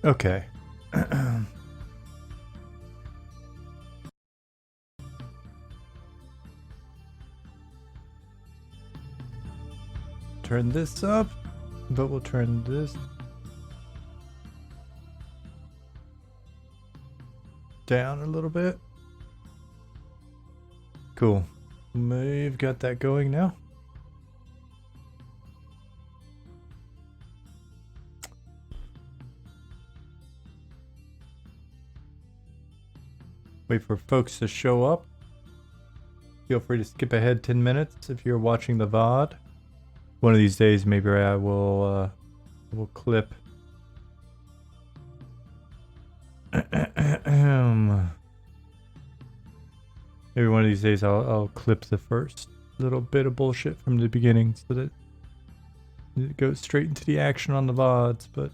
Okay. Turn this up, but we'll turn this down a little bit. Cool. We've got that going now. Wait for folks to show up. Feel free to skip ahead 10 minutes if you're watching the VOD. One of these days, maybe I will clip. Maybe one of these days I'll clip the first little bit of bullshit from the beginning so that it goes straight into the action on the VODs, but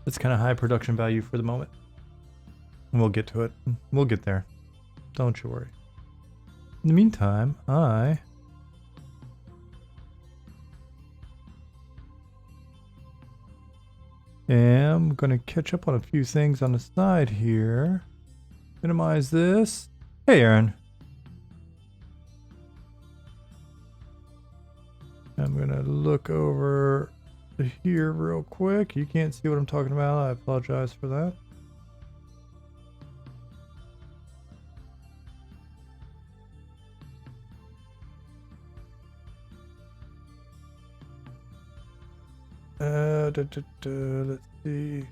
it's kind of high production value for the moment. And we'll get to it. We'll get there. Don't you worry. In the meantime, I am going to catch up on a few things on the side here. Minimize this. Hey, Aaron. I'm going to look over here real quick. You can't see what I'm talking about. I apologize for that. Let's see.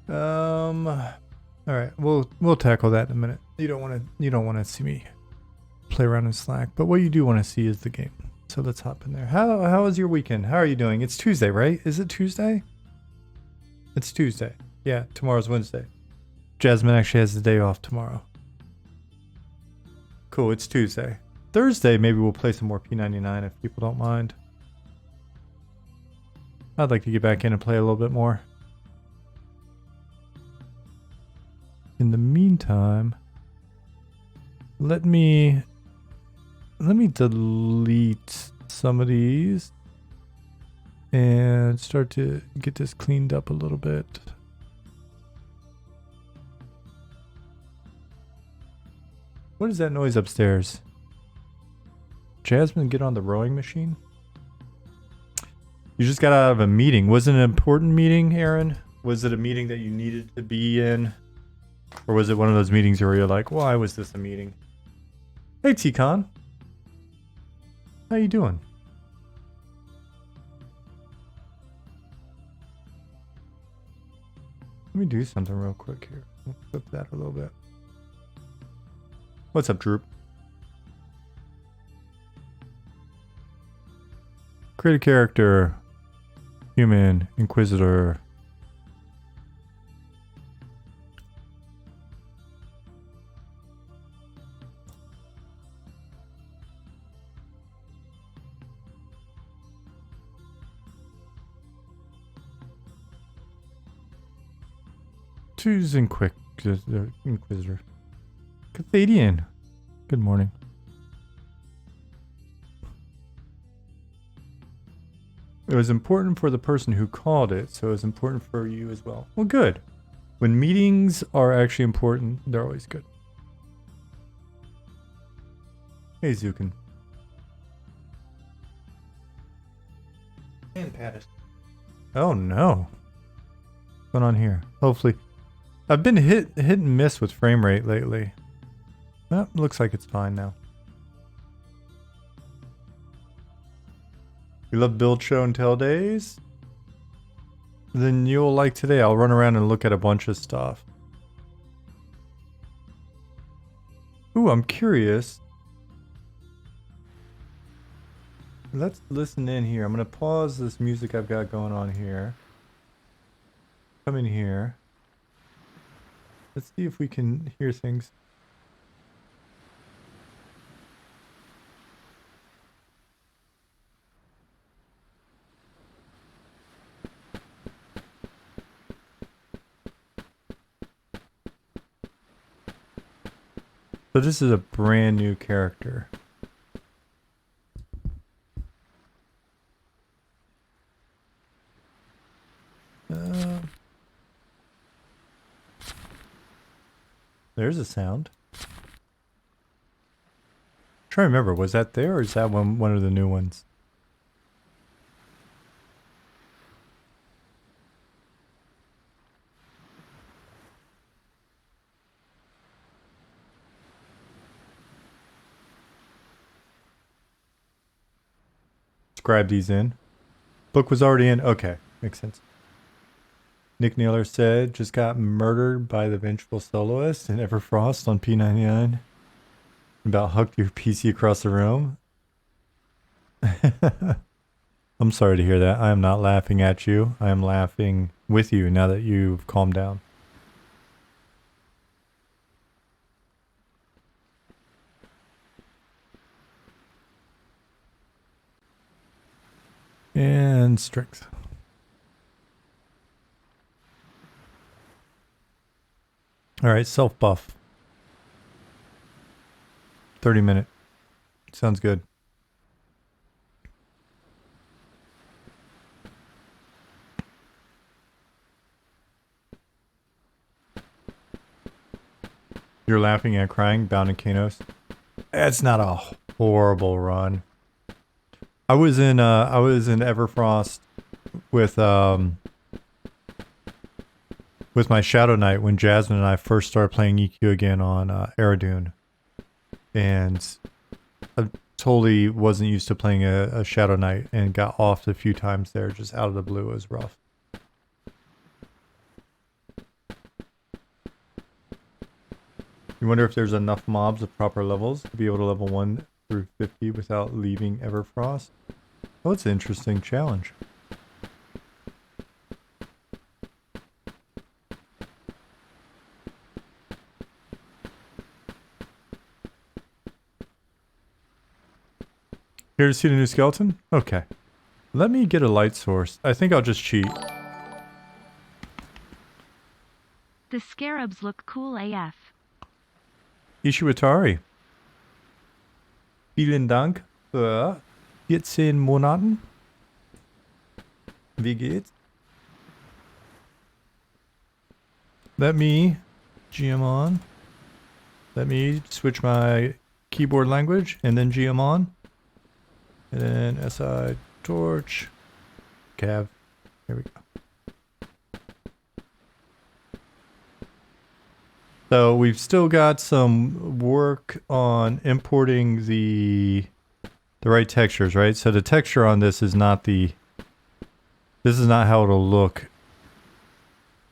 All right, we'll tackle that in a minute. You don't want to see me play around in Slack, but what you do want to see is the game. So let's hop in there. How was your weekend? How are you doing? It's Tuesday, right? Is it Tuesday? It's Tuesday. Yeah, tomorrow's Wednesday. Jasmine actually has the day off tomorrow. Cool, it's Tuesday. Thursday, maybe we'll play some more P99 if people don't mind. I'd like to get back in and play a little bit more. In the meantime, let me delete some of these and start to get this cleaned up a little bit. What is that noise upstairs? Jasmine, get on the rowing machine? You just got out of a meeting. Was it an important meeting, Aaron? Was it a meeting that you needed to be in? Or was it one of those meetings where you're like, why was this a meeting? Hey, T-Con. How you doing? Let me do something real quick here. We'll flip that a little bit. What's up, Droop? Create a character. Human. Inquisitor. Choose Inquisitor. Cathadian. Good morning. It was important for the person who called it, so it was important for you as well. Well, good. When meetings are actually important, they're always good. Hey, Zukin. And Pattis. Oh, no. What's going on here? Hopefully. I've been hit and miss with frame rate lately. Well, looks like it's fine now. You love build show and tell days? Then you'll like today. I'll run around and look at a bunch of stuff. Ooh, I'm curious. Let's listen in here. I'm going to pause this music I've got going on here. Come in here. Let's see if we can hear things. So this is a brand new character. There's a sound. Trying to remember, was that there or is that one of the new ones? Let's grab these in. Book was already in. Okay, makes sense. Nick Naylor said, just got murdered by the vengeful soloist in Everfrost on P99. About hucked your PC across the room. I'm sorry to hear that. I am not laughing at you. I am laughing with you now that you've calmed down. And strength. Alright, self-buff. 30-minute. Sounds good. You're laughing and crying, bound in Kanos. It's not a horrible run. I was in Everfrost with my Shadow Knight when Jasmine and I first started playing EQ again on Eridune. And I totally wasn't used to playing a Shadow Knight and got off a few times there just out of the blue. It was rough. You wonder if there's enough mobs of proper levels to be able to level 1 through 50 without leaving Everfrost? Oh, it's an interesting challenge. Here to see the new skeleton? Okay. Let me get a light source. I think I'll just cheat. The scarabs look cool AF. Ishiwatari. Vielen Dank für 14 Monaten. Wie geht's? Let me GM on. Let me switch my keyboard language and then GM on. And then SI torch. Cav. Here we go. So we've still got some work on importing the right textures, right? So the texture on this is not this is not how it'll look.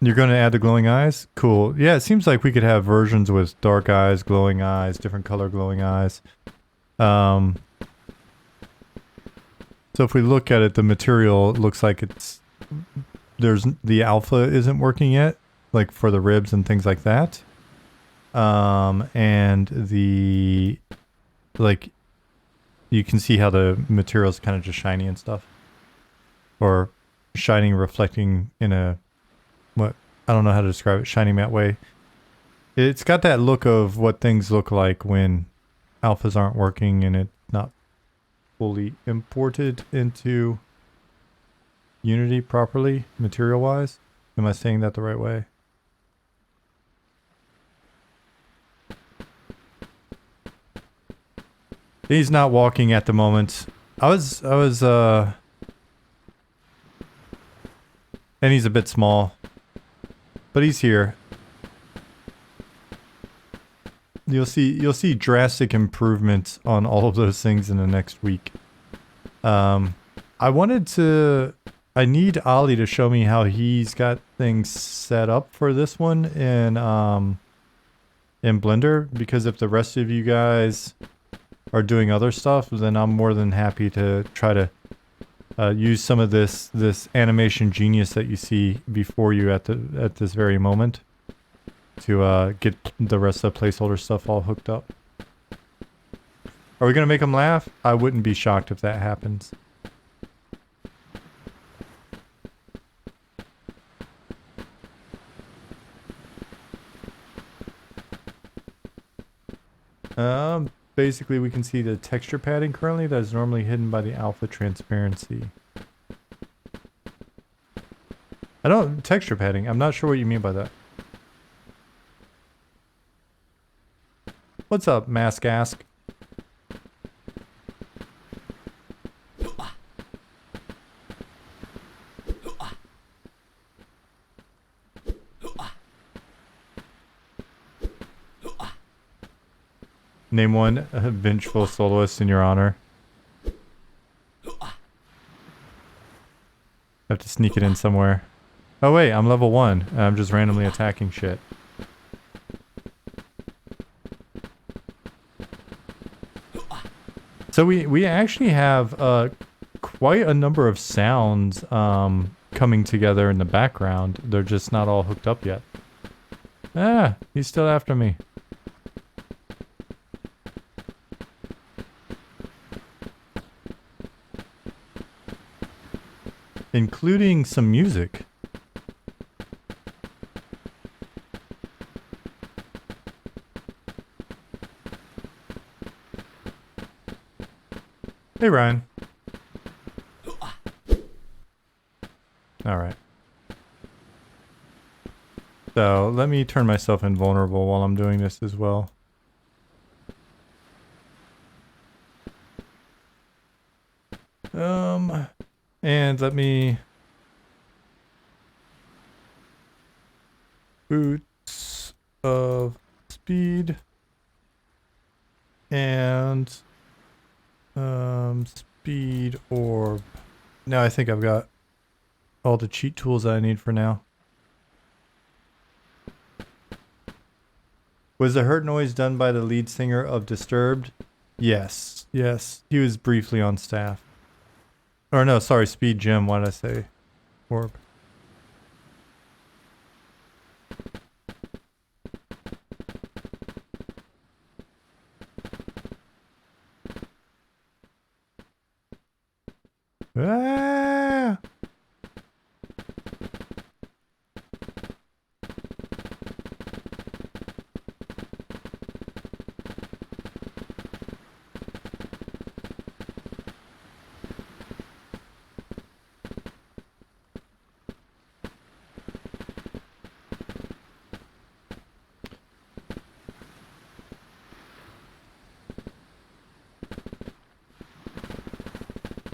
You're going to add the glowing eyes? Cool. Yeah, it seems like we could have versions with dark eyes, glowing eyes, different color glowing eyes. So if we look at it, the material looks like the alpha isn't working yet, like for the ribs and things like that. And you can see how the material is kind of just shiny and stuff, or shining, reflecting in I don't know how to describe it, shiny matte way. It's got that look of what things look like when alphas aren't working and it's not fully imported into Unity properly, material wise. Am I saying that the right way? He's not walking at the moment. And he's a bit small. But he's here. You'll see drastic improvements on all of those things in the next week. I need Ollie to show me how he's got things set up for this one in Blender, because if the rest of you guys are doing other stuff, then I'm more than happy to try to use some of this animation genius that you see before you at this very moment to get the rest of the placeholder stuff all hooked up. Are we gonna make them laugh? I wouldn't be shocked if that happens. Basically we can see the texture padding currently that is normally hidden by the alpha transparency. I don't... Texture padding. I'm not sure what you mean by that. What's up, Mask Ask? Name one vengeful soloist in your honor. I have to sneak it in somewhere. Oh wait, I'm level 1. I'm just randomly attacking shit. So we actually have quite a number of sounds coming together in the background. They're just not all hooked up yet. Ah, he's still after me. Including some music. Hey, Ryan. Alright. So, let me turn myself invulnerable while I'm doing this as well. And let me... Boots of speed. And... speed orb. Now I think I've got all the cheat tools that I need for now. Was the hurt noise done by the lead singer of Disturbed? Yes. Yes. He was briefly on staff. Or no, sorry, Speed Gem. Why did I say orb? Ah!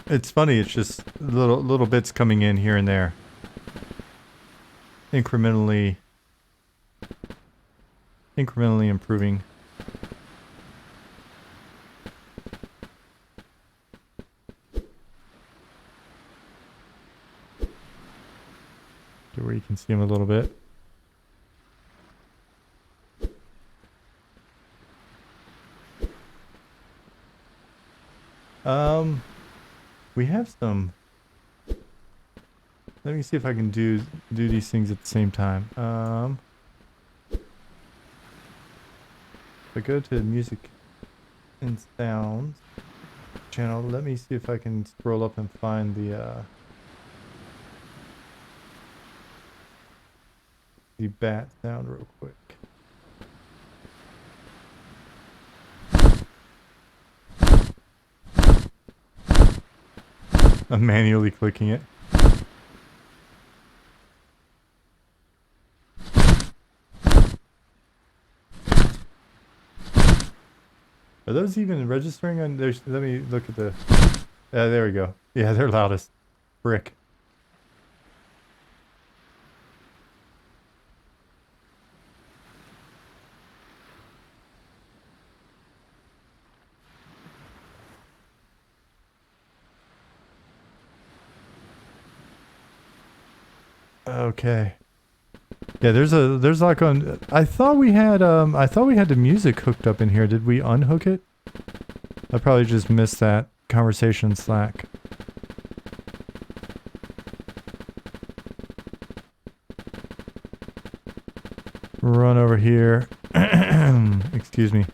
It's funny, it's just little bits coming in here and there. Incrementally improving. To where you can see him a little bit. We have some... Let me see if I can do these things at the same time. If I go to music and sounds channel, let me see if I can scroll up and find the bat sound real quick. I'm manually clicking it. Are those even registering on there? Let me look at the... there we go. Yeah, they're loudest. Brick. Okay. Yeah, there's like on... I thought we had the music hooked up in here. Did we unhook it? I probably just missed that conversation Slack. Run over here. Excuse me.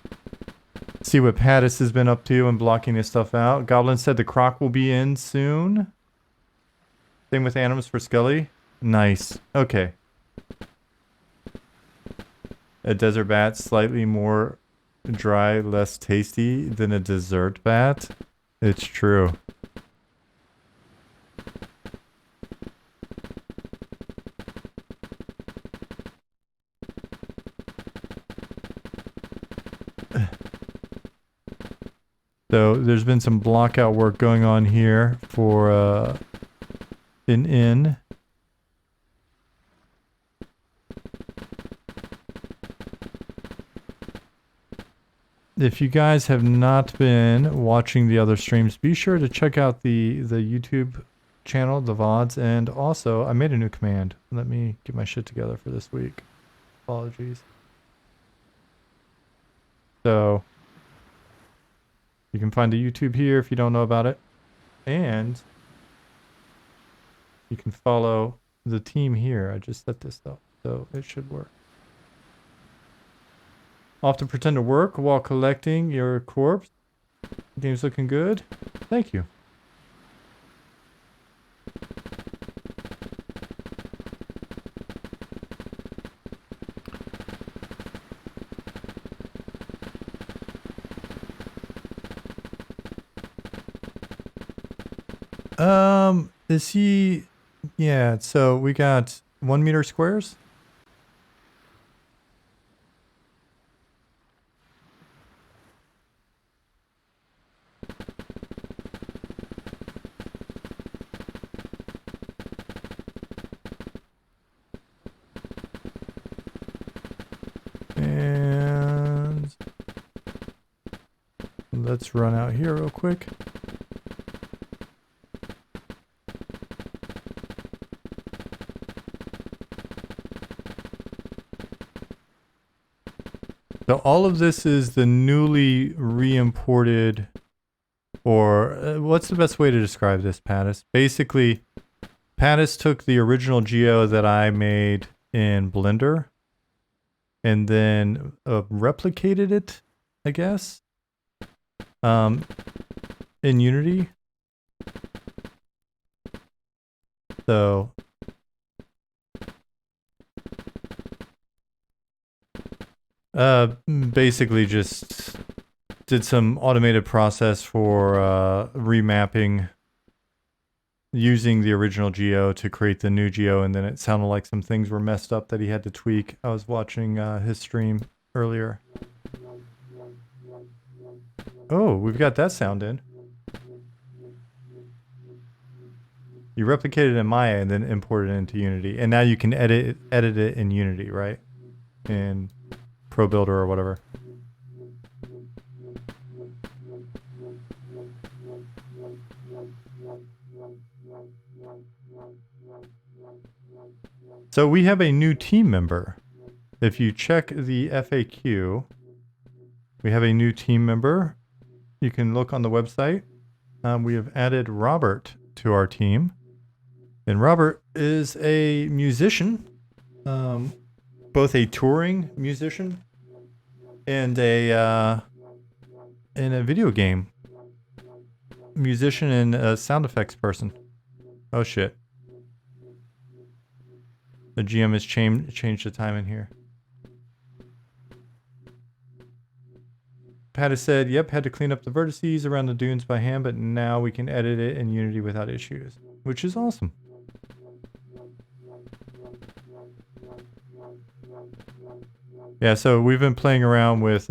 See what Pattis has been up to and blocking his stuff out. Goblin said the croc will be in soon. Same with Animus for Scully. Nice. Okay. A desert bat, slightly more dry, less tasty than a dessert bat. It's true. So there's been some blockout work going on here for an inn. If you guys have not been watching the other streams, be sure to check out the YouTube channel, the VODs, and also I made a new command. Let me get my shit together for this week. Apologies. So you can find the YouTube here if you don't know about it. And you can follow the team here. I just set this up, so it should work. Off to pretend to work while collecting your corpse. Game's looking good. Thank you. Is he... Yeah, so we got 1 meter squares. And let's run out here real quick. So all of this is the newly re-imported, or what's the best way to describe this, Pattis? Basically, Pattis took the original geo that I made in Blender and then replicated it, I guess, in Unity. So basically just did some automated process for remapping using the original geo to create the new geo, and then it sounded like some things were messed up that he had to tweak. I was watching his stream earlier. Oh, we've got that sound in. You replicated it in Maya and then imported it into Unity, and now you can edit it in Unity, right? In Pro Builder or whatever. So we have a new team member. If you check the FAQ, we have a new team member. You can look on the website. We have added Robert to our team. And Robert is a musician, both a touring musician and a video game musician and a sound effects person. Oh shit. The GM has changed the time in here. Pat has said, yep, had to clean up the vertices around the dunes by hand, but now we can edit it in Unity without issues, which is awesome. Yeah, so we've been playing around with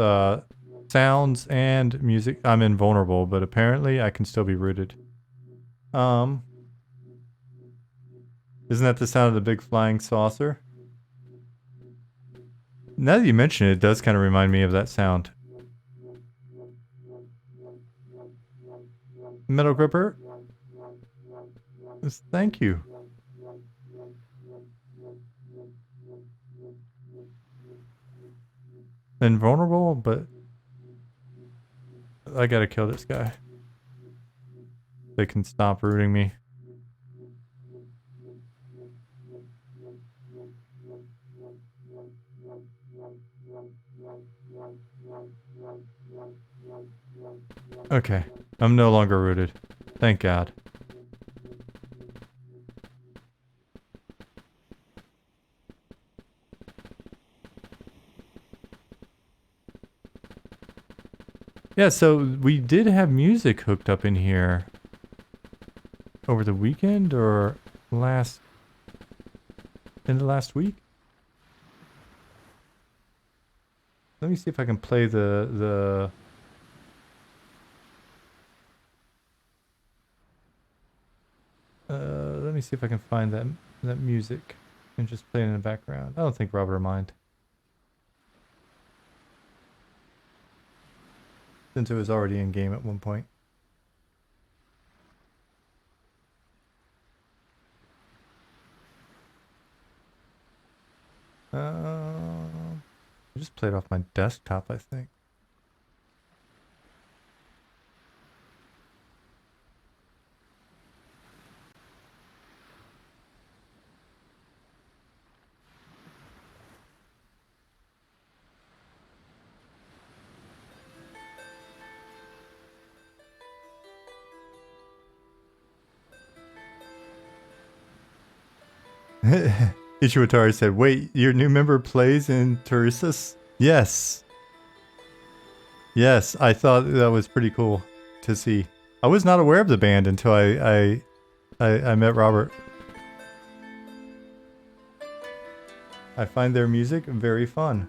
sounds and music. I'm invulnerable, but apparently I can still be rooted. Isn't that the sound of the big flying saucer? Now that you mention it, it does kind of remind me of that sound. Metal Gripper? Thank you. Invulnerable, but I gotta kill this guy. They can stop rooting me. Okay, I'm no longer rooted. Thank God. Yeah, so we did have music hooked up in here over the weekend or in the last week. Let me see if I can play the me see if I can find that music and just play it in the background. I don't think Robert will mind. Since it was already in game at one point. I just played off my desktop, I think. Ichiwatari said, wait, your new member plays in Teresa's? Yes. Yes, I thought that was pretty cool to see. I was not aware of the band until I met Robert. I find their music very fun.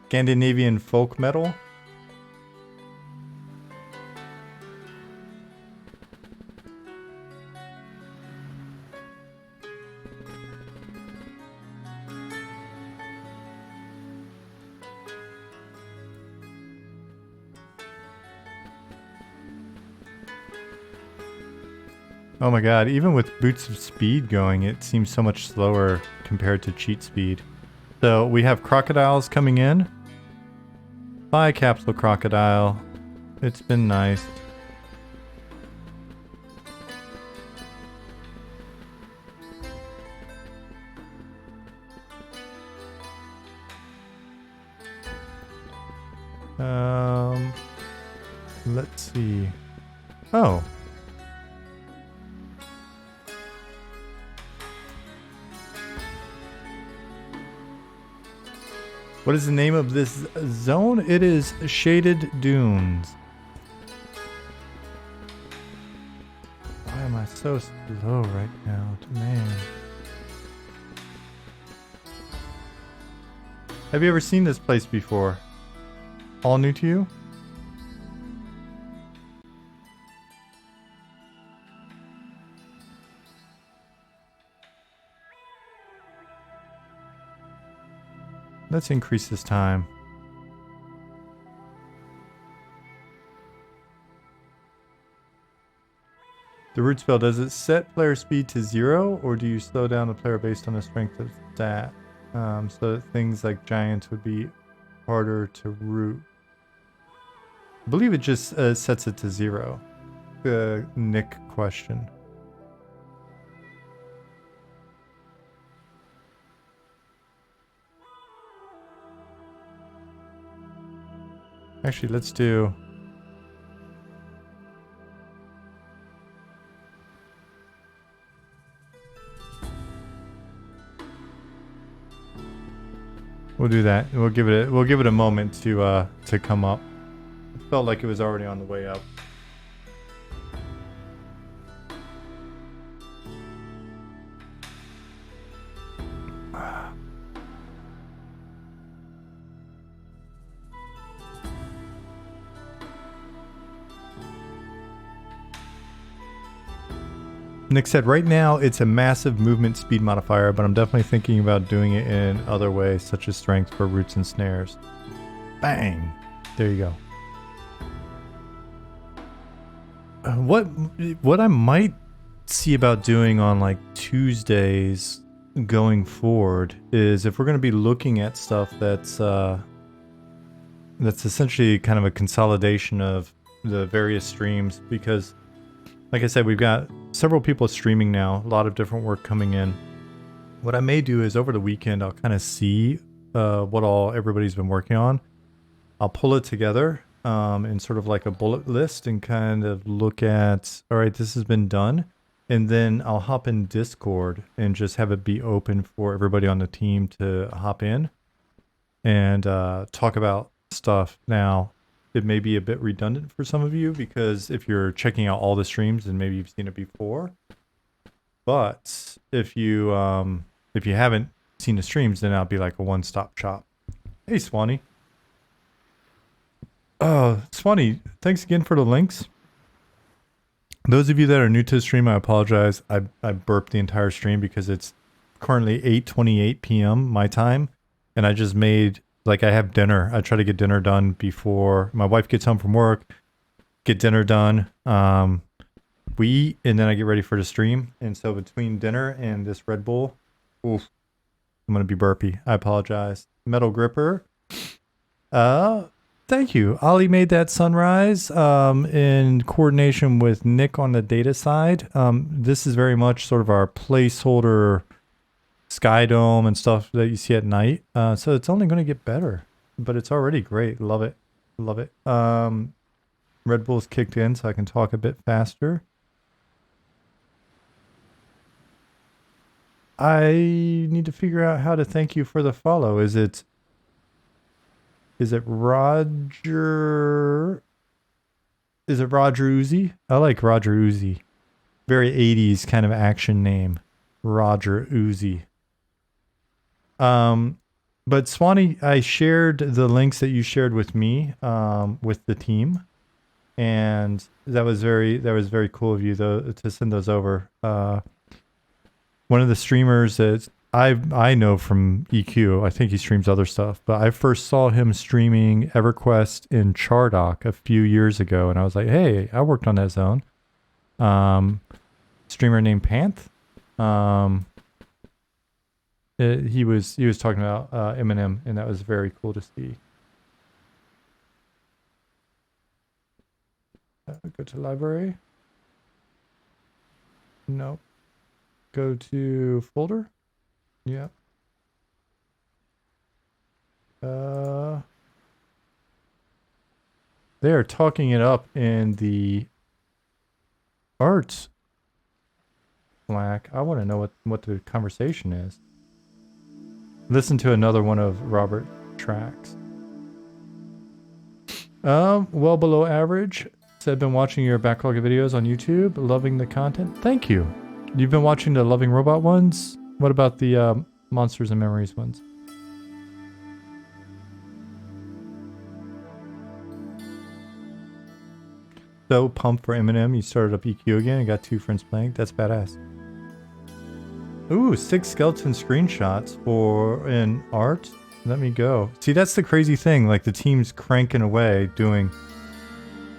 Scandinavian folk metal. Oh my god, even with Boots of Speed going, it seems so much slower compared to cheat speed. So we have crocodiles coming in. Bye, Capsule Crocodile. It's been nice. Let's see. Oh. What is the name of this zone? It is Shaded Dunes. Why am I so slow right now? Man. Have you ever seen this place before? All new to you? Let's increase this time. The root spell, does it set player speed to 0, or do you slow down the player based on the strength of stat? So that things like giants would be harder to root. I believe it just sets it to 0. The Nick question. Actually, let's do... We'll do that. We'll give it a moment to come up. It felt like it was already on the way up. Nick said, right now it's a massive movement speed modifier, but I'm definitely thinking about doing it in other ways, such as strength for roots and snares. Bang! There you go. What I might see about doing on like Tuesdays going forward is if we're going to be looking at stuff that's essentially kind of a consolidation of the various streams, because like I said, we've got several people streaming now, a lot of different work coming in. What I may do is over the weekend, I'll kind of see what all everybody's been working on. I'll pull it together in sort of like a bullet list and kind of look at, all right, this has been done. And then I'll hop in Discord and just have it be open for everybody on the team to hop in and talk about stuff. Now, it may be a bit redundant for some of you because if you're checking out all the streams and maybe you've seen it before, but if you haven't seen the streams, then I'll be like a one-stop shop. Hey, Swanee. Swanee, thanks again for the links. Those of you that are new to the stream, I apologize. I burped the entire stream because it's currently 8:28 p.m. my time, and I just made, like, I have dinner. I try to get dinner done before my wife gets home from work, get dinner done. We eat, and then I get ready for the stream. And so between dinner and this Red Bull, oof, I'm going to be burpy. I apologize. Metal Gripper. Thank you. Ollie made that sunrise in coordination with Nick on the data side. This is very much sort of our placeholder sky dome and stuff that you see at night. So it's only going to get better, but it's already great. Love it. Love it. Red Bull's kicked in so I can talk a bit faster. I need to figure out how to thank you for the follow. Is it Roger? Is it Roger Uzi? I like Roger Uzi. Very 80s kind of action name. Roger Uzi. But Swanee, I shared the links that you shared with me, with the team. And that was very cool of you though to send those over. One of the streamers that I know from EQ, I think he streams other stuff, but I first saw him streaming EverQuest in Chardock a few years ago, and I was like, hey, I worked on that zone. Streamer named Panth. He was talking about Eminem, and that was very cool to see. Go to library. Nope. Go to folder. Yeah. They are talking it up in the arts Slack. I want to know what the conversation is. Listen to another one of Robert tracks. Well below average. So I've been watching your backlog of videos on YouTube, loving the content. Thank you. You've been watching the Loving Robot ones? What about the Monsters and Memories ones? So pumped for Eminem. You started up EQ again and got 2 friends playing. That's badass. Ooh, 6 skeleton screenshots for an art. Let me go. See, that's the crazy thing. Like, the team's cranking away doing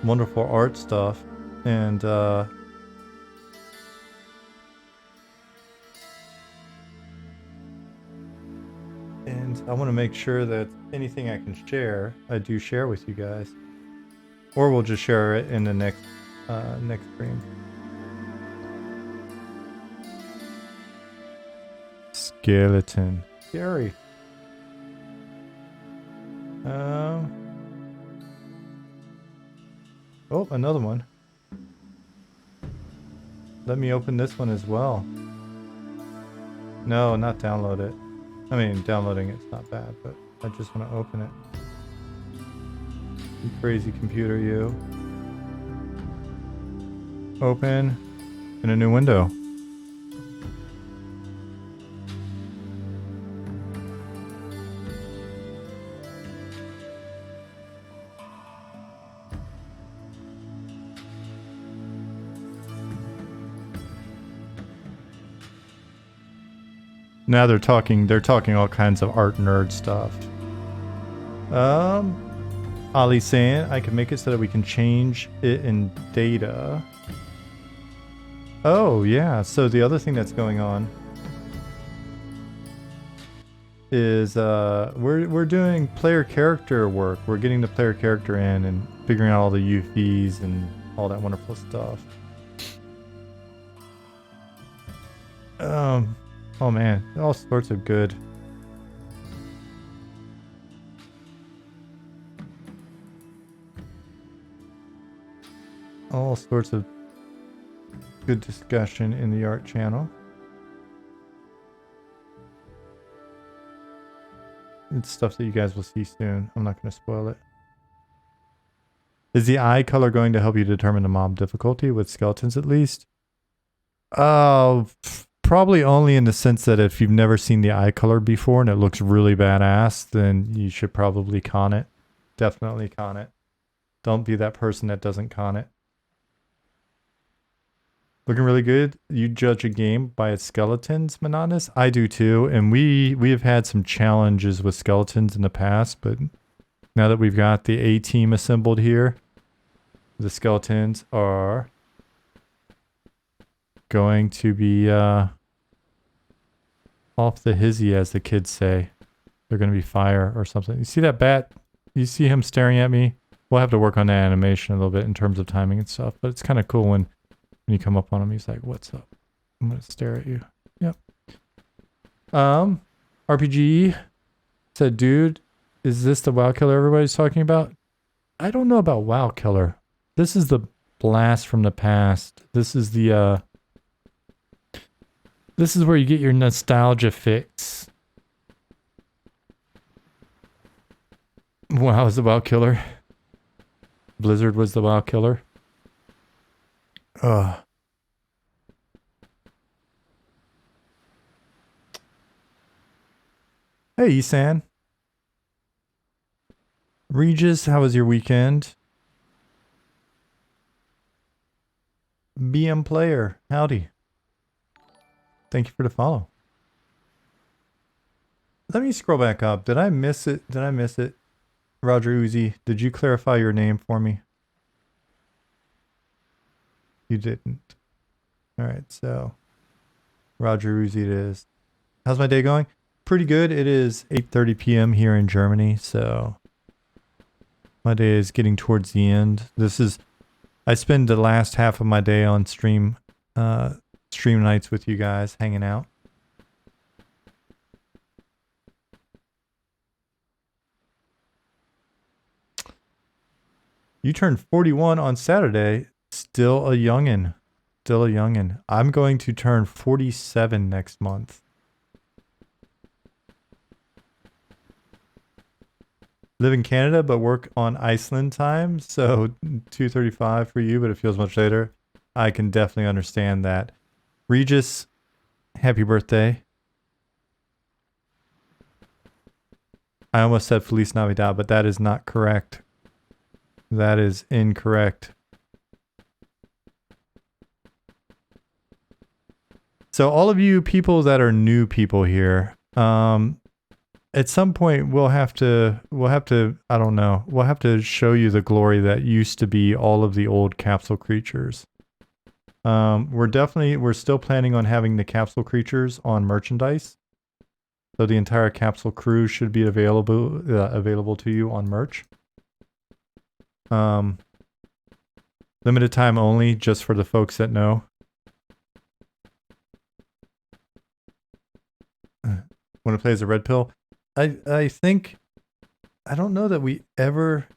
wonderful art stuff. And, I want to make sure that anything I can share, I do share with you guys. Or we'll just share it in the next stream. Skeleton. Scary. Oh, another one. Let me open this one as well. No, not download it. I mean, downloading it's not bad, but I just want to open it. You crazy computer, you. Open in a new window. Now they're talking all kinds of art nerd stuff. Ali saying I can make it so that we can change it in data. Oh yeah, so the other thing that's going on is we're doing player character work. We're getting the player character in and figuring out all the UVs and all that wonderful stuff. Oh man, all sorts of good. All sorts of good discussion in the art channel. It's stuff that you guys will see soon. I'm not going to spoil it. Is the eye color going to help you determine the mob difficulty with skeletons at least? Probably only in the sense that if you've never seen the eye color before and it looks really badass, then you should probably con it. Definitely con it. Don't be that person that doesn't con it. Looking really good. You judge a game by its skeletons, Monotonous? I do too, and we have had some challenges with skeletons in the past, but now that we've got the A team assembled here, the skeletons are going to be off the hizzy, as the kids say. They're going to be fire or something. You see that bat? You see him staring at me? We'll have to work on that animation a little bit in terms of timing and stuff, but it's kind of cool when you come up on him, he's like, "What's up?" I'm going to stare at you. Yep. RPG said, "Dude, is this the WoW killer everybody's talking about?" I don't know about WoW killer. This is the blast from the past. This is the this is where you get your nostalgia fix. WoW is the WoW killer. Blizzard was the WoW killer. Hey, Isan. Regis, how was your weekend? BM Player, howdy. Thank you for the follow. Let me scroll back up. Did I miss it? Did I miss it? Roger Uzi, did you clarify your name for me? You didn't. Alright, so Roger Uzi it is. How's my day going? Pretty good. It is 8:30 p.m. here in Germany, so my day is getting towards the end. I spend the last half of my day on stream nights with you guys, hanging out. You turned 41 on Saturday. Still a youngin'. Still a youngin'. I'm going to turn 47 next month. Live in Canada, but work on Iceland time. So 2:35 for you, but it feels much later. I can definitely understand that. Regis, happy birthday. I almost said Feliz Navidad, but that is not correct. That is incorrect. So all of you people that are new people here, at some point we'll have to, I don't know, we'll have to show you the glory that used to be all of the old capsule creatures. We're still planning on having the capsule creatures on merchandise. So the entire capsule crew should be available to you on merch. Limited time only, just for the folks that know. Want to play as a red pill? I think, I don't know that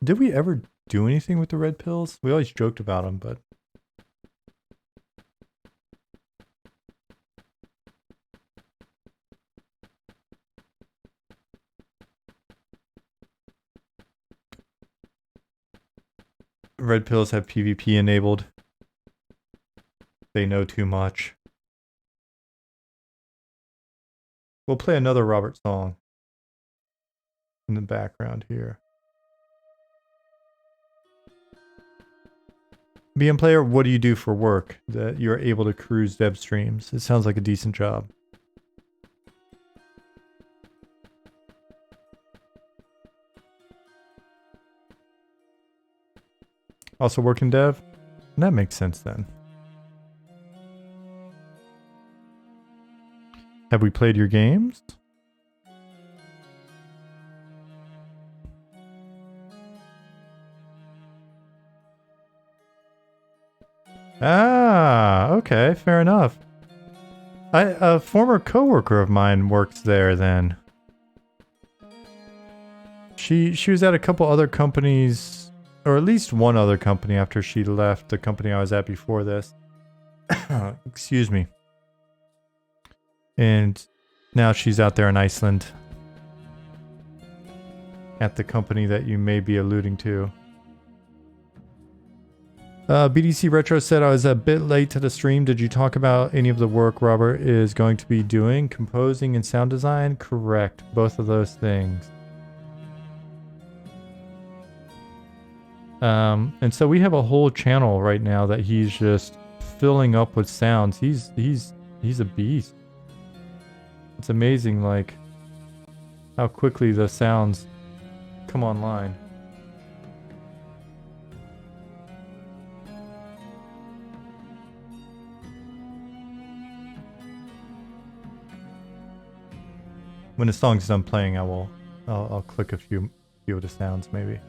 did we ever do anything with the red pills? We always joked about them, but. Red pills have PvP enabled. They know too much. We'll play another Robert song in the background here. BM Player, what do you do for work that you're able to cruise dev streams? It sounds like a decent job. Also work in dev? That makes sense then. Have we played your games? Ah, okay, fair enough. A former coworker of mine works there then. She was at a couple other companies, or at least one other company after she left the company I was at before this. Excuse me. And now she's out there in Iceland at the company that you may be alluding to. BDC Retro said I was a bit late to the stream. Did you talk about any of the work Robert is going to be doing? Composing and sound design? Correct. Both of those things. And so we have a whole channel right now that he's just filling up with sounds. He's a beast. It's amazing, like how quickly the sounds come online. When the song's done playing, I'll click a few of the sounds, maybe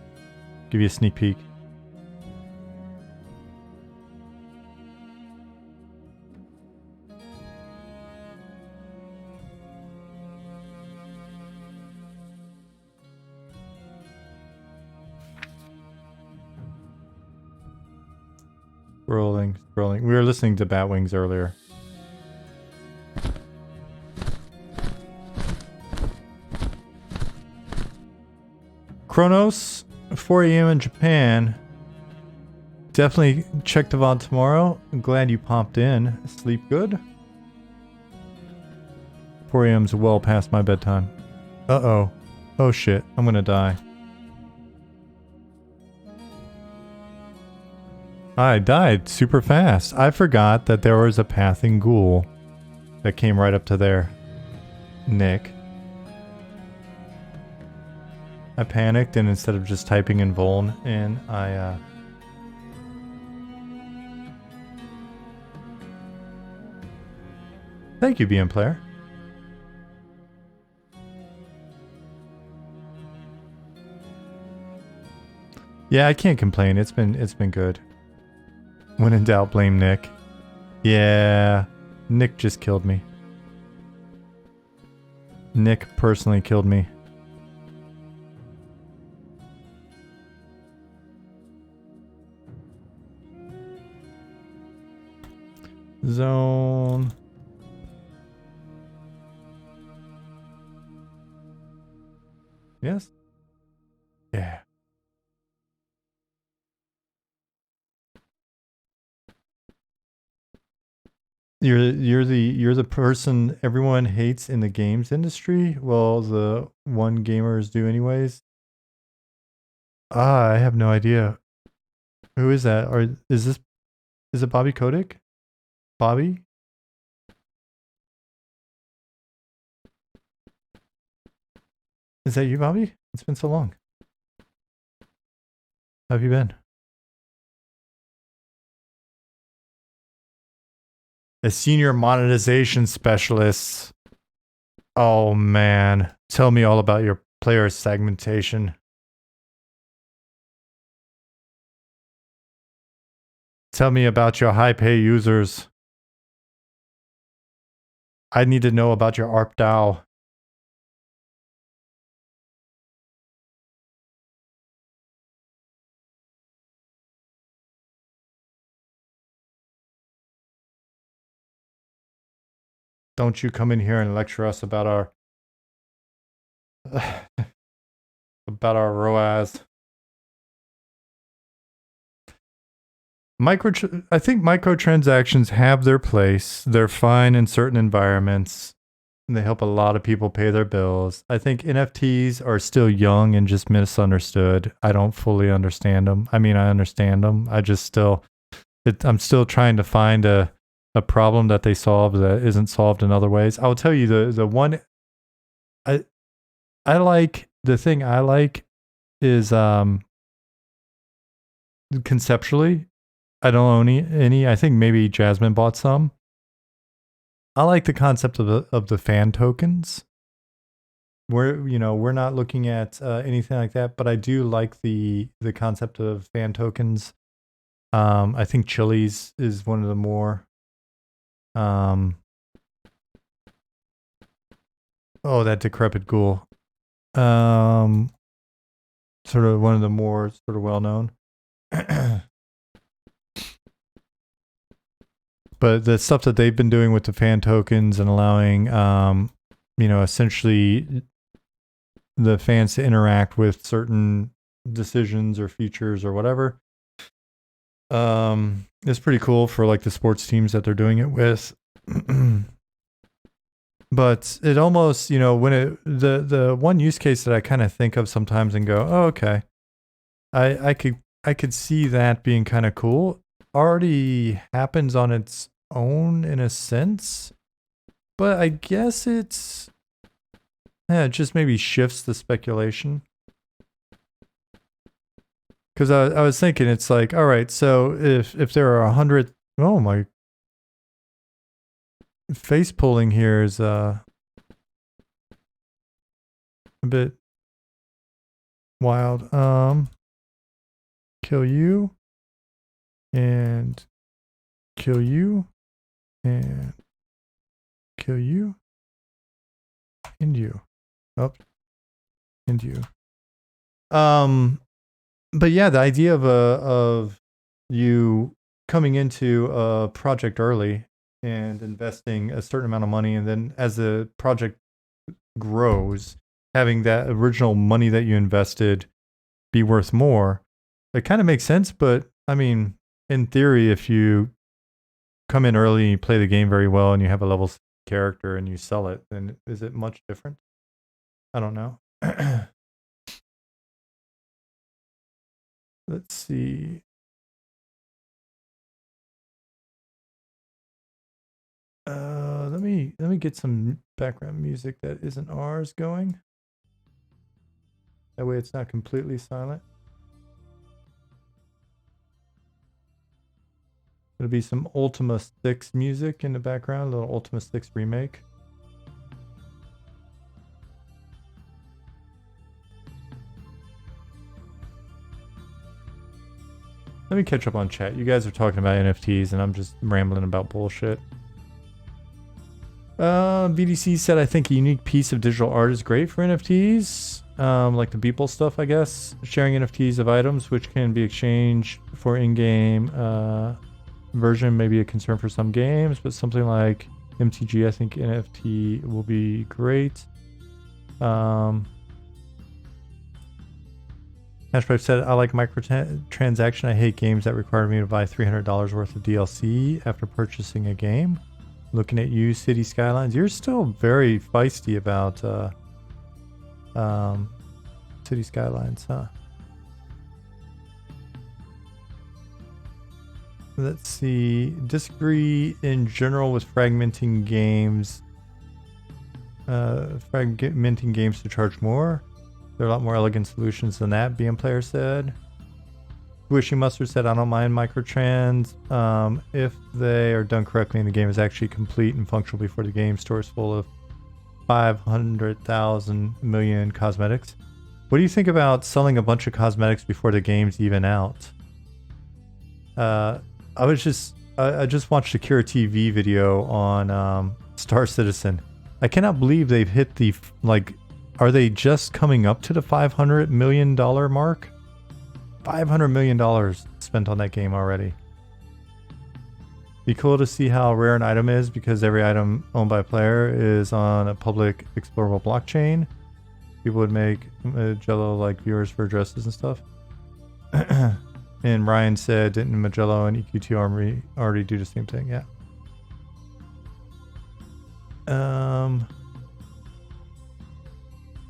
give you a sneak peek. Scrolling. We were listening to Batwings earlier. Kronos, 4 a.m. in Japan. Definitely check the VOD tomorrow. I'm glad you popped in. Sleep good? 4 a.m.'s well past my bedtime. Uh-oh. Oh shit, I'm gonna die. I died super fast. I forgot that there was a pathing ghoul that came right up to there. Nick. I panicked, and instead of just typing in Vuln in, I Thank you, BM Player. Yeah, I can't complain. It's been good. When in doubt, blame Nick. Yeah, Nick just killed me. Nick personally killed me. Zone. Yes? Yeah. You're the person everyone hates in the games industry? Well, the one gamers do anyways. I have no idea. Who is that? Or is it Bobby Kotick? Bobby? Is that you, Bobby? It's been so long. How have you been? A senior monetization specialist. Oh man. Tell me all about your player segmentation. Tell me about your high pay users. I need to know about your ARP DAO. Don't you come in here and lecture us about our about our ROAS. I think microtransactions have their place. They're fine in certain environments. They help a lot of people pay their bills. I think NFTs are still young and just misunderstood. I don't fully understand them. I mean, I understand them. I'm still trying to find a problem that they solve that isn't solved in other ways. I'll tell you the one I like, the thing I like is conceptually, I don't own any. I think maybe Jasmine bought some. I like the concept of the fan tokens. We're not looking at anything like that, but I do like the concept of fan tokens. I think Chili's is one of the more oh, that decrepit ghoul. Sort of one of the more sort of well known. But the stuff that they've been doing with the fan tokens and allowing essentially the fans to interact with certain decisions or features or whatever. It's pretty cool for like the sports teams that they're doing it with. But it almost, when the one use case that I kind of think of sometimes and go, oh, okay, I could see that being kind of cool. already happens on its own in a sense, but I guess it just maybe shifts the speculation. Because I was thinking, it's like, all right, so if there are 100, oh my, face pulling here is a bit wild. Kill you and kill you and kill you and you. Oh, and you. But yeah, the idea of you coming into a project early and investing a certain amount of money, and then as the project grows, having that original money that you invested be worth more, it kind of makes sense. But I mean, in theory, if you come in early and you play the game very well and you have a level character and you sell it, then is it much different? I don't know. Let's see. Let me get some background music that isn't ours going. That way it's not completely silent. There'll be some Ultima 6 music in the background, a little Ultima 6 remake. Let me catch up on chat. You guys are talking about NFTs and I'm just rambling about bullshit. BDC said, I think a unique piece of digital art is great for NFTs. Like the Beeple stuff, I guess. Sharing NFTs of items which can be exchanged for in-game version may be a concern for some games, but something like MTG, I think NFT will be great. Hashpipe said, I like microtransaction. I hate games that require me to buy $300 worth of DLC after purchasing a game. Looking at you, City Skylines. You're still very feisty about City Skylines, huh? Let's see. Disagree in general with fragmenting games. Fragmenting games to charge more. There are a lot more elegant solutions than that, BM Player said. Wishy Mustard said, I don't mind microtrans if they are done correctly and the game is actually complete and functional before the game store is full of 500,000 million cosmetics. What do you think about selling a bunch of cosmetics before the game's even out? I just watched a Kira TV video on Star Citizen. I cannot believe they've hit the, like, are they just coming up to the $500 million mark? $500 million spent on that game already. Be cool to see how rare an item is because every item owned by a player is on a public explorable blockchain. People would make Magello like viewers for addresses and stuff. And Ryan said, didn't Magello and EQ2 already do the same thing? Yeah.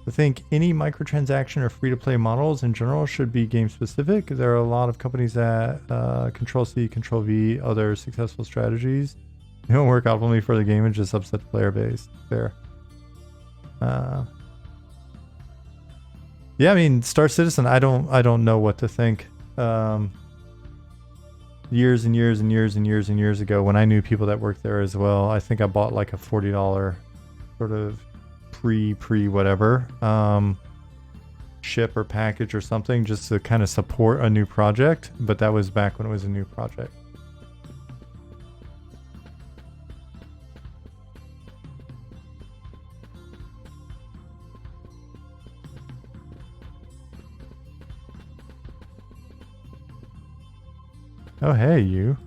I think any microtransaction or free-to-play models in general should be game-specific. There are a lot of companies that Control-C, Control-V, other successful strategies. They don't work optimally for the game and just upset the player base. Fair. Yeah, I mean, Star Citizen, I don't know what to think. Years and years and years and years and years ago, when I knew people that worked there as well, I think I bought like a $40 sort of pre whatever ship or package or something just to kind of support a new project, but that was back when it was a new project. Oh hey you.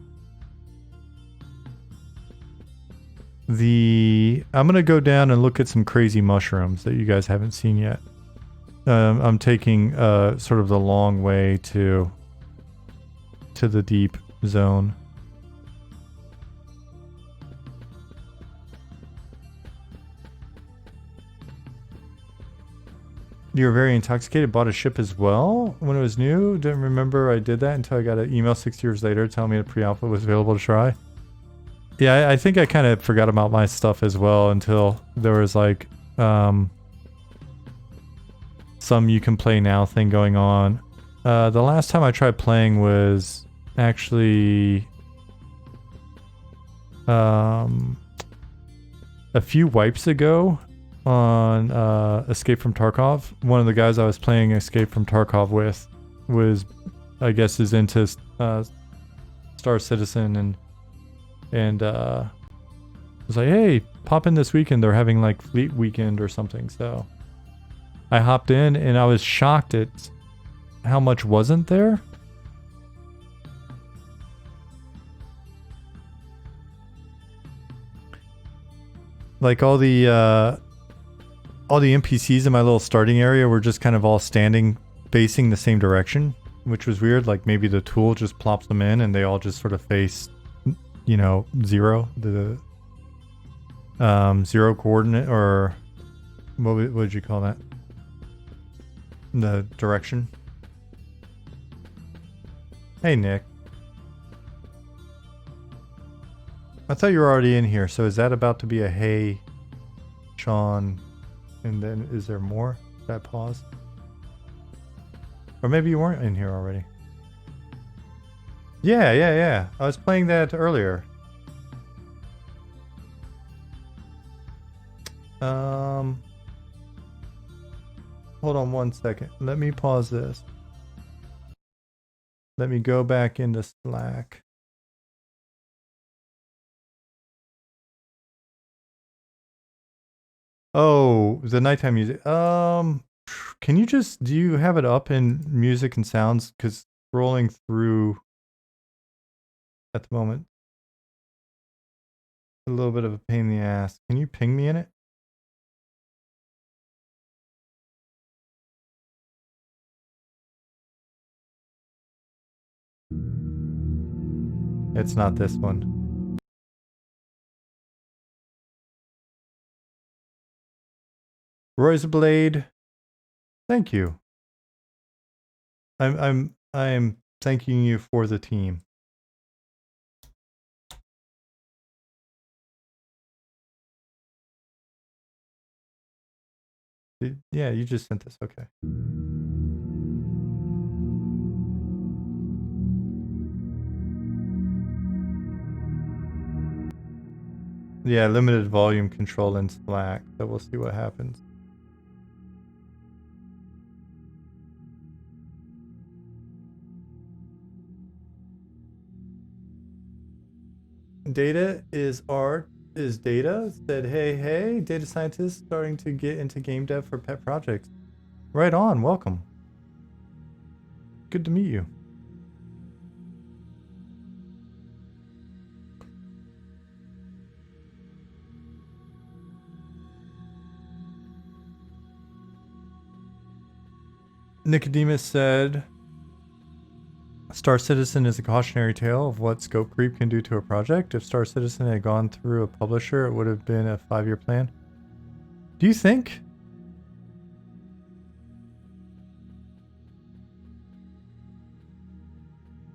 I'm gonna go down and look at some crazy mushrooms that you guys haven't seen yet. I'm taking sort of the long way to the deep zone. You were very intoxicated, bought a ship as well when it was new. Didn't remember I did that until I got an email 6 years later telling me the pre-alpha was available to try. Yeah, I think I kind of forgot about my stuff as well until there was like some you can play now thing going on. The last time I tried playing was actually a few wipes ago on Escape from Tarkov. One of the guys I was playing Escape from Tarkov with was, I guess, is into Star Citizen and was like, hey, pop in this weekend. They're having like Fleet Weekend or something. So I hopped in and I was shocked at how much wasn't there. Like all the NPCs in my little starting area were just kind of all standing facing the same direction, which was weird. Like maybe the tool just plops them in and they all just sort of face, you know, zero, the zero coordinate, or what would you call that? The direction. Hey, Nick. I thought you were already in here, so is that about to be a hey, Shawn, and then is there more? Did I pause? Or maybe you weren't in here already. Yeah. I was playing that earlier. Hold on one second. Let me pause this. Let me go back into Slack. Oh, the nighttime music. Can you just, do you have it up in music and sounds? Because scrolling through at the moment, a little bit of a pain in the ass. Can you ping me in it? It's not this one. Roy's Blade. Thank you. I am thanking you for the team. Yeah, you just sent this. Okay. Yeah, limited volume control in Slack. So we'll see what happens. Data is art is data. Said, hey, data scientist starting to get into game dev for pet projects. Right on, welcome. Good to meet you. Nicodemus said, Star Citizen is a cautionary tale of what scope creep can do to a project. If Star Citizen had gone through a publisher, it would have been a 5-year plan. Do you think?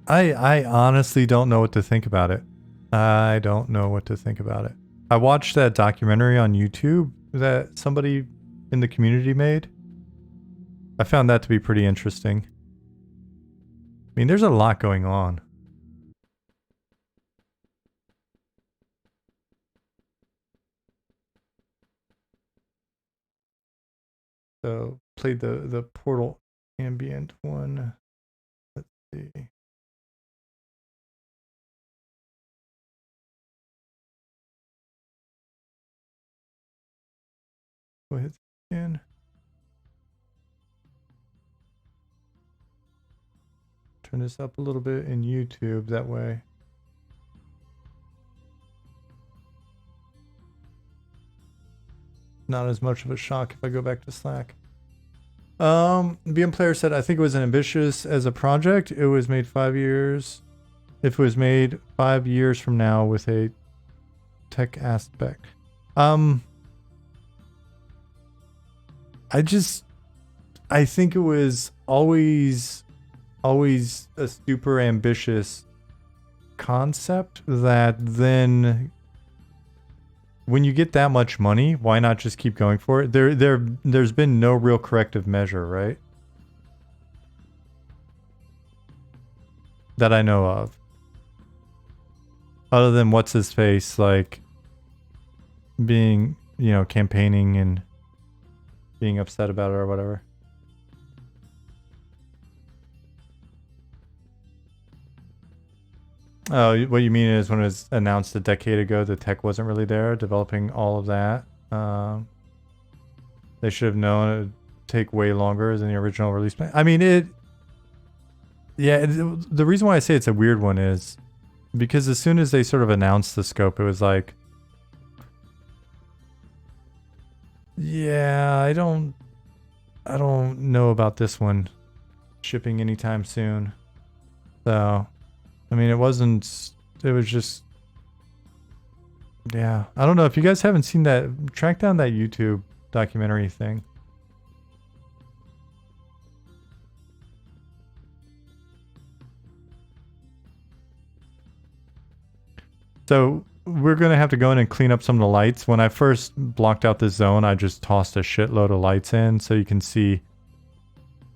I honestly don't know what to think about it. I don't know what to think about it. I watched that documentary on YouTube that somebody in the community made. I found that to be pretty interesting. I mean, there's a lot going on. So, played the Portal ambient one. Let's see. Go ahead again. Turn this up a little bit in YouTube, that way. Not as much of a shock if I go back to Slack. BM Player said, I think it was ambitious as a project. It was made 5 years. If it was made 5 years from now with a tech aspect. I just, I think it was always a super ambitious concept that then when you get that much money, why not just keep going for it? There's been no real corrective measure, right? That I know of. Other than what's his face, like being, campaigning and being upset about it or whatever. Oh, what you mean is when it was announced a decade ago, the tech wasn't really there, developing all of that. They should have known it would take way longer than the original release plan. I mean, the reason why I say it's a weird one is because as soon as they sort of announced the scope, it was like, yeah, I don't know about this one shipping anytime soon. So, I mean, it was just, yeah. I don't know if you guys haven't seen that, track down that YouTube documentary thing. So we're going to have to go in and clean up some of the lights. When I first blocked out this zone, I just tossed a shitload of lights in so you can see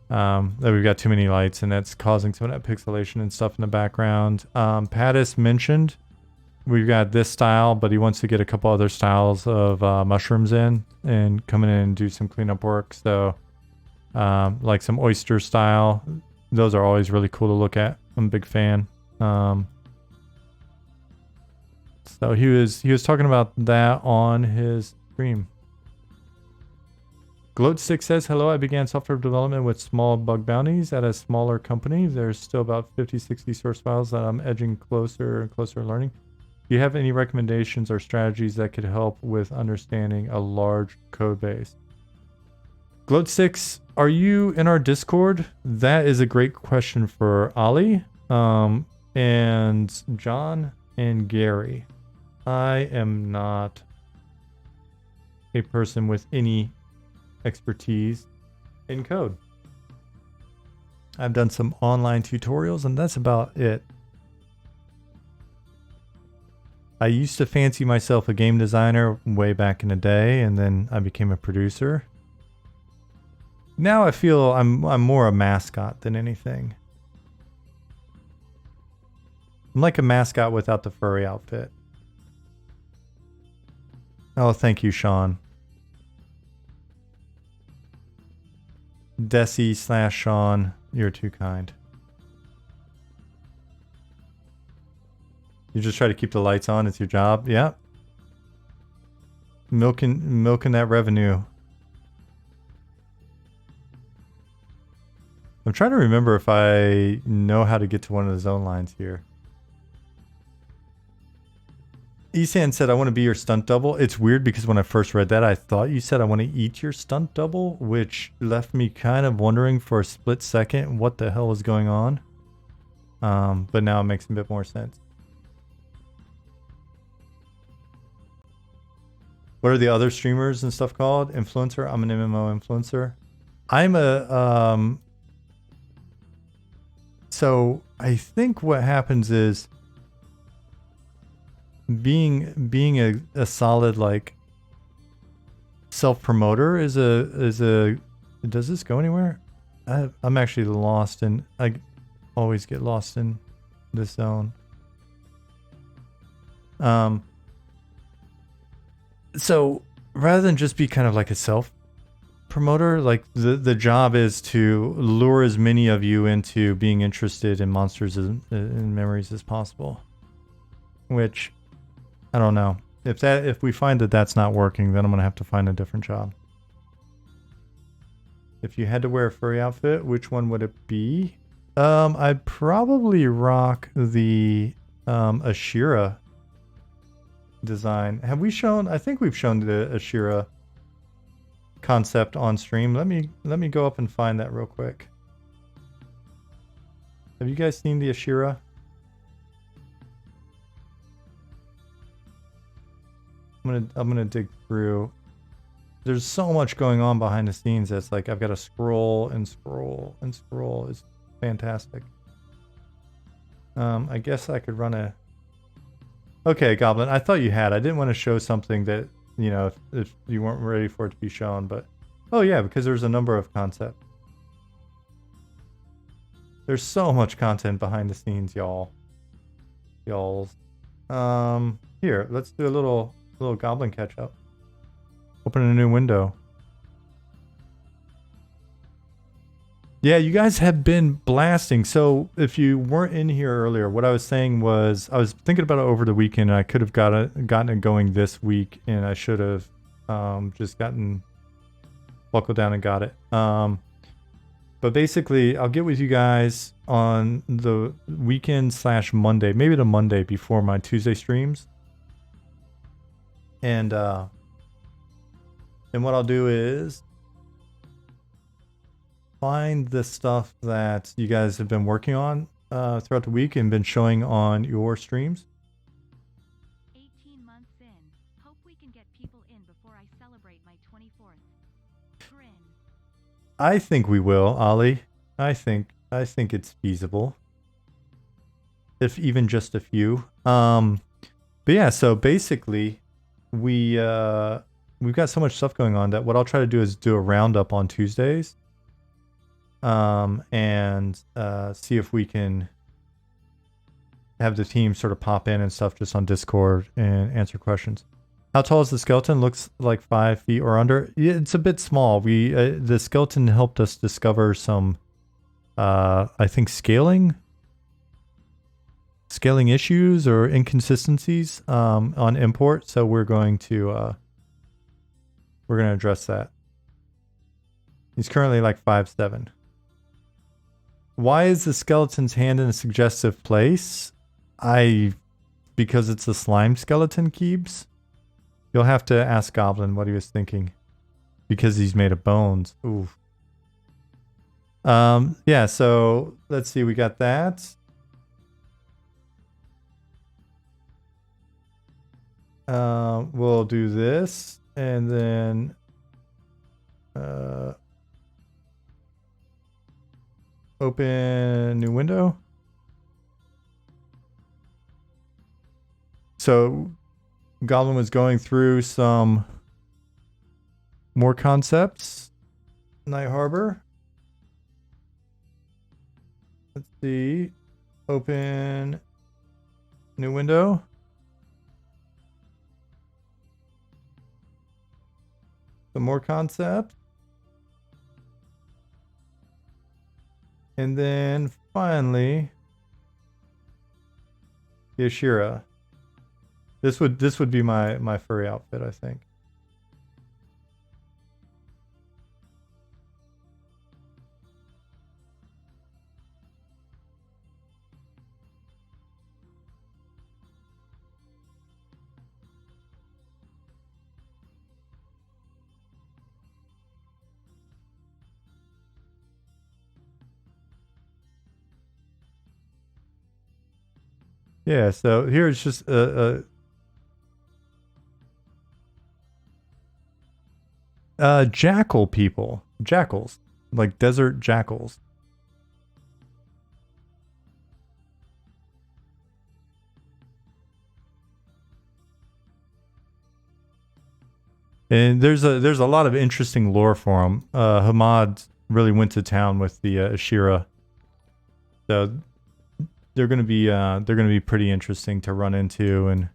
that we've got too many lights and that's causing some of that pixelation and stuff in the background. Pattis mentioned we've got this style, but he wants to get a couple other styles of mushrooms in and come in and do some cleanup work. So like some oyster style, those are always really cool to look at. I'm a big fan. So he was talking about that on his stream. Gloat6 says, hello, I began software development with small bug bounties at a smaller company. There's still about 50, 60 source files that I'm edging closer and closer to learning. Do you have any recommendations or strategies that could help with understanding a large code base? Gloat6, are you in our Discord? That is a great question for Ali, and John and Gary. I am not a person with any expertise in code. I've done some online tutorials and that's about it. I used to fancy myself a game designer way back in the day and then I became a producer. Now I feel I'm more a mascot than anything. I'm like a mascot without the furry outfit. Oh, thank you, Shawn. Desi/Shawn, you're too kind. You just try to keep the lights on, it's your job? Yeah. Milking that revenue. I'm trying to remember if I know how to get to one of the zone lines here. Esan said, I want to be your stunt double. It's weird because when I first read that, I thought you said I want to eat your stunt double, which left me kind of wondering for a split second what the hell was going on. But now it makes a bit more sense. What are the other streamers and stuff called? Influencer? I'm an MMO influencer. I'm a... So I think what happens is being a solid like self-promoter is a does this go anywhere? I'm actually lost and I always get lost in this zone. So rather than just be kind of like a self-promoter, like the job is to lure as many of you into being interested in monsters in memories as possible, which I don't know. If we find that that's not working, then I'm going to have to find a different job. If you had to wear a furry outfit, which one would it be? I'd probably rock the Ashira design. Have we shown? I think we've shown the Ashira concept on stream. Let me go up and find that real quick. Have you guys seen the Ashira? I'm gonna dig through there's so much going on behind the scenes that's like I've got to scroll and scroll and scroll. It's fantastic. I guess I could run a... Okay, Goblin, I thought you had. I didn't want to show something that, you know, if you weren't ready for it to be shown, but... Oh yeah, because there's a number of concepts. There's so much content behind the scenes, y'all. Y'alls. Here, let's do a little Goblin catch-up. Open a new window. Yeah, you guys have been blasting. So if you weren't in here earlier, what I was saying was I was thinking about it over the weekend. And I could have gotten it going this week, and I should have just buckled down and got it. But basically, I'll get with you guys on the weekend / Monday, maybe the Monday before my Tuesday streams. And what I'll do is find the stuff that you guys have been working on throughout the week and been showing on your streams. 18 months in. Hope we can get people in before I celebrate my 24th. Grin. I think we will, Ollie. I think it's feasible. If even just a few. But yeah, so basically we've got so much stuff going on that what I'll try to do is do a roundup on Tuesdays. And see if we can have the team sort of pop in and stuff just on Discord and answer questions. How tall is the skeleton? Looks like 5 feet or under. Yeah, it's a bit small. The skeleton helped us discover some, I think scaling issues or inconsistencies on import. So we're going to address that. He's currently like 5'7". Why is the skeleton's hand in a suggestive place? Because it's a slime skeleton, Keebs. You'll have to ask Goblin what he was thinking. Because he's made of bones. Ooh. Yeah, so let's see, we got that. We'll do this and then open new window. So Goblin was going through some more concepts. Night Harbor. Let's see. Open new window. Some more concepts. And then finally, the Ashira. This would be my furry outfit, I think. Yeah, so here's just jackal people. Jackals. Like desert jackals. And there's a lot of interesting lore for them. Hamad really went to town with the Ashira. So they're gonna be pretty interesting to run into and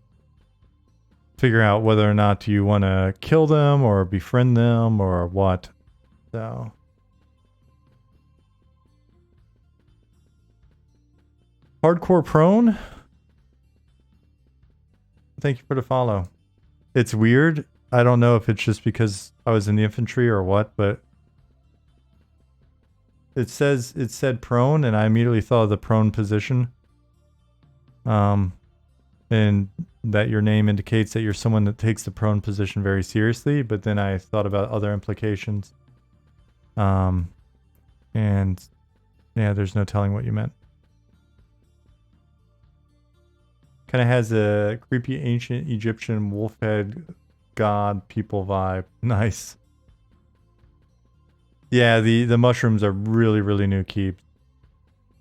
figure out whether or not you want to kill them or befriend them or what. So hardcore prone. Thank you for the follow. It's weird. I don't know if it's just because I was in the infantry or what, but it said prone, and I immediately thought of the prone position. And that your name indicates that you're someone that takes the prone position very seriously, but then I thought about other implications. And yeah, there's no telling what you meant. Kind of has a creepy ancient Egyptian wolf head god people vibe. Nice. Yeah, the mushrooms are really, really new keeps.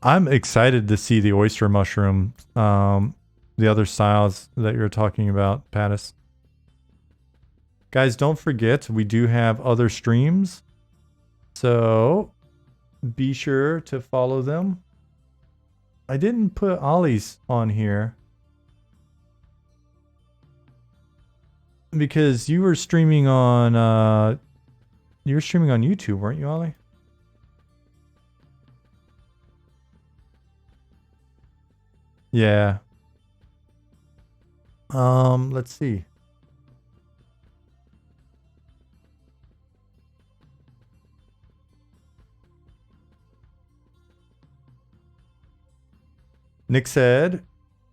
I'm excited to see the oyster mushroom, the other styles that you're talking about, Pattis. Guys, don't forget, we do have other streams. So be sure to follow them. I didn't put Ollie's on here because you were streaming on YouTube, weren't you, Ollie? Yeah. Let's see. Nick said,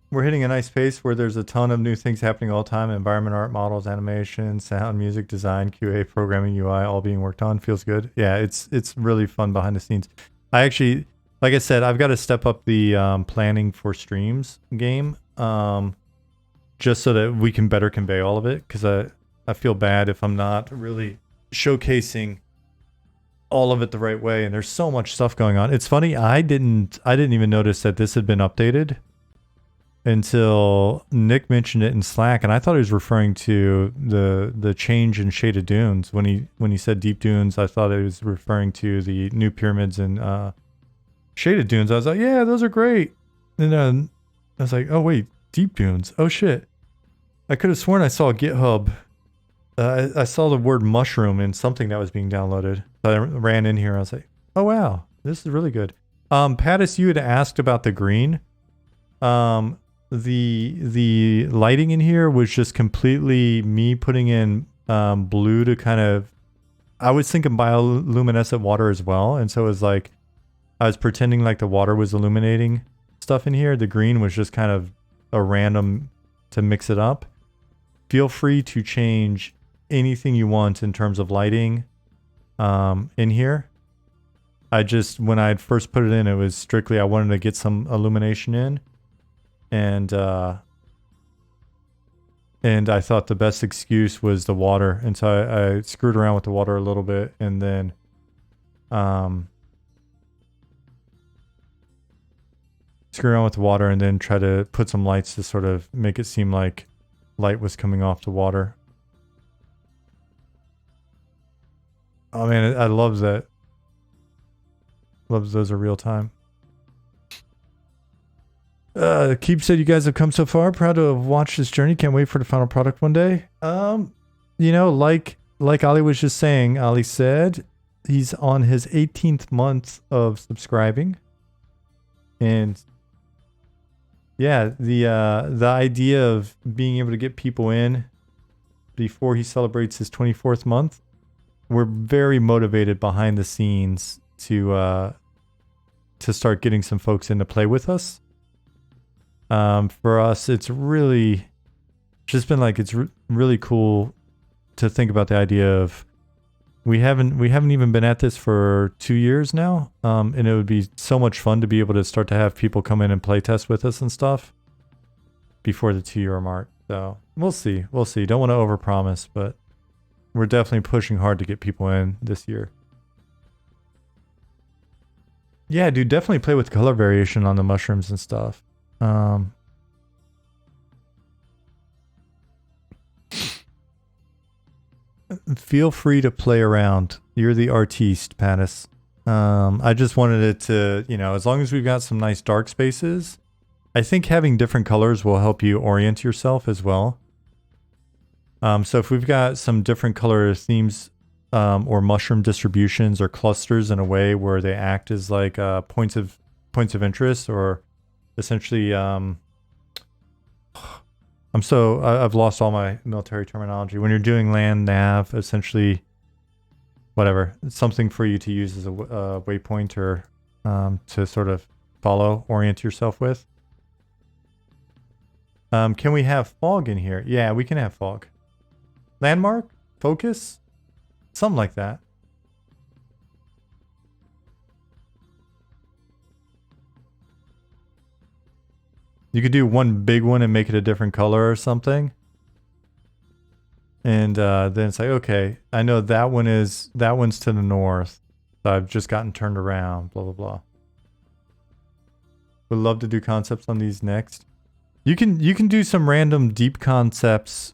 we're hitting a nice pace where there's a ton of new things happening all the time. Environment art, models, animation, sound, music, design, QA, programming, UI, all being worked on. Feels good. Yeah, it's really fun behind the scenes. I actually, like I said, I've got to step up the planning for streams game, just so that we can better convey all of it. Because I feel bad if I'm not really showcasing all of it the right way, and there's so much stuff going on. It's funny, I didn't even notice that this had been updated until Nick mentioned it in Slack, and I thought he was referring to the change in Shaded Dunes. When he said Deep Dunes, I thought he was referring to the new pyramids and Shaded Dunes. I was like, yeah, those are great. And then I was like, oh wait, Deep Dunes. Oh shit. I could have sworn I saw GitHub. I saw the word mushroom in something that was being downloaded. So I ran in here. I was like, oh, wow, this is really good. Pattis, you had asked about the green. The lighting in here was just completely me putting in blue to kind of, I was thinking bioluminescent water as well. And so it was like, I was pretending like the water was illuminating stuff in here. The green was just kind of a random to mix it up. Feel free to change anything you want in terms of lighting in here. I just, when I first put it in, it was strictly I wanted to get some illumination in, and I thought the best excuse was the water, and so I screwed around with the water a little bit, and then screw around with the water, and then try to put some lights to sort of make it seem like light was coming off the water. Oh man, I love that. Love those are real time. Keep said you guys have come so far. Proud to have watched this journey. Can't wait for the final product one day. You know, like Ali was just saying, Ali said he's on his 18th month of subscribing. And yeah, the idea of being able to get people in before he celebrates his 24th month, we're very motivated behind the scenes to start getting some folks in to play with us. For us, it's really just been like, it's really cool to think about the idea of we haven't even been at this for 2 years now, and it would be so much fun to be able to start to have people come in and play test with us and stuff before the 2-year mark. So we'll see. Don't want to overpromise, but we're definitely pushing hard to get people in this year. Yeah, dude, definitely play with color variation on the mushrooms and stuff. Feel free to play around. You're the artiste, Pattis. I just wanted it to, you know, as long as we've got some nice dark spaces, I think having different colors will help you orient yourself as well. So if we've got some different color themes or mushroom distributions or clusters in a way where they act as like points of interest, or essentially, I've lost all my military terminology. When you're doing land nav, essentially, whatever, it's something for you to use as a waypoint or to sort of orient yourself with. Can we have fog in here? Yeah, we can have fog. Landmark? Focus? Something like that. You could do one big one and make it a different color or something. And then it's like, okay, I know that one's to the north. So I've just gotten turned around, blah, blah, blah. Would love to do concepts on these next. You can do some random deep concepts.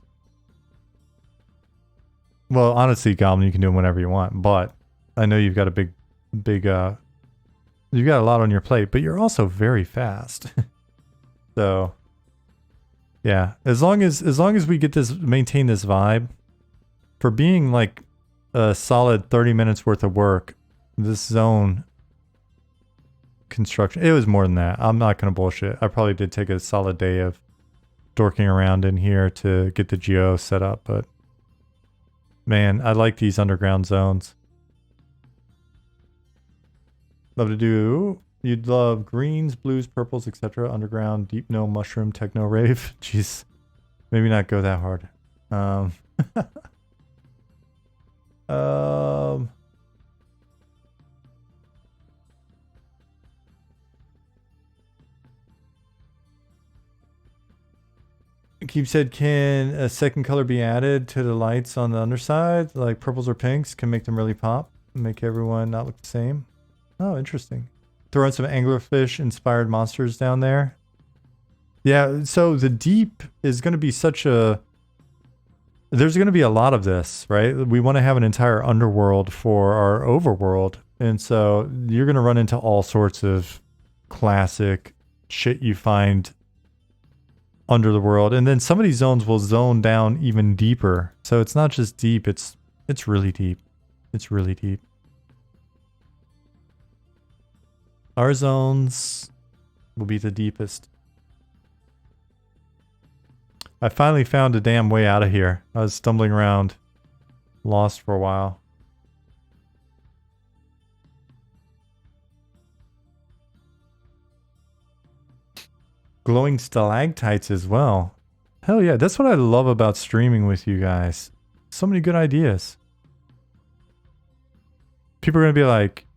Well, honestly, Goblin, you can do them whenever you want, but I know you've got a big, you've got a lot on your plate, but you're also very fast. So, yeah, as long as we get this, maintain this vibe, for being like a solid 30 minutes worth of work, this zone construction, it was more than that. I'm not going to bullshit. I probably did take a solid day of dorking around in here to get the geo set up, but man, I like these underground zones. Love to do. You'd love greens, blues, purples, etc. Underground, deep no, mushroom, techno rave. Jeez, maybe not go that hard. Keep said, can a second color be added to the lights on the underside? Like purples or pinks can make them really pop. Make everyone not look the same. Oh, interesting. Throw in some anglerfish inspired monsters down there. Yeah, so the deep is going to be such a... There's going to be a lot of this, right? We want to have an entire underworld for our overworld. And so you're going to run into all sorts of classic shit you find under the world. And then some of these zones will zone down even deeper. So it's not just deep, it's really deep. It's really deep. Our zones will be the deepest. I finally found a damn way out of here. I was stumbling around, lost for a while. Glowing stalactites as well. Hell yeah, that's what I love about streaming with you guys. So many good ideas. People are going to be like,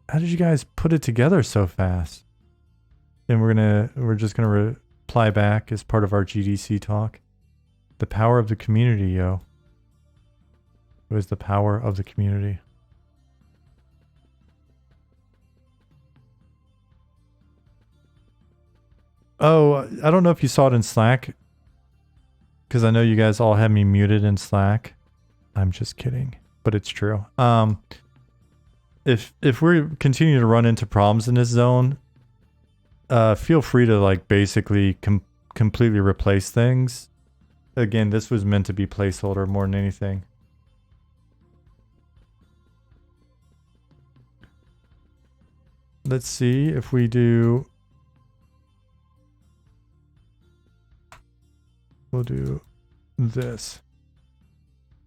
how did you guys put it together so fast? And we're just going to reply back as part of our GDC talk. The power of the community, yo. It was the power of the community. Oh, I don't know if you saw it in Slack, because I know you guys all have me muted in Slack. I'm just kidding, but it's true. If we continue to run into problems in this zone, feel free to like basically completely replace things. Again, this was meant to be placeholder more than anything. Let's see if we do... We'll do this.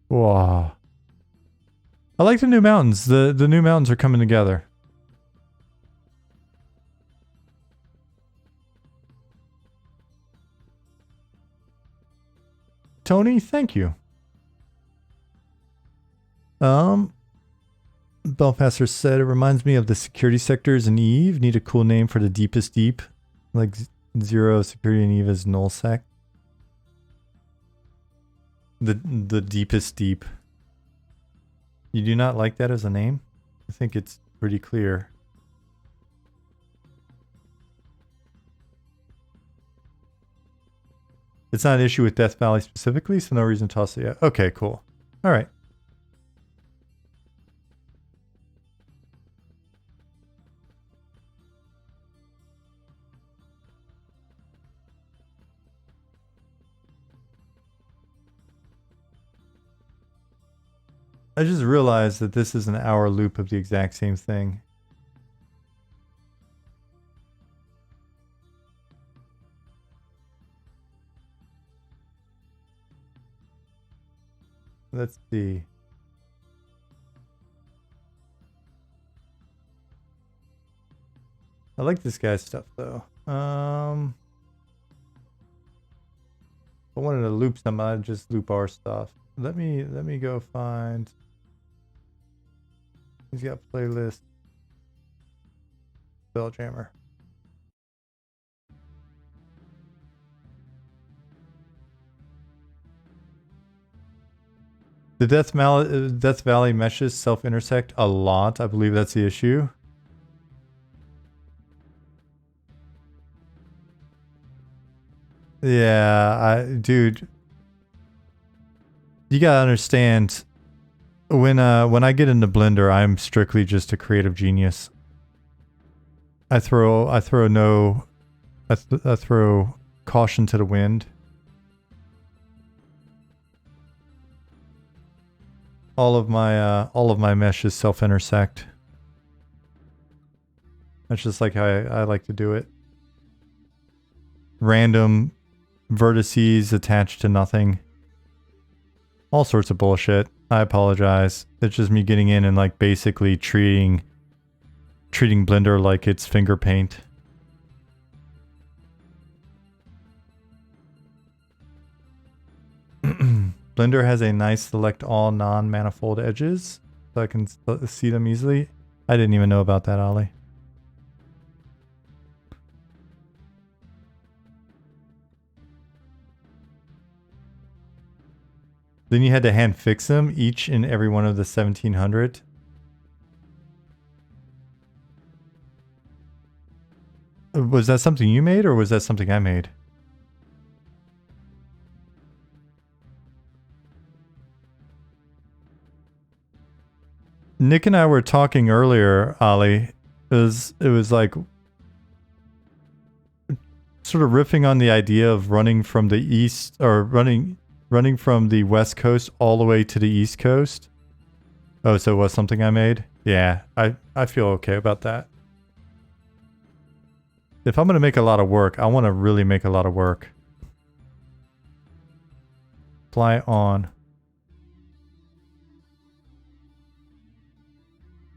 Wow. I like the new mountains. The new mountains are coming together. Tony, thank you. Belfaster said it reminds me of the security sectors in Eve. Need a cool name for the deepest deep. Like Zero Security in Eve is nullsec. The deepest deep. You do not like that as a name? I think it's pretty clear. It's not an issue with Death Valley specifically, so no reason to toss it yet. Okay, cool. All right. I just realized that this is an hour loop of the exact same thing. Let's see. I like this guy's stuff though. If I wanted to loop some, I'd just loop our stuff. Let me go find. He's got playlist. Spelljammer. The Death Valley meshes self-intersect a lot. I believe that's the issue. Yeah, dude, you gotta understand, when I get into Blender, I'm strictly just a creative genius. I throw caution to the wind. All of my mesh is self-intersect. That's just like how I like to do it. Random vertices attached to nothing. All sorts of bullshit. I apologize. It's just me getting in and like basically treating Blender like it's finger paint. Blender has a nice select all non-manifold edges, so I can see them easily. I didn't even know about that, Ollie. Then you had to hand fix them, each and every one of the 1700. Was that something you made, or was that something I made? Nick and I were talking earlier, Ollie. It was like sort of riffing on the idea of running from the east, or running from the west coast all the way to the east coast. Oh, so it was something I made? Yeah, I feel okay about that. If I'm going to make a lot of work, I want to really make a lot of work. Fly on.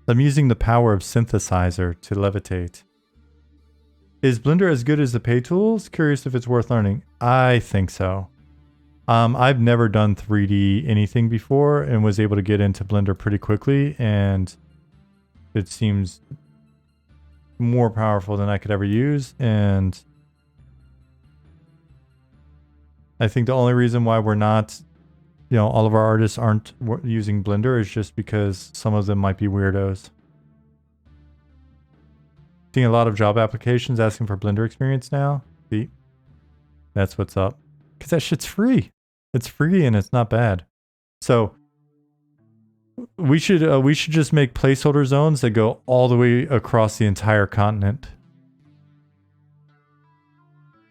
I'm using the power of synthesizer to levitate. Is Blender as good as the pay tools? Curious if it's worth learning. I think so. I've never done 3D anything before and was able to get into Blender pretty quickly, and it seems more powerful than I could ever use. And I think the only reason why we're not, you know, all of our artists aren't using Blender is just because some of them might be weirdos. Seeing a lot of job applications asking for Blender experience now. See, that's what's up. Because that shit's free. It's free and it's not bad. So we should just make placeholder zones that go all the way across the entire continent.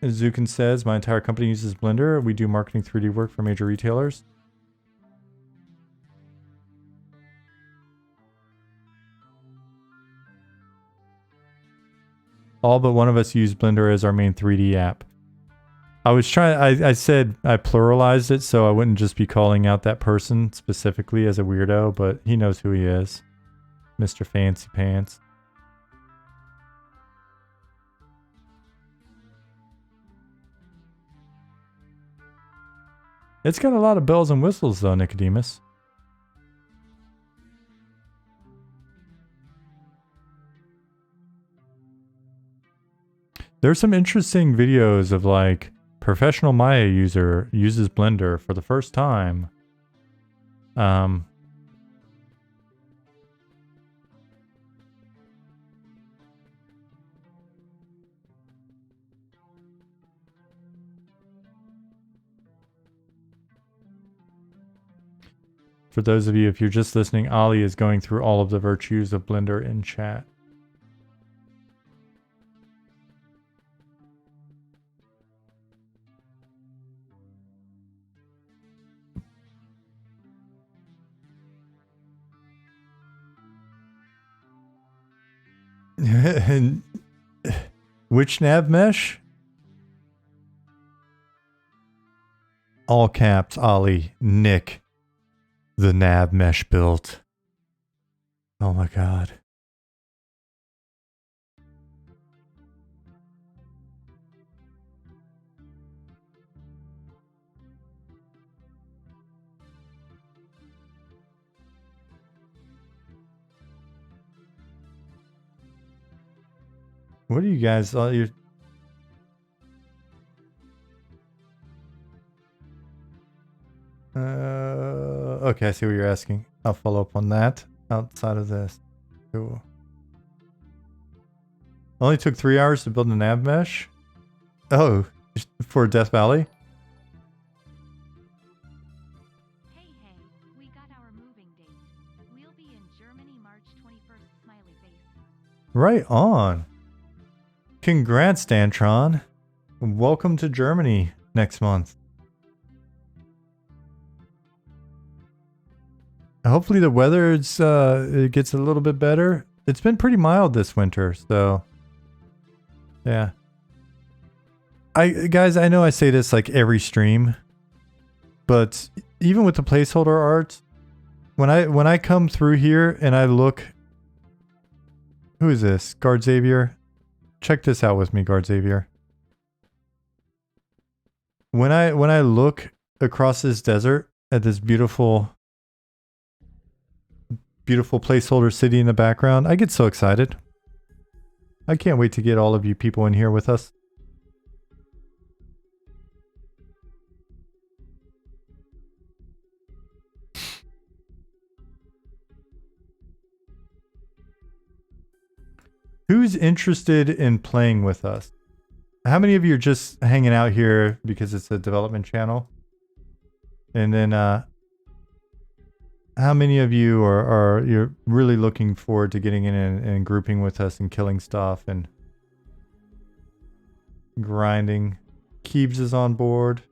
As Zukin says, my entire company uses Blender. We do marketing 3D work for major retailers. All but one of us use Blender as our main 3D app. I was trying, I said I pluralized it so I wouldn't just be calling out that person specifically as a weirdo, but he knows who he is. Mr. Fancy Pants. It's got a lot of bells and whistles though, Nicodemus. There's some interesting videos of like professional Maya user uses Blender for the first time. For those of you, if you're just listening, Ollie is going through all of the virtues of Blender in chat. And which nav mesh? All caps, Ollie, Nick, the nav mesh built. Oh my god. What are you guys? You're... Okay, I see what you're asking. I'll follow up on that outside of this. Cool. Only took 3 hours to build a nav mesh? Oh, for Death Valley? Hey, we got our moving date. We'll be in Germany March 21st, smiley face. Right on. Congrats, Dantron. Welcome to Germany next month. Hopefully the weather it gets a little bit better. It's been pretty mild this winter, so yeah. Guys, I know I say this like every stream, but even with the placeholder art, when I come through here and I look, who is this? Guard Xavier? Check this out with me, Guard Xavier. When I look across this desert at this beautiful placeholder city in the background, I get so excited. I can't wait to get all of you people in here with us. Who's interested in playing with us? How many of you are just hanging out here because it's a development channel? And then how many of you are you're really looking forward to getting in and grouping with us and killing stuff and grinding? Keebs is on board.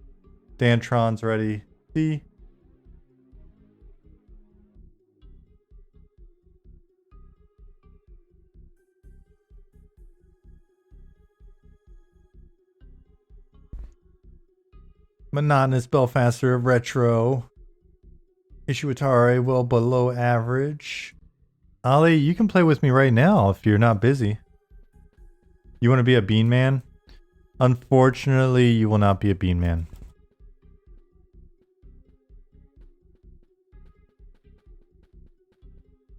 Dantron's ready. See? Monotonous Belfaster Retro. Ishiwatare well below average. Ali, you can play with me right now if you're not busy. You want to be a bean man? Unfortunately, you will not be a bean man.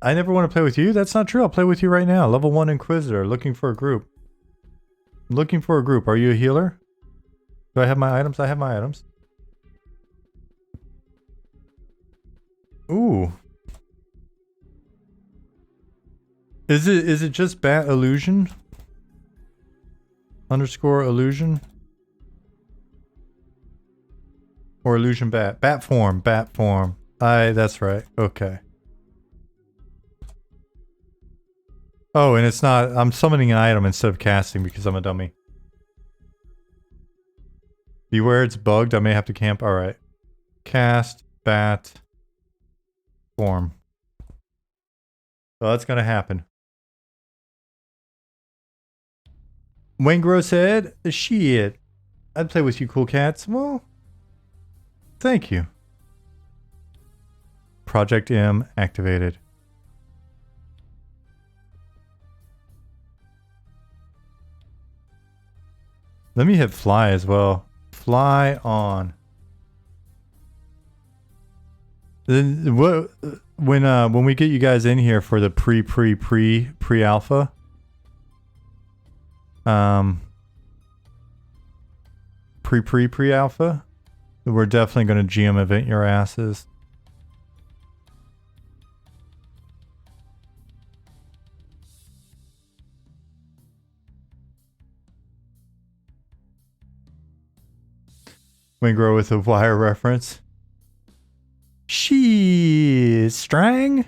I never want to play with you? That's not true. I'll play with you right now. Level 1 Inquisitor, looking for a group. Looking for a group. Are you a healer? Do I have my items? I have my items. Ooh. Is it just bat illusion? Underscore illusion? Or illusion bat? Bat form, bat form. That's right. Okay. Oh, and it's not, I'm summoning an item instead of casting because I'm a dummy. Beware it's bugged, I may have to camp. Alright. Cast, bat, form. So that's gonna happen. Wayne Gross said, shit. I'd play with you cool cats. Well, thank you. Project M activated. Let me hit fly as well. Fly on. Then what when we get you guys in here for the pre-alpha, pre-alpha, we're definitely going to GM event your asses. Wingro with a wire reference. She's Strang.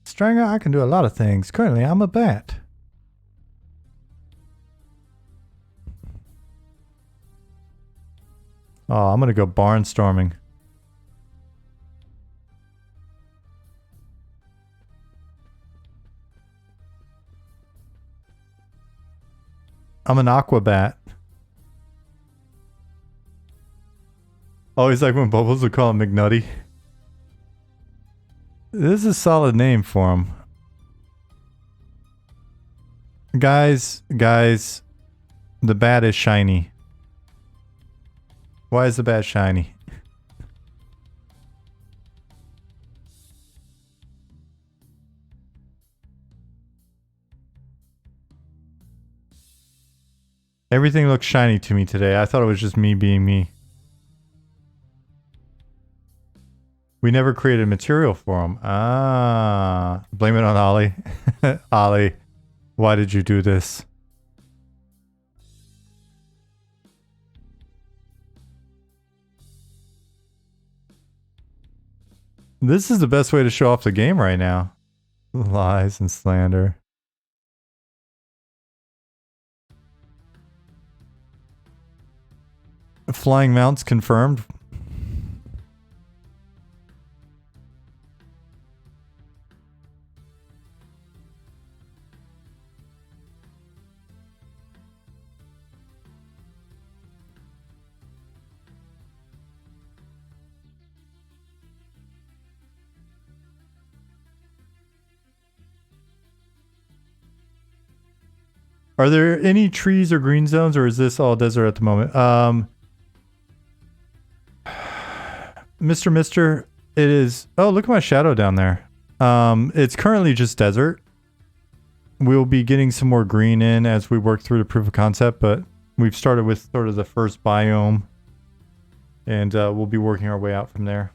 Stranger, I can do a lot of things. Currently, I'm a bat. Oh, I'm gonna go barnstorming. I'm an aqua bat. Oh, he's like when Bubbles would call him McNutty. This is a solid name for him. Guys, the bat is shiny. Why is the bat shiny? Everything looks shiny to me today. I thought it was just me being me. We never created material for him. Ah, blame it on Ollie. Ollie, why did you do this? This is the best way to show off the game right now. Lies and slander. Flying mounts confirmed. Are there any trees or green zones, or is this all desert at the moment? Mister, it is. Oh, look at my shadow down there. It's currently just desert. We'll be getting some more green in as we work through the proof of concept, but we've started with sort of the first biome, and we'll be working our way out from there.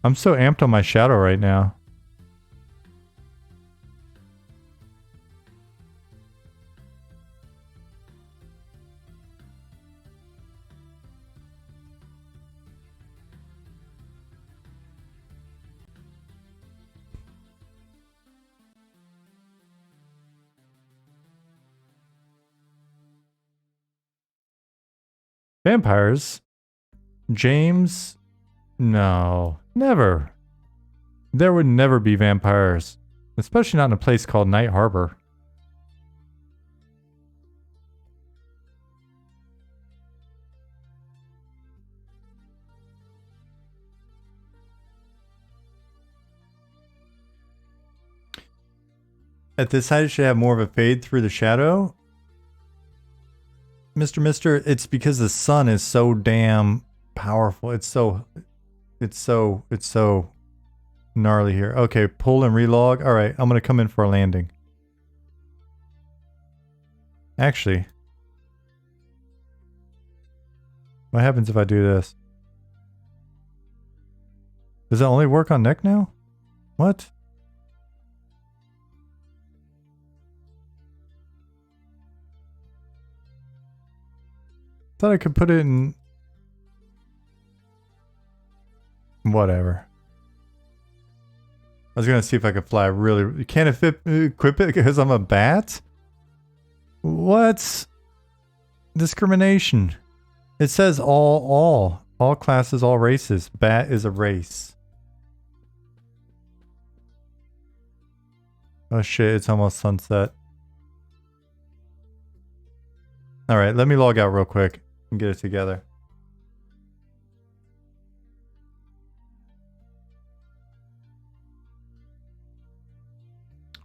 I'm so amped on my shadow right now. Vampires? James? No. Never. There would never be vampires. Especially not in a place called Night Harbor. At this height, it should have more of a fade through the shadow. Mister, it's because the sun is so damn powerful. It's so gnarly here. Okay, pull and relog. All right, I'm gonna come in for a landing. Actually, what happens if I do this? Does it only work on neck now? What? Thought I could put it in. Whatever. I was gonna see if I could fly really. You can't equip it because I'm a bat? What? Discrimination. It says all classes, all races. Bat is a race. Oh shit, it's almost sunset. Alright, let me log out real quick and get it together.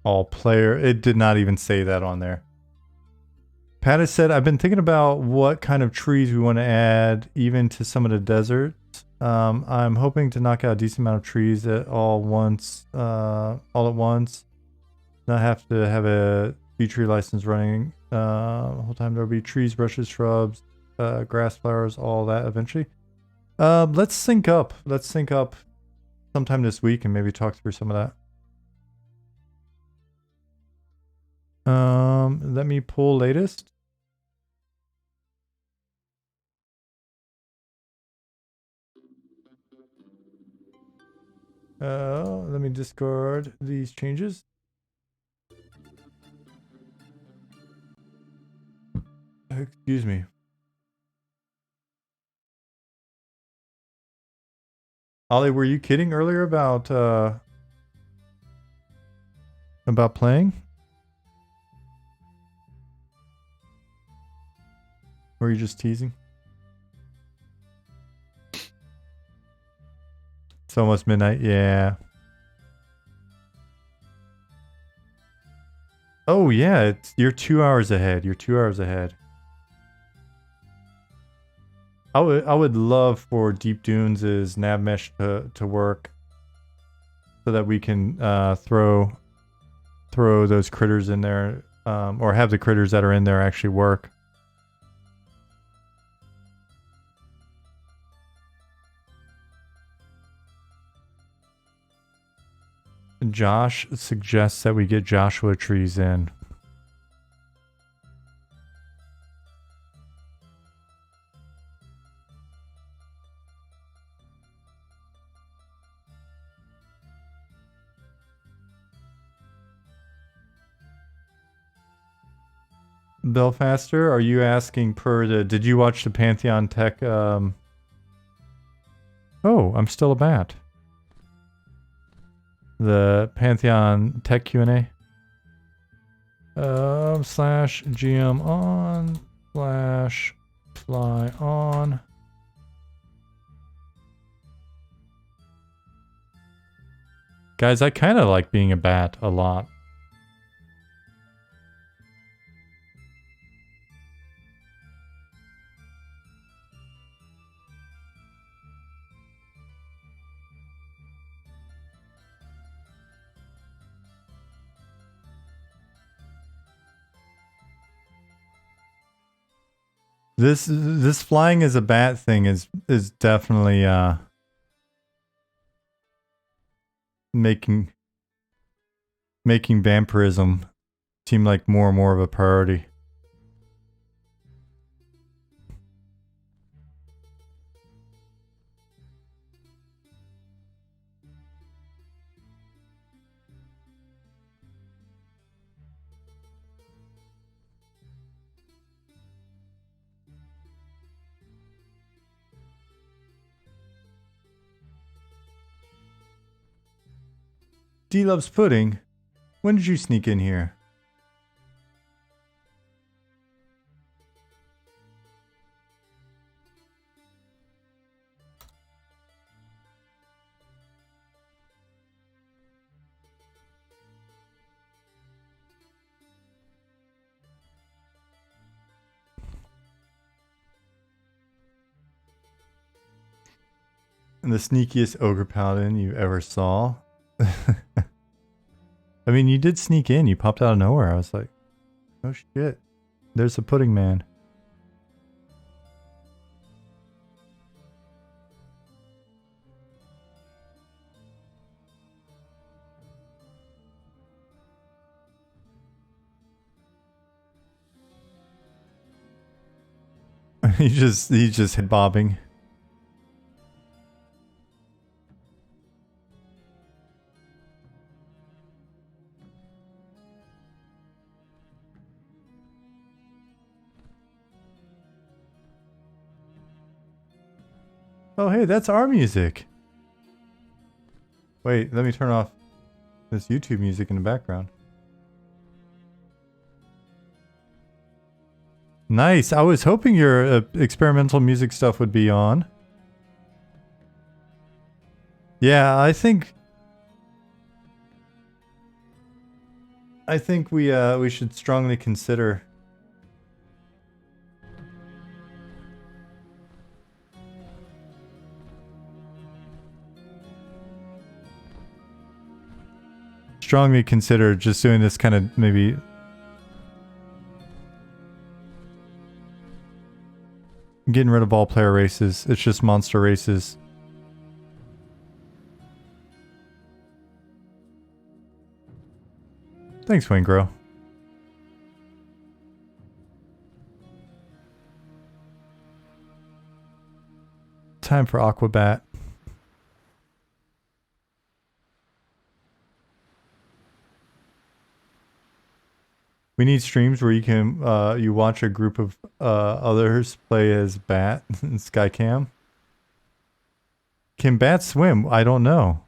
All player. It did not even say that on there. Pat has said, I've been thinking about what kind of trees we want to add even to some of the deserts. I'm hoping to knock out a decent amount of trees all at once. Not have to have a bee tree license running the whole time. There'll be trees, brushes, shrubs, grass, flowers, all that eventually. Let's sync up. Let's sync up sometime this week and maybe talk through some of that. Let me pull latest. Let me discard these changes. Excuse me. Ollie, were you kidding earlier about playing? Or are you just teasing? It's almost midnight, yeah. Oh yeah, you're 2 hours ahead. You're 2 hours ahead. I would love for Deep Dunes' nav mesh to work, so that we can throw those critters in there, or have the critters that are in there actually work. Josh suggests that we get Joshua trees in. Belfaster, are you asking per the... Did you watch the Pantheon Tech... Oh, I'm still a bat. The Pantheon Tech Q&A? Slash GM on, slash fly on. Guys, I kind of like being a bat a lot. This flying as a bat thing is definitely making vampirism seem like more and more of a priority. D loves pudding. When did you sneak in here? And the sneakiest ogre paladin you ever saw. I mean, you did sneak in. You popped out of nowhere. I was like, oh shit. There's a pudding man. He's just head bobbing. Oh, hey, that's our music. Wait, let me turn off this YouTube music in the background. Nice. I was hoping your experimental music stuff would be on. Yeah, I think we should strongly consider. Strongly consider just doing this kind of maybe getting rid of all player races. It's just monster races. Thanks, Wingro. Time for Aquabat. We need streams where you can you watch a group of others play as Bat in Skycam. Can bats swim? I don't know.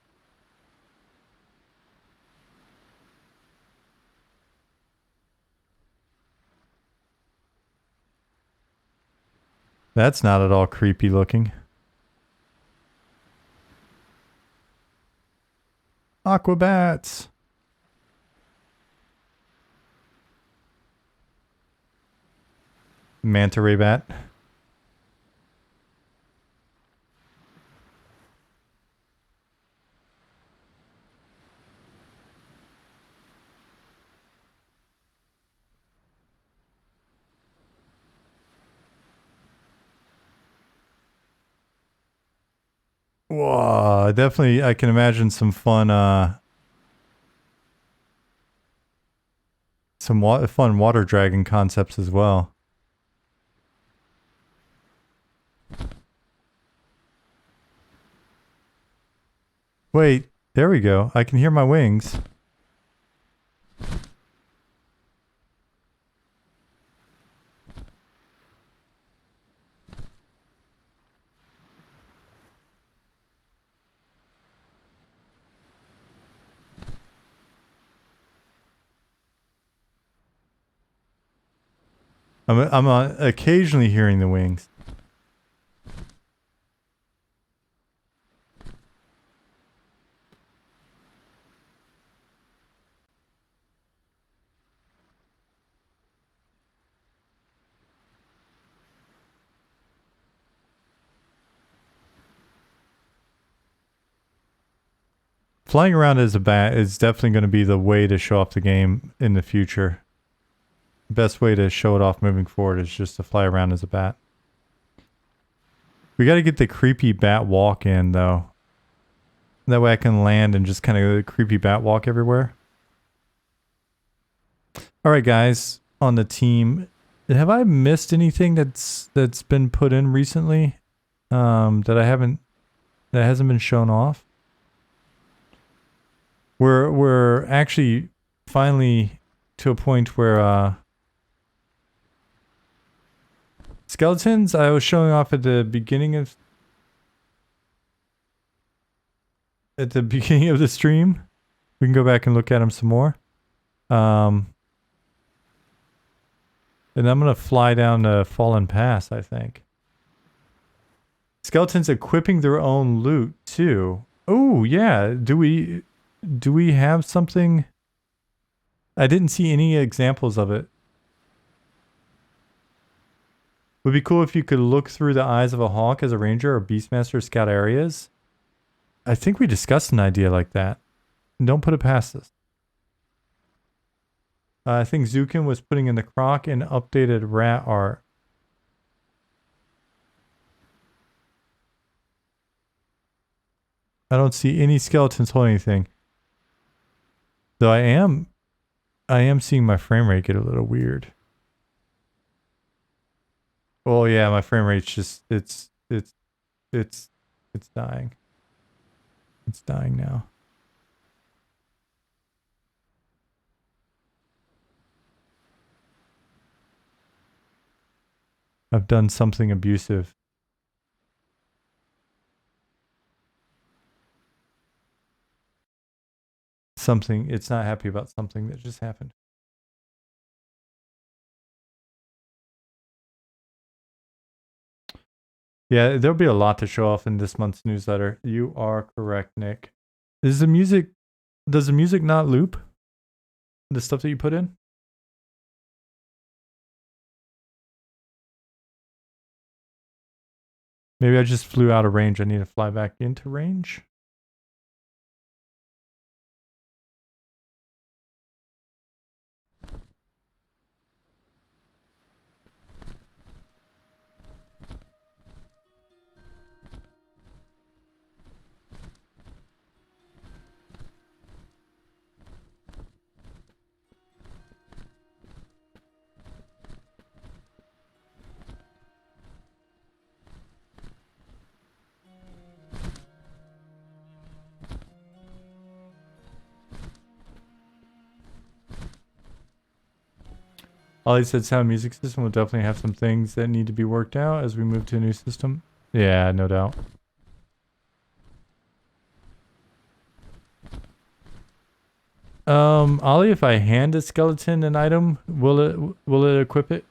That's not at all creepy looking. Aquabats. manta ray bat. Whoa, definitely I can imagine some fun fun water dragon concepts as well. Wait, there we go. I can hear my wings. I'm occasionally hearing the wings. Flying around as a bat is definitely going to be the way to show off the game in the future. Best way to show it off moving forward is just to fly around as a bat. We got to get the creepy bat walk in though. That way I can land and just kind of creepy bat walk everywhere. All right, guys, on the team, have I missed anything that's been put in recently that hasn't been shown off? We're actually finally to a point where skeletons I was showing off at the beginning of the stream. We can go back and look at them some more. And I'm gonna fly down to Fallen Pass, I think. Skeletons equipping their own loot too. Oh yeah, do we have something? I didn't see any examples of it. Would be cool if you could look through the eyes of a hawk as a ranger or beastmaster scout areas. I think we discussed an idea like that. Don't put it past us. I think Zukin was putting in the croc and updated rat art. I don't see any skeletons holding anything. Though I am seeing my frame rate get a little weird. Oh yeah, my frame rate's just it's dying. It's dying now. I've done something abusive. It's not happy about something that just happened. Yeah, there'll be a lot to show off in this month's newsletter. You are correct, Nick. Does the music not loop? The stuff that you put in? Maybe I just flew out of range. I need to fly back into range. Ollie said sound music system will definitely have some things that need to be worked out as we move to a new system. Yeah, no doubt. Ollie, if I hand a skeleton an item, will it equip it?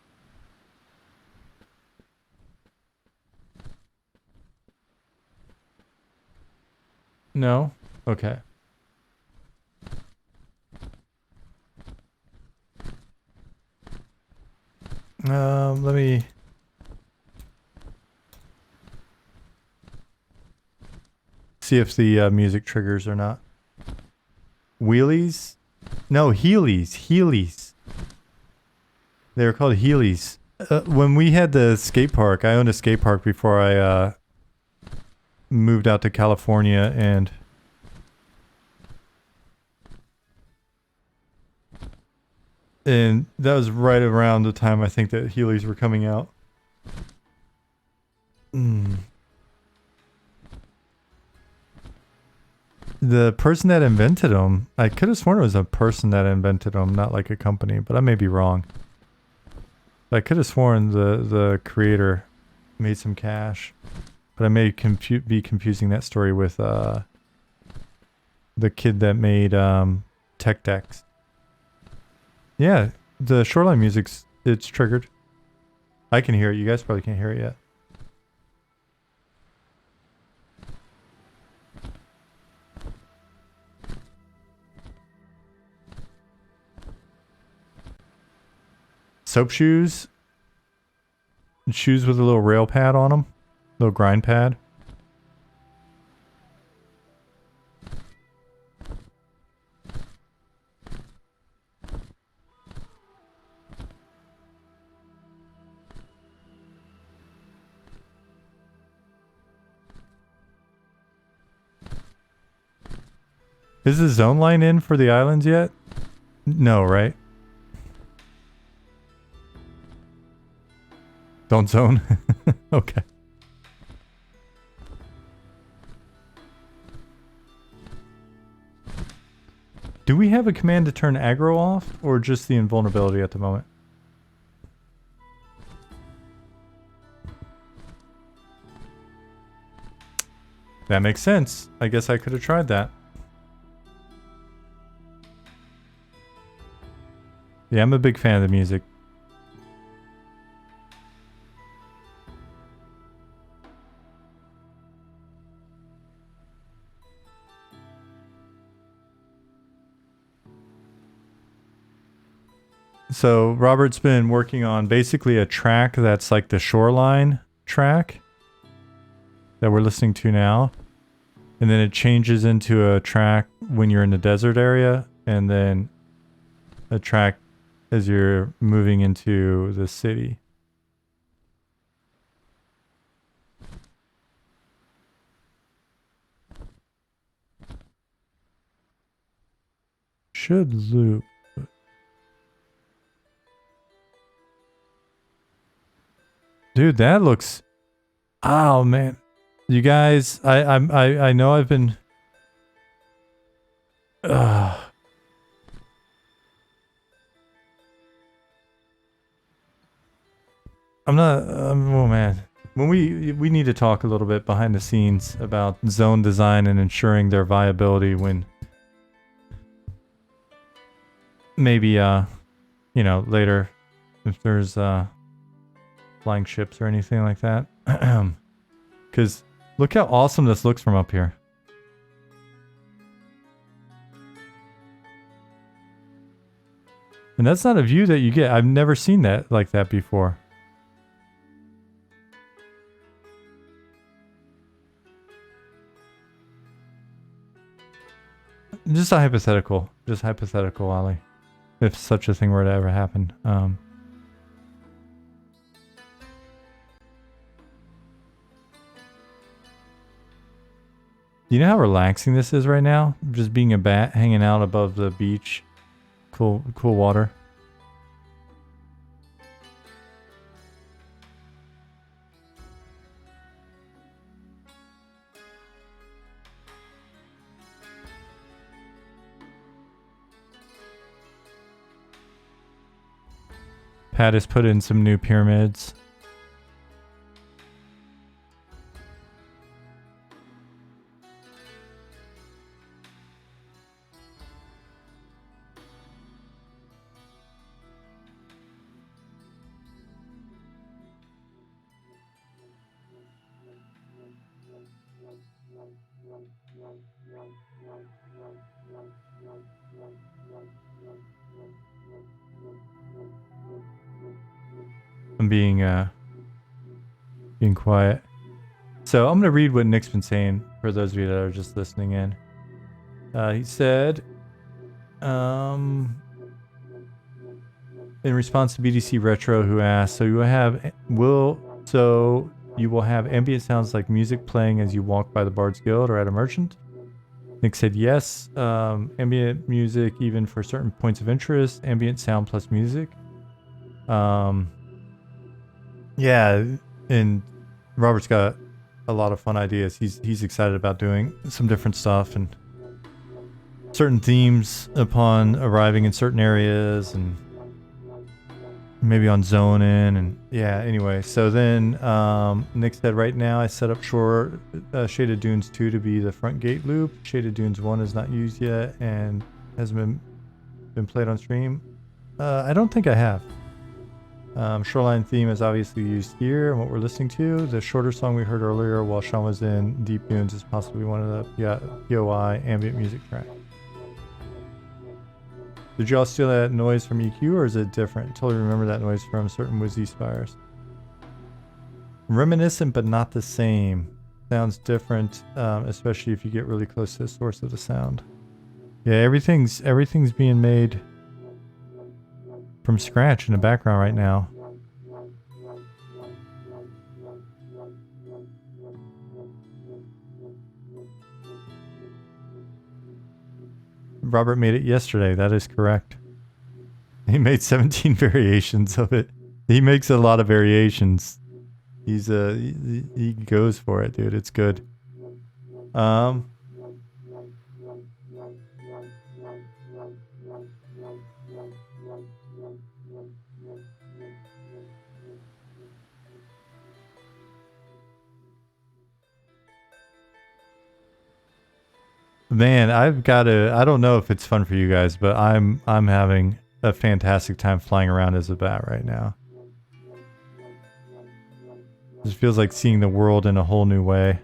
No? Okay. Let me... see if the music triggers or not. Wheelies? No, Heelys. Heelys. They were called Heelys. When we had the skate park, I owned a skate park before I moved out to California, and that was right around the time I think that Heelys were coming out. The person that invented them, I could have sworn it was a person that invented them, not like a company, but I may be wrong. I could have sworn the creator made some cash, but I may be confusing that story with the kid that made Tech Decks. Yeah, the Shoreline music's it's triggered. I can hear it. You guys probably can't hear it yet. Soap shoes. Shoes with a little rail pad on them. Little grind pad. Is the zone line in for the islands yet? No, right? Don't zone? Okay. Do we have a command to turn aggro off, or just the invulnerability at the moment? That makes sense. I guess I could have tried that. Yeah, I'm a big fan of the music. So Robert's been working on basically a track that's like the Shoreline track that we're listening to now. And then it changes into a track when you're in the desert area, and then a track as you're moving into the city. Should loop. Dude, that looks... Oh, man. You guys, I know I've been... I'm not... oh, man. When we need to talk a little bit behind the scenes about zone design and ensuring their viability when... Maybe, you know, later, if there's flying ships or anything like that. Because look how awesome this looks from up here. And that's not a view that you get. I've never seen that like that before. Just a hypothetical. Just hypothetical, Ollie. If such a thing were to ever happen. You know how relaxing this is right now? Just being a bat hanging out above the beach. Cool water. Pat has put in some new pyramids. I'm being quiet. So I'm gonna read what Nick's been saying for those of you that are just listening in. He said, in response to BDC Retro, who asked, so you will have ambient sounds like music playing as you walk by the Bard's Guild or at a merchant? Nick said yes. Ambient music, even for certain points of interest. Ambient sound plus music. Yeah, and Robert's got a lot of fun ideas. He's excited about doing some different stuff and certain themes upon arriving in certain areas and maybe on zoning and yeah, anyway. So then Nick said right now I set up Shaded Dunes 2 to be the front gate loop. Shaded Dunes 1 is not used yet and hasn't been played on stream. I don't think I have. Shoreline theme is obviously used here and what we're listening to. The shorter song we heard earlier while Shawn was in Deep Dunes is possibly one of the POI ambient music tracks. Did y'all steal that noise from EQ or is it different? Totally remember that noise from certain Wizzy Spires. Reminiscent but not the same. Sounds different, especially if you get really close to the source of the sound. Yeah, everything's being made from scratch in the background right now. Robert made it yesterday, that is correct. He made 17 variations of it. He makes a lot of variations. He goes for it, dude. It's good. Man, I don't know if it's fun for you guys, but I'm having a fantastic time flying around as a bat right now. It feels like seeing the world in a whole new way.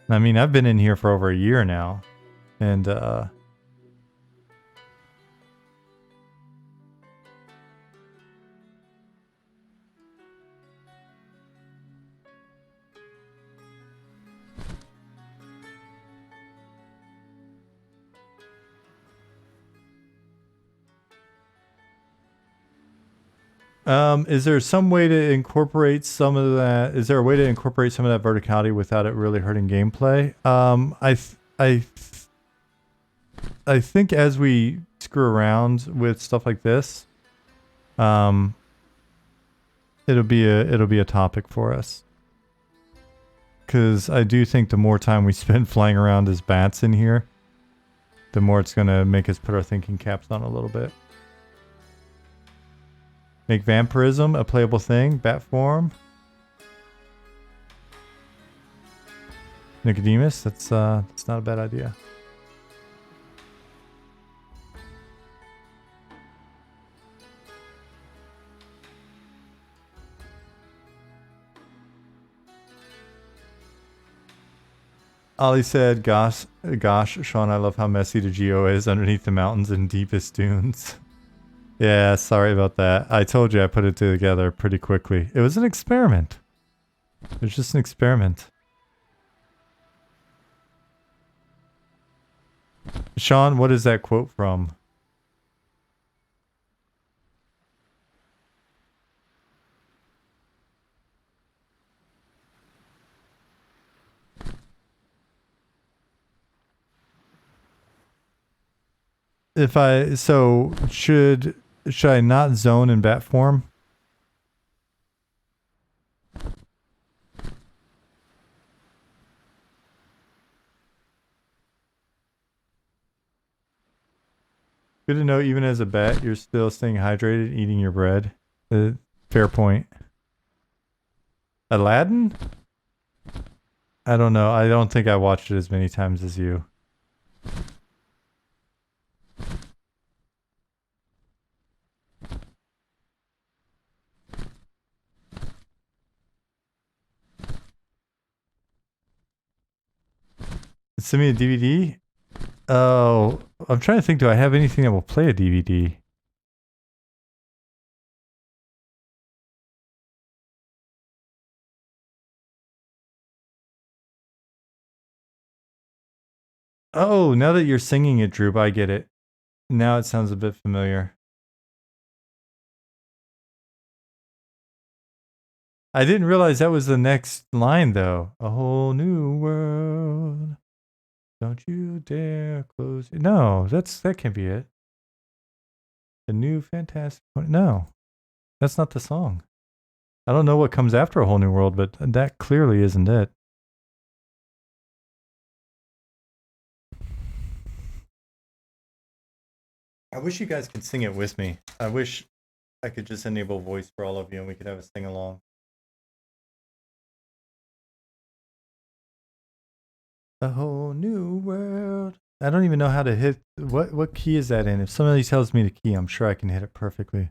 I mean, I've been in here for over a year now, and is there some way to incorporate some of that? Is there a way to incorporate some of that verticality without it really hurting gameplay? I think as we screw around with stuff like this, it'll be a topic for us. Because I do think the more time we spend flying around as bats in here, the more it's gonna make us put our thinking caps on a little bit. Make vampirism a playable thing. Bat form. Nicodemus. That's not a bad idea. Ollie said, gosh, Shawn, I love how messy the geo is underneath the mountains and deepest dunes. Yeah, sorry about that. I told you I put it together pretty quickly. It was an experiment. It was just an experiment. Shawn, what is that quote from? Should I not zone in bat form? Good to know even as a bat, you're still staying hydrated, eating your bread. Fair point. Aladdin? I don't know. I don't think I watched it as many times as you. Send me a DVD? Oh, I'm trying to think, do I have anything that will play a DVD? Oh, now that you're singing it, Droop, I get it. Now it sounds a bit familiar. I didn't realize that was the next line, though. A whole new world. Don't you dare close it. No, that can't be it. The new fantastic. No, that's not the song. I don't know what comes after A Whole New World, but that clearly isn't it. I wish you guys could sing it with me. I wish I could just enable voice for all of you and we could have a sing along. A whole new world. I don't even know how to hit. What key is that in? If somebody tells me the key, I'm sure I can hit it perfectly.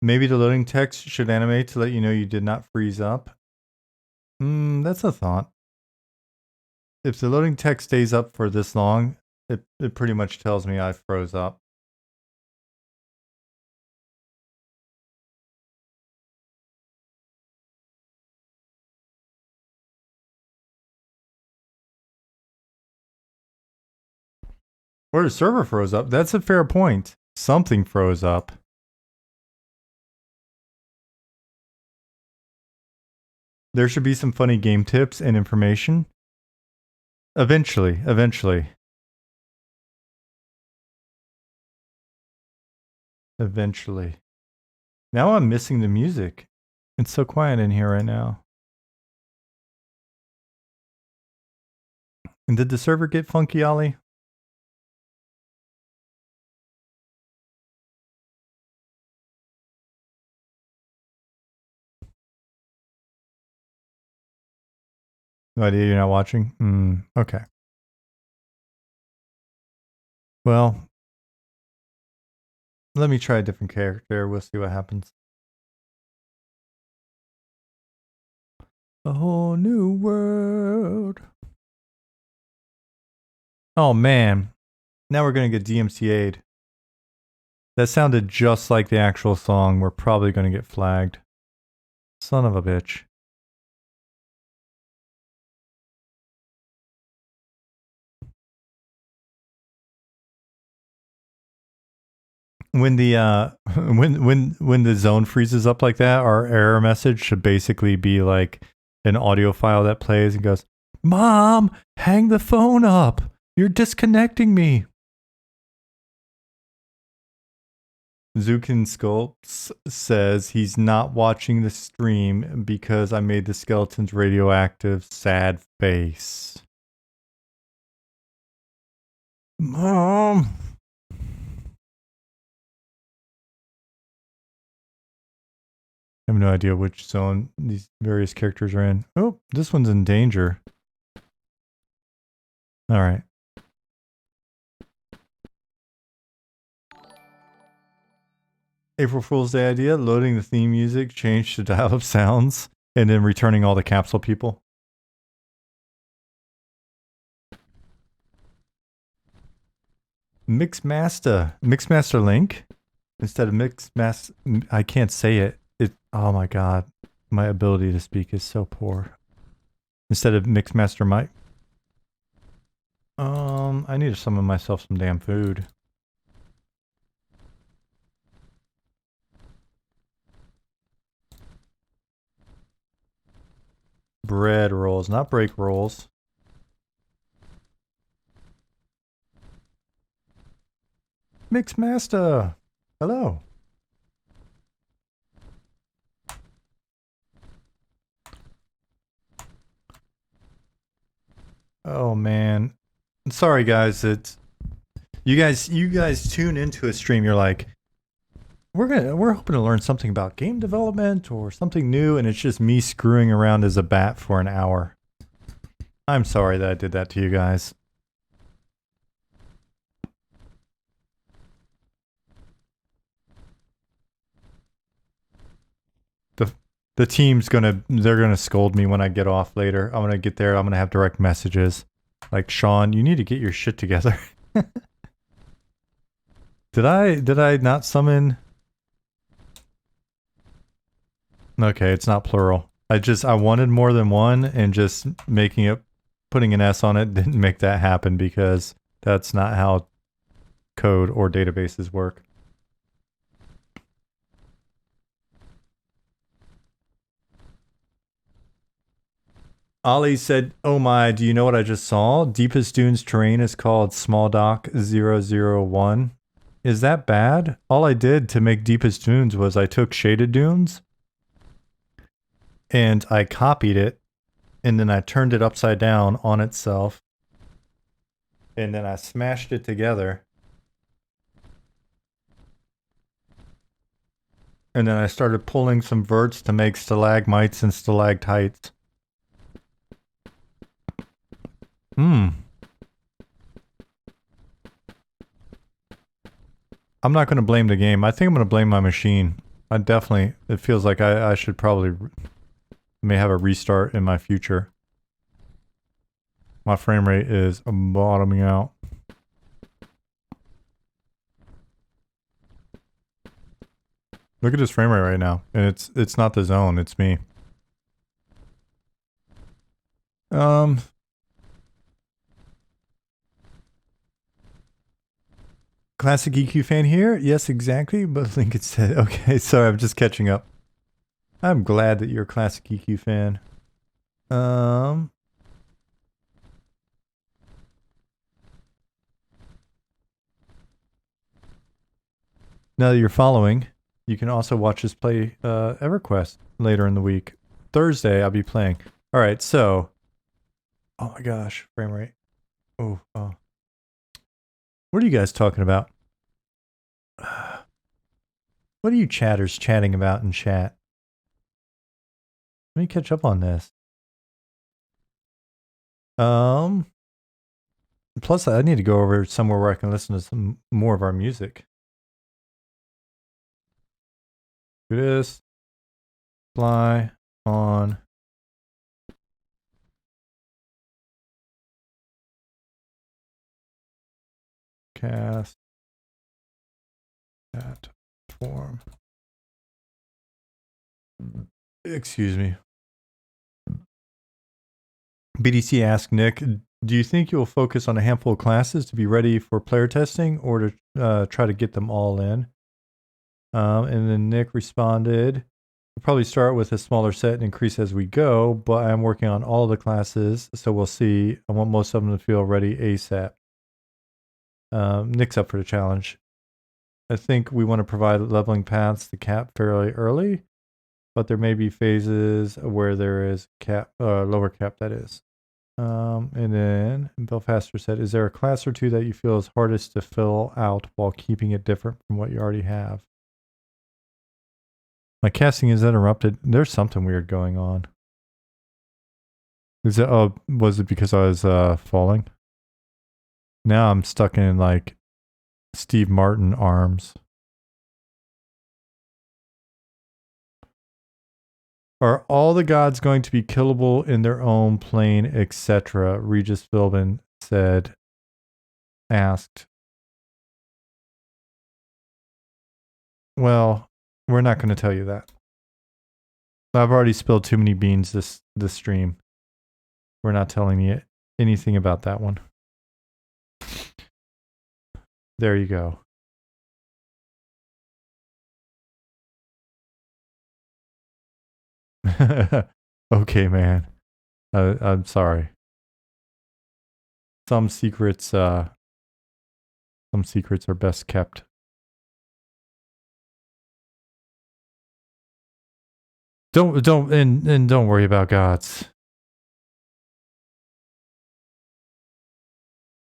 Maybe the loading text should animate to let you know you did not freeze up. That's a thought. If the loading text stays up for this long, it pretty much tells me I froze up. Or the server froze up. That's a fair point. Something froze up. There should be some funny game tips and information. Eventually. Now I'm missing the music. It's so quiet in here right now. And did the server get funky, Ollie? No idea you're not watching? Okay. Well, let me try a different character. We'll see what happens. A whole new world. Oh, man. Now we're going to get DMCA'd. That sounded just like the actual song. We're probably going to get flagged. Son of a bitch. When the when the zone freezes up like that, our error message should basically be like an audio file that plays and goes, "Mom, hang the phone up. You're disconnecting me." Zukin Sculpts says he's not watching the stream because I made the skeleton's radioactive sad face. Mom. I have no idea which zone these various characters are in. Oh, this one's in danger. All right. April Fool's Day idea, loading the theme music, change to dial-up sounds, and then returning all the capsule people. Mixmaster Link instead of Mixmaster. I can't say it. Oh my god, my ability to speak is so poor. Instead of Mixmaster Mike. I need to summon myself some damn food. Bread rolls, not break rolls. Mixmaster, hello. Oh man, sorry guys. It's you guys tune into a stream. You're like, we're hoping to learn something about game development or something new, and it's just me screwing around as a bat for an hour. I'm sorry that I did that to you guys. The team's they're gonna scold me when I get off later. I'm gonna get there, I'm gonna have direct messages. Like, Shawn, you need to get your shit together. Did I not summon? Okay, it's not plural. I wanted more than one, and just making it, putting an S on it didn't make that happen because that's not how code or databases work. Ollie said, "Oh my, do you know what I just saw? Deepest Dunes terrain is called Small Dock 001. Is that bad? All I did to make Deepest Dunes was I took Shaded Dunes and I copied it, and then I turned it upside down on itself, and then I smashed it together, and then I started pulling some verts to make stalagmites and stalactites. I'm not going to blame the game. I think I'm going to blame my machine. It feels like I should probably may have a restart in my future. My frame rate is bottoming out. Look at this frame rate right now. And it's not the zone, it's me. Classic EQ fan here? Yes, exactly. But Lincoln said, okay, sorry, I'm just catching up. I'm glad that you're a classic EQ fan. Now that you're following, you can also watch us play EverQuest later in the week. Thursday, I'll be playing. All right, so... Oh my gosh, frame rate. Oh. What are you guys talking about? What are you chatters chatting about in chat? Let me catch up on this. Plus, I need to go over somewhere where I can listen to some more of our music. Do this. Fly on. Cast. That form. Excuse me. BDC asked Nick, do you think you'll focus on a handful of classes to be ready for player testing, or to try to get them all in? And then Nick responded, we'll probably start with a smaller set and increase as we go, but I'm working on all the classes, so we'll see. I want most of them to feel ready ASAP. Nick's up for the challenge. I think we want to provide leveling paths to cap fairly early, but there may be phases where there is cap, lower cap, that is. And then Bill Faster said, is there a class or two that you feel is hardest to fill out while keeping it different from what you already have? My casting is interrupted. There's something weird going on. Is it, was it because I was falling? Now I'm stuck in like Steve Martin arms. Are all the gods going to be killable in their own plane, etc.? Regis Philbin asked. Well, we're not going to tell you that. I've already spilled too many beans this stream. We're not telling you anything about that one. There you go. Okay, man. I'm sorry. Some secrets are best kept. Don't worry about gods.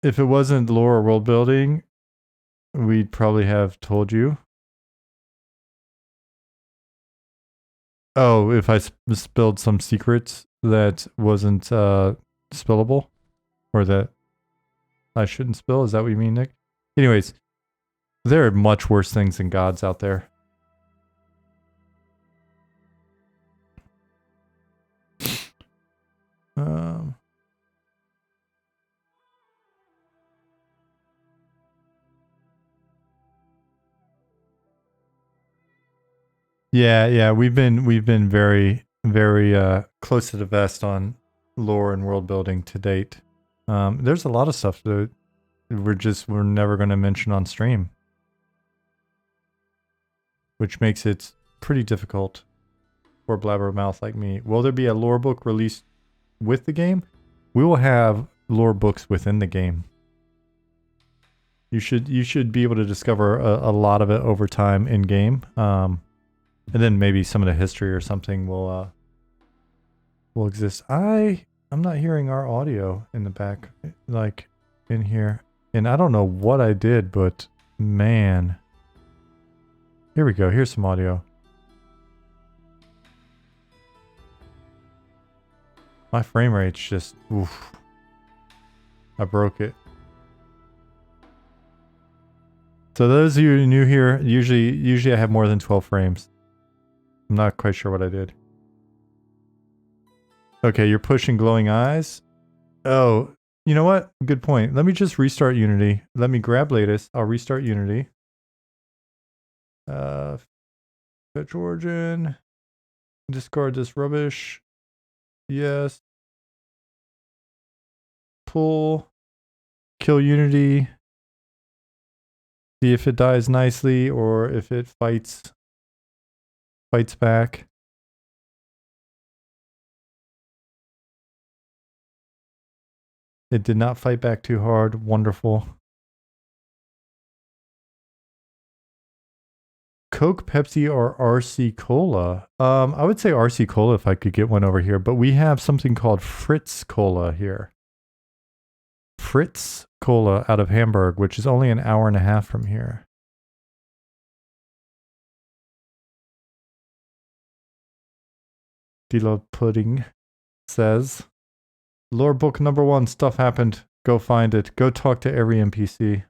If it wasn't lore or world building, we'd probably have told you. Oh, if I spilled some secrets that wasn't spillable, or that I shouldn't spill, is that what you mean, Nick? Anyways, there are much worse things than gods out there. Yeah, we've been very close to the vest on lore and world building to date. There's a lot of stuff that we're never going to mention on stream, which makes it pretty difficult for a blabbermouth like me. Will there be a lore book released with the game? We will have lore books within the game. You should be able to discover a lot of it over time in game, and then maybe some of the history or something will exist. I'm not hearing our audio in the back, like in here, and I don't know what I did, but man, here we go. Here's some audio. My frame rate's just oof. I broke it. So those of you new here, usually I have more than 12 frames. I'm not quite sure what I did. Okay, you're pushing glowing eyes. Oh, you know what? Good point. Let me just restart Unity. Let me grab latest. I'll restart Unity. Fetch origin. Discard this rubbish. Yes. Pull. Kill Unity. See if it dies nicely or if it fights back. It did not fight back too hard. Wonderful. Coke, Pepsi, or RC Cola? I would say RC Cola if I could get one over here, but we have something called Fritz Cola here. Fritz Cola out of Hamburg, which is only an hour and a half from here. Dilo Pudding says, lore book number 1, stuff happened. Go find it. Go talk to every NPC.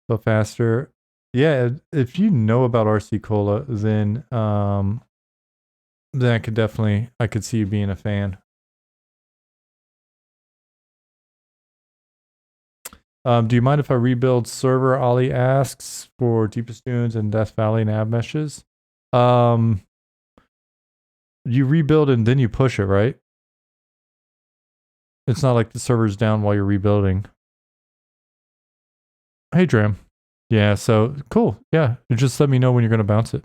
So faster. Yeah, if you know about RC Cola, then I could see you being a fan. Do you mind if I rebuild server? Ollie asks for Deepest Dunes and Death Valley nav meshes. You rebuild and then you push it, right? It's not like the server's down while you're rebuilding. Hey, Dram. Yeah, so cool. Yeah, just let me know when you're going to bounce it.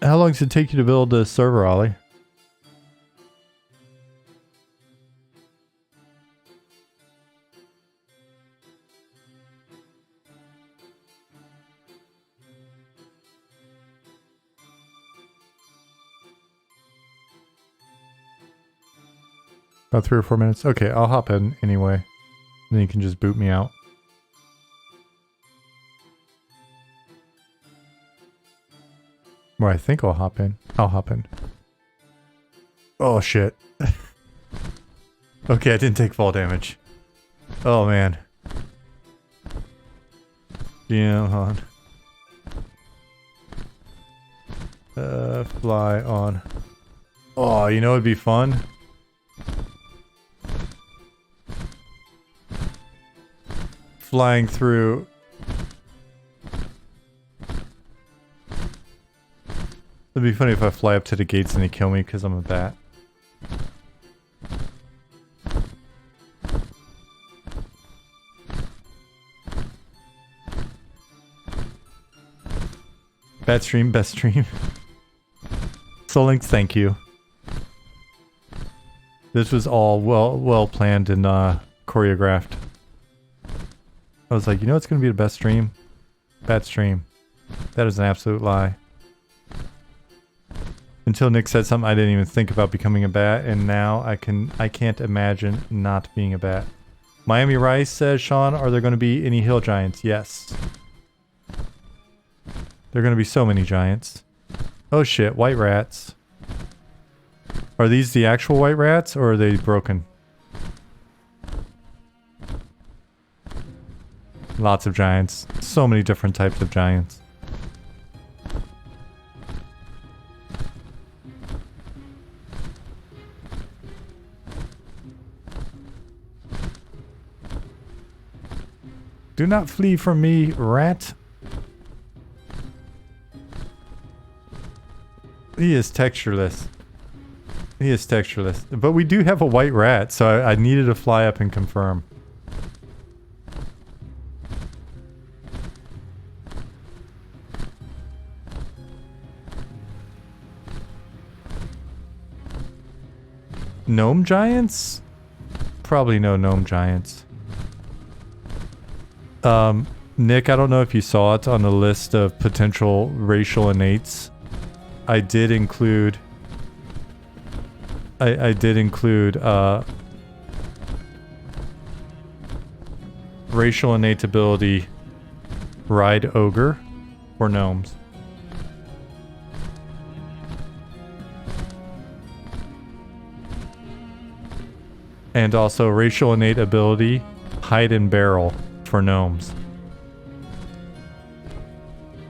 How long does it take you to build a server, Ollie? About 3 or 4 minutes. Okay, I'll hop in anyway. Then you can just boot me out. Or I think I'll hop in. I'll hop in. Oh shit. Okay, I didn't take fall damage. Oh man. Yeah, hold on. Fly on. Oh, you know it'd be fun? Flying through. It'd be funny if I fly up to the gates and they kill me because I'm a bat. Bad stream, best stream. Solinks, thank you. This was all well planned and choreographed. I was like, you know what's going to be the best stream? Bad stream. That is an absolute lie. Until Nick said something, I didn't even think about becoming a bat, and now I can't imagine not being a bat. Miami Rice says, Sean, are there going to be any hill giants? Yes. There are going to be so many giants. Oh shit, white rats. Are these the actual white rats or are they broken? Lots of giants. So many different types of giants. Do not flee from me, rat. He is textureless. He is textureless. But we do have a white rat, so I needed to fly up and confirm. Gnome giants? Probably no gnome giants. Nick, I don't know if you saw it on the list of potential racial innates. I did include racial innate ability ride ogre for gnomes. And also racial innate ability hide and barrel for gnomes.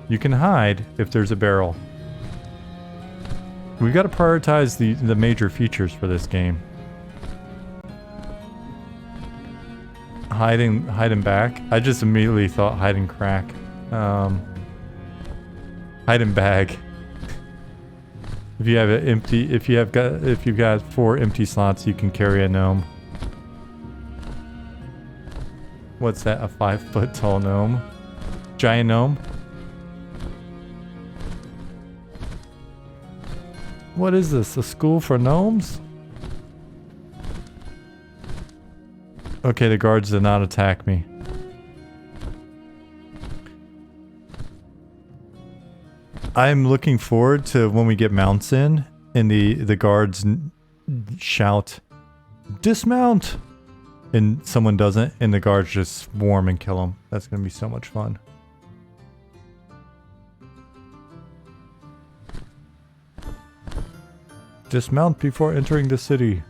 You can hide if there's a barrel. We've got to prioritize the major features for this game. Hide and back. I just immediately thought hide and crack. Hide and bag. If you have an empty, if you've got 4 empty slots, you can carry a gnome. What's that? A 5-foot tall gnome? Giant gnome? What is this? A school for gnomes? Okay, the guards did not attack me. I'm looking forward to when we get mounts in and the guards shout, "Dismount!" and someone doesn't, and the guards just swarm and kill them. That's gonna be so much fun. Dismount before entering the city.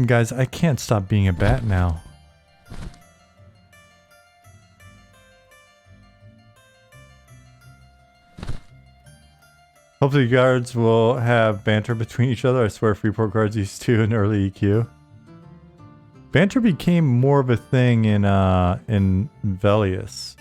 Guys, I can't stop being a bat now. Hopefully guards will have banter between each other. I swear Freeport guards used to in early EQ. Banter became more of a thing in Velius.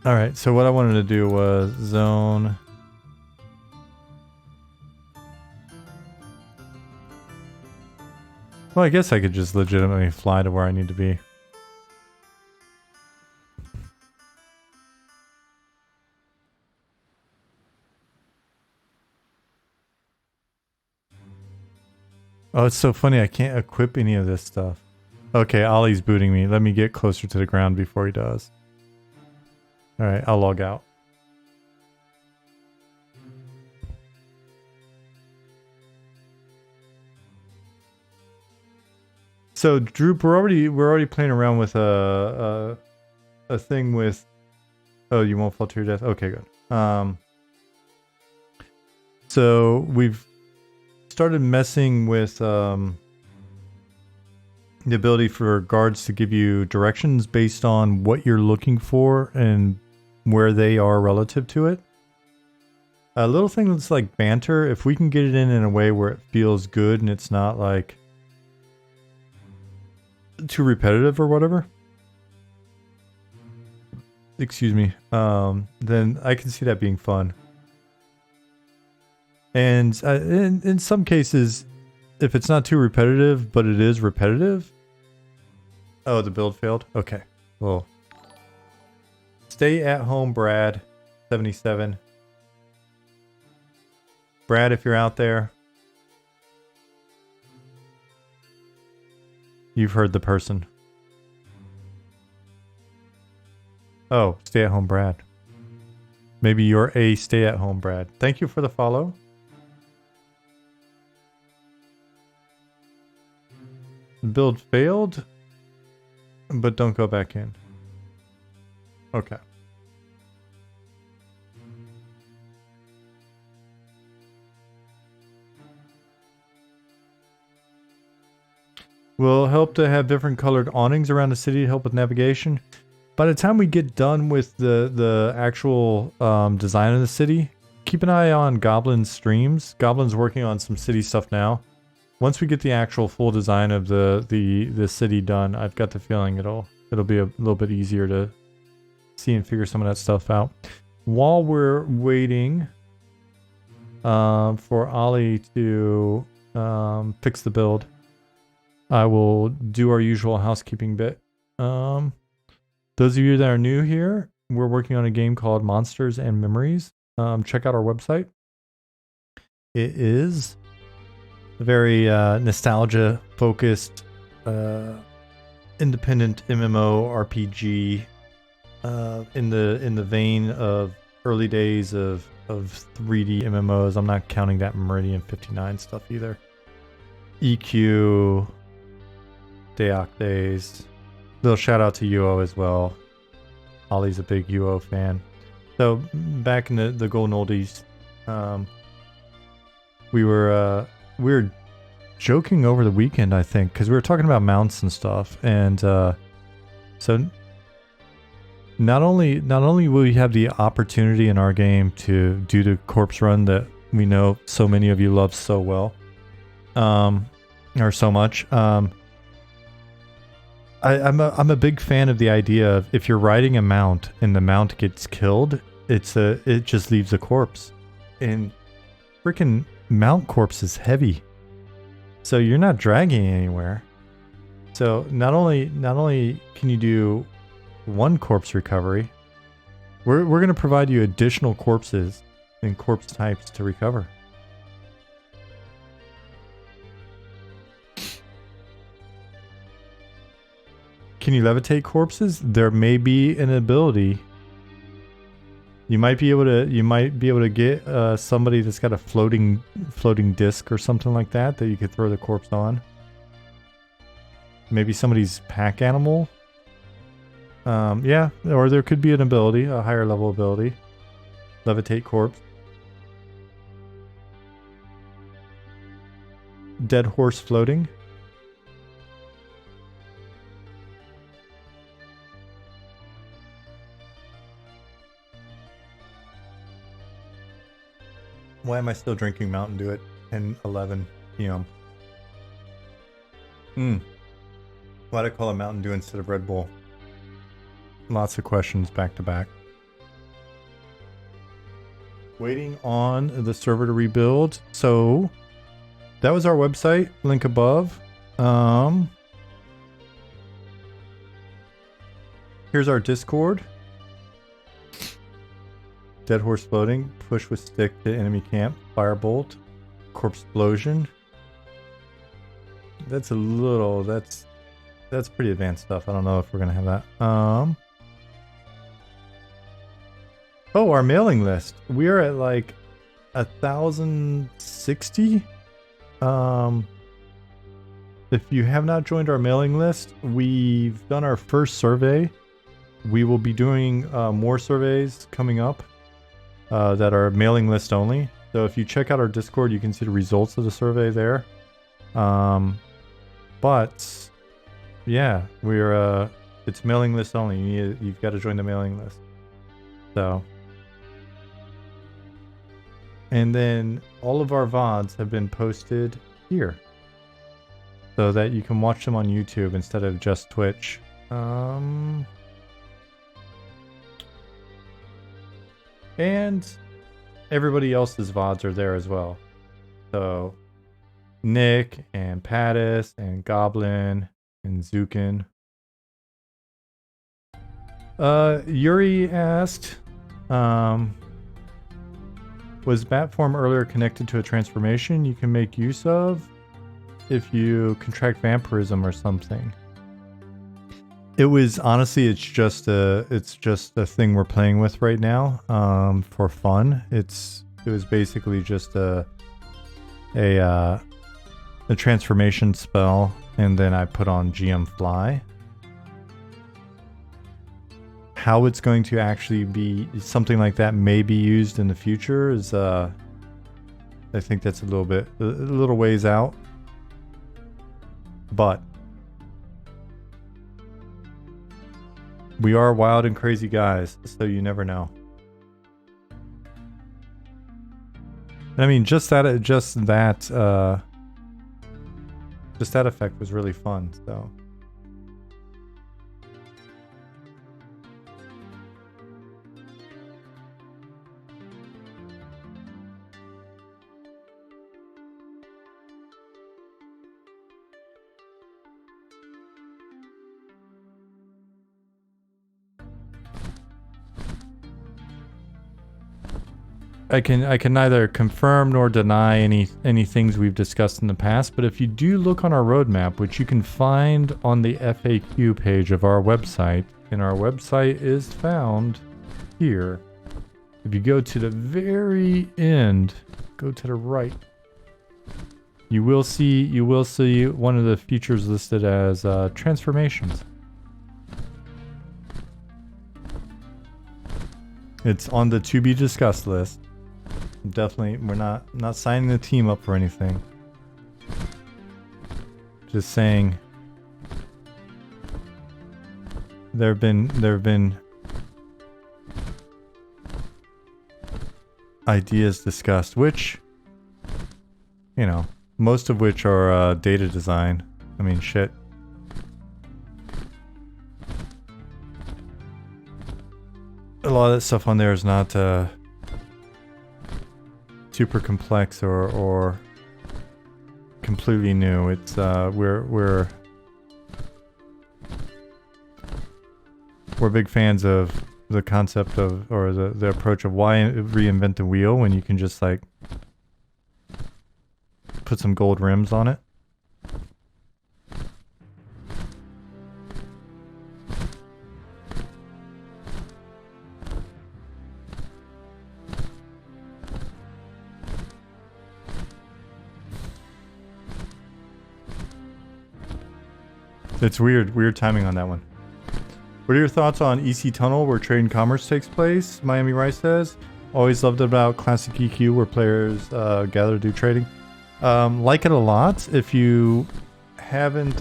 Alright, so what I wanted to do was zone. Well, I guess I could just legitimately fly to where I need to be. Oh, it's so funny. I can't equip any of this stuff. Okay, Ollie's booting me. Let me get closer to the ground before he does. Alright, I'll log out. So, Droop, we're already playing around with a thing with. Oh, you won't fall to your death. Okay, good. So we've started messing with the ability for guards to give you directions based on what you're looking for and where they are relative to it. A little thing that's like banter, if we can get it in a way where it feels good and it's not like too repetitive or whatever. Excuse me. Then I can see that being fun. And in some cases, if it's not too repetitive, but it is repetitive. Oh, the build failed? Okay. Well, stay at home, Brad. 77. Brad, if you're out there, you've heard the person. Oh, stay at home, Brad. Maybe you're a stay at home, Brad. Thank you for the follow. Build failed, but don't go back in. Okay. Will help to have different colored awnings around the city to help with navigation. By the time we get done with the actual design of the city, keep an eye on Goblin's streams. Goblin's working on some city stuff now. Once we get the actual full design of the city done, I've got the feeling it'll be a little bit easier to see and figure some of that stuff out. While we're waiting for Ollie to fix the build, I will do our usual housekeeping bit. Those of you that are new here, we're working on a game called Monsters and Memories. Check out our website. It is a very nostalgia-focused, independent MMORPG in the vein of early days of 3D MMOs. I'm not counting that Meridian 59 stuff either. EQ, Deoctays. Little shout out to UO as well. Ollie's a big UO fan. So back in the golden oldies, we were joking over the weekend, I think, because we were talking about mounts and stuff, and so not only will we have the opportunity in our game to do the corpse run that we know so many of you love so well, or so much. I'm a big fan of the idea of if you're riding a mount and the mount gets killed, it just leaves a corpse, and freaking mount corpse is heavy, so you're not dragging anywhere. So not only can you do one corpse recovery, we're gonna provide you additional corpses and corpse types to recover. Can you levitate corpses? There may be an ability. You might be able to get somebody that's got a floating disc or something like that you could throw the corpse on. Maybe somebody's pack animal. Yeah, or there could be an ability, a higher level ability. Levitate corpse. Dead horse floating. Why am I still drinking Mountain Dew at 10:11 p.m.? Why'd I call it Mountain Dew instead of Red Bull? Lots of questions back to back. Waiting on the server to rebuild. So that was our website, link above. Here's our Discord. Dead horse floating, push with stick to enemy camp, firebolt, corpse explosion. That's pretty advanced stuff. I don't know if we're gonna have that. Oh, our mailing list. We are at like 1,060. If you have not joined our mailing list, we've done our first survey. We will be doing more surveys coming up. That are mailing list only. So if you check out our Discord, you can see the results of the survey there. But yeah, it's mailing list only. You've got to join the mailing list. So, and then all of our VODs have been posted here, so that you can watch them on YouTube instead of just Twitch. And everybody else's VODs are there as well. So Nick and Pattis and Goblin and Zukin. Yuri asked, was bat form earlier connected to a transformation you can make use of if you contract vampirism or something? It was honestly, it's just a thing we're playing with right now, for fun. It was basically just a transformation spell, and then I put on GM Fly. How it's going to actually be something like that may be used in the future is, I think that's a little ways out. But we are wild and crazy guys, so you never know. And I mean, just that effect was really fun. So. I can neither confirm nor deny any things we've discussed in the past, but if you do look on our roadmap, which you can find on the FAQ page of our website, and our website is found here. If you go to the very end, go to the right, you will see one of the features listed as transformations. It's on the to be discussed list. Definitely, we're not signing the team up for anything. Just saying, there have been ideas discussed, which, you know, most of which are data design. I mean, shit. A lot of that stuff on there is not super complex or completely new. It's we're big fans of the concept of, or the approach of, why reinvent the wheel when you can just like put some gold rims on it. It's weird timing on that one. What are your thoughts on EC Tunnel, where trade and commerce takes place? Miami Rice says, always loved it about Classic EQ, where players gather to do trading. Like it a lot. If you haven't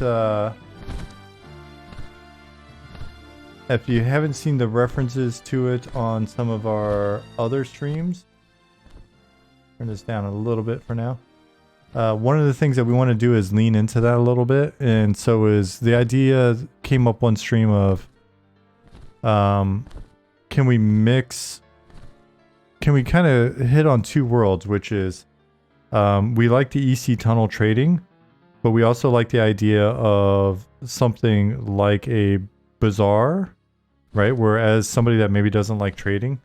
seen the references to it on some of our other streams, turn this down a little bit for now. One of the things that we want to do is lean into that a little bit, and so is the idea came up one stream of, can we kind of hit on two worlds, which is, we like the EC tunnel trading, but we also like the idea of something like a bazaar, right? Whereas somebody that maybe doesn't like trading,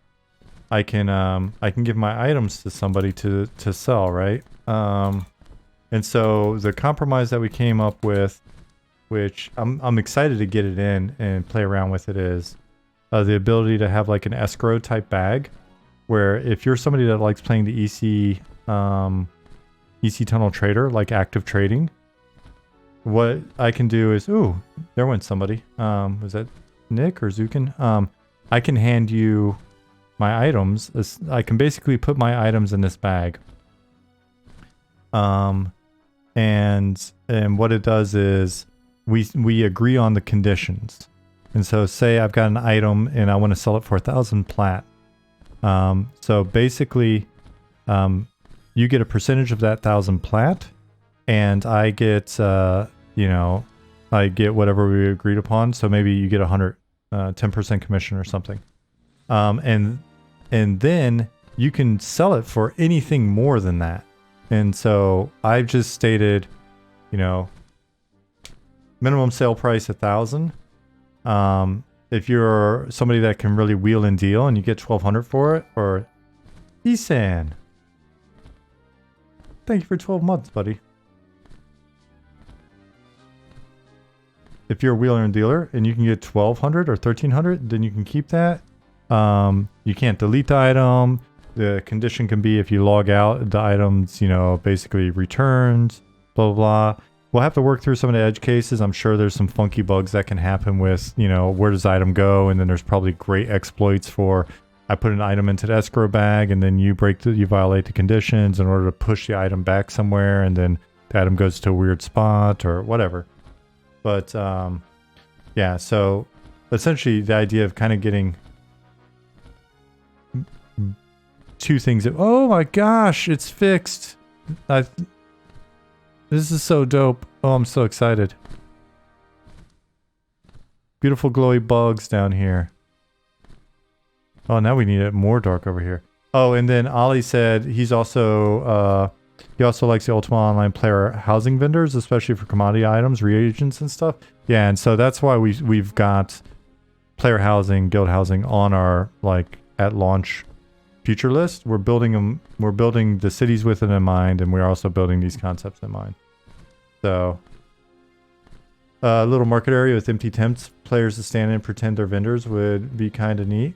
I can give my items to somebody to sell, right? And so the compromise that we came up with, which I'm excited to get it in and play around with it, is the ability to have like an escrow type bag, where if you're somebody that likes playing the EC tunnel trader, like active trading, what I can do is, ooh, there went somebody. Was that Nick or Zukin? I can hand you my items. I can basically put my items in this bag. And what it does is we agree on the conditions. And so say I've got an item and I want to sell it for 1,000 plat. So basically, you get a percentage of that 1,000 plat, and I get, I get whatever we agreed upon. So maybe you get 10% commission or something. And then you can sell it for anything more than that. And so I've just stated, you know, minimum sale price 1,000. If you're somebody that can really wheel and deal and you get 1,200 for it, or Isan, thank you for 12 months, buddy. If you're a wheeler and dealer and you can get 1,200 or 1,300, then you can keep that. You can't delete the item. The condition can be if you log out, the item's, you know, basically returns, blah, blah, blah. We'll have to work through some of the edge cases. I'm sure there's some funky bugs that can happen with, you know, where does the item go? And then there's probably great exploits for, I put an item into the escrow bag and then you violate the conditions in order to push the item back somewhere. And then the item goes to a weird spot or whatever. But, yeah, so essentially the idea of kind of getting two things. Oh my gosh, it's fixed. This is so dope. Oh, I'm so excited. Beautiful glowy bugs down here. Oh, now we need it more dark over here. Oh, and then Ollie said he's also he also likes the Ultima Online player housing vendors, especially for commodity items, reagents and stuff. Yeah, and so that's why we've got player housing, guild housing on our like at launch future list. We're building them. We're building the cities with it in mind, and we're also building these concepts in mind. So, a little market area with empty tents, players to stand in and pretend they're vendors would be kind of neat.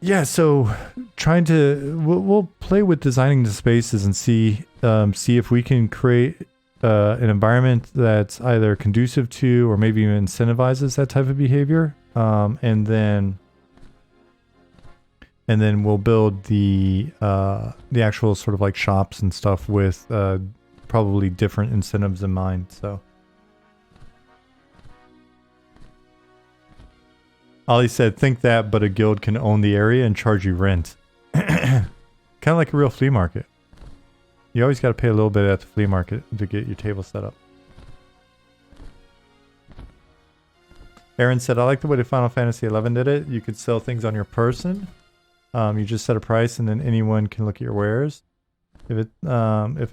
Yeah, so trying to we'll play with designing the spaces and see if we can create an environment that's either conducive to or maybe even incentivizes that type of behavior, and then we'll build the actual sort of like shops and stuff with probably different incentives in mind. So Ollie said, think that, but a guild can own the area and charge you rent. Kind of like a real flea market. You always got to pay a little bit at the flea market to get your table set up. Aaron said, I like the way the Final Fantasy XI did it. You could sell things on your person. You just set a price and then anyone can look at your wares. If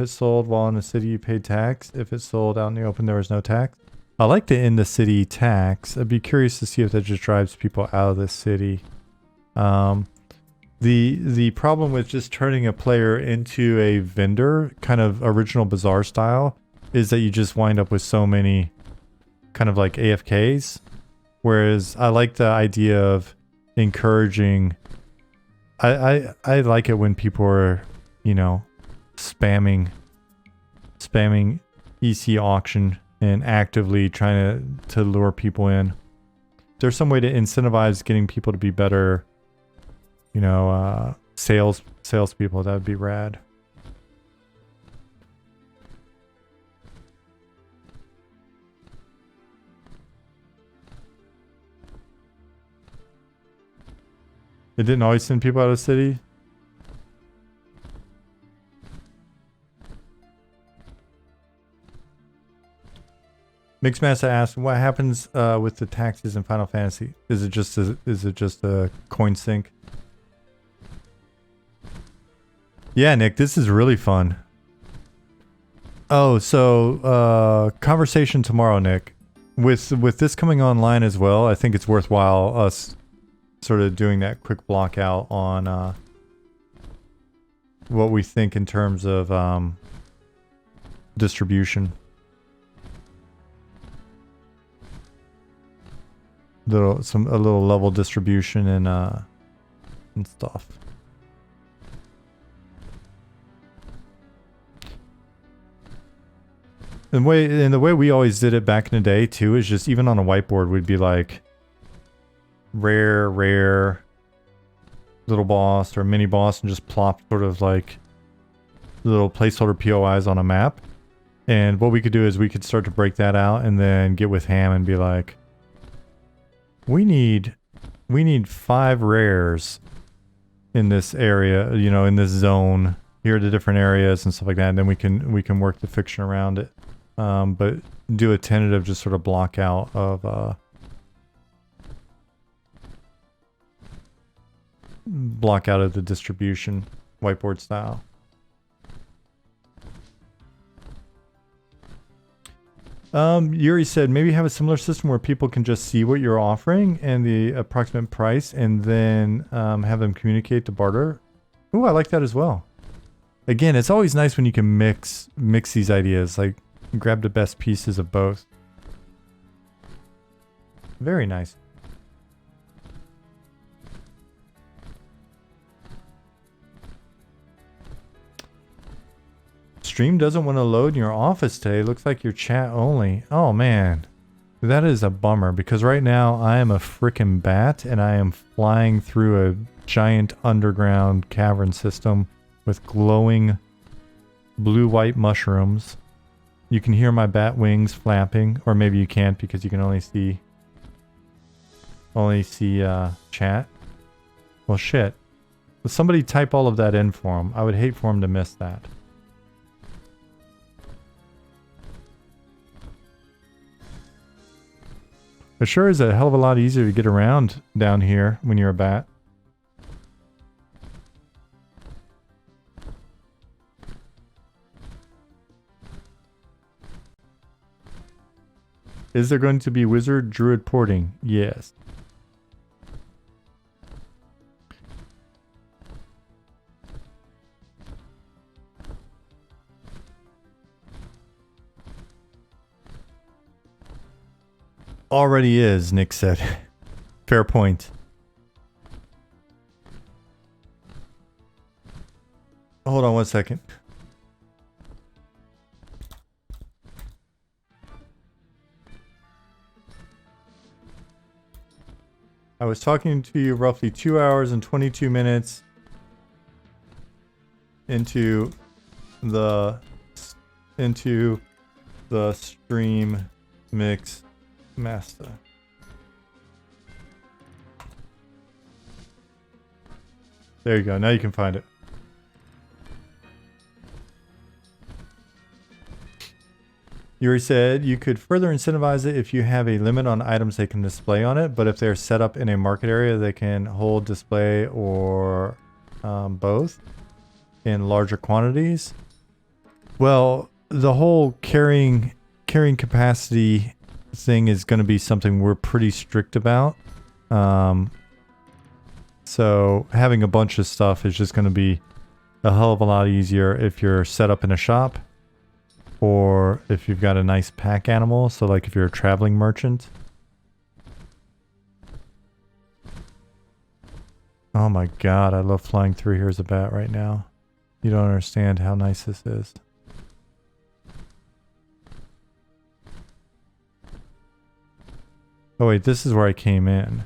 it's sold while in the city, you paid tax. If it's sold out in the open, there was no tax. I like the in the city tax. I'd be curious to see if that just drives people out of the city. The problem with just turning a player into a vendor, kind of original Bazaar style, is that you just wind up with so many kind of like AFKs. Whereas I like the idea of encouraging. I like it when people are, you know, spamming EC auction and actively trying to lure people in. There's some way to incentivize getting people to be better, you know, salespeople. That would be rad. It didn't always send people out of the city. Mixmaster asked, "What happens with the taxes in Final Fantasy? Is it just a coin sink?" Yeah, Nick, this is really fun. Oh, so conversation tomorrow, Nick. With this coming online as well, I think it's worthwhile us sort of doing that quick block out on what we think in terms of distribution. A little level distribution and stuff. And the way we always did it back in the day too is just even on a whiteboard we'd be like rare little boss or mini boss and just plop sort of like little placeholder POIs on a map. And what we could do is we could start to break that out and then get with Ham and be like, we need 5 rares in this area, you know, in this zone. Here are the different areas and stuff like that. And then we can work the fiction around it. But do a tentative just sort of block out of block out of the distribution whiteboard style. Yuri said maybe have a similar system where people can just see what you're offering and the approximate price, and then have them communicate to barter. Ooh, I like that as well. Again, it's always nice when you can mix these ideas, like grab the best pieces of both. Very nice. Stream doesn't want to load in your office today. Looks like your chat only. Oh man, that is a bummer because right now I am a frickin' bat and I am flying through a giant underground cavern system with glowing blue-white mushrooms. You can hear my bat wings flapping, or maybe you can't because you can only see chat. Well, shit. Will somebody type all of that in for him? I would hate for him to miss that. It sure is a hell of a lot easier to get around down here when you're a bat. Is there going to be wizard druid porting? Yes. Already is, Nick said. Fair point. Hold on one second. I was talking to you roughly 2 hours and 22 minutes into the stream mix master. There you go. Now you can find it. Yuri said you could further incentivize it if you have a limit on items they can display on it, but if they're set up in a market area, they can hold display or both in larger quantities. Well, the whole carrying capacity thing is going to be something we're pretty strict about. So having a bunch of stuff is just going to be a hell of a lot easier if you're set up in a shop or if you've got a nice pack animal. So like if you're a traveling merchant. Oh my god, I love flying through here as a bat right now. You don't understand how nice this is. Oh wait, this is where I came in.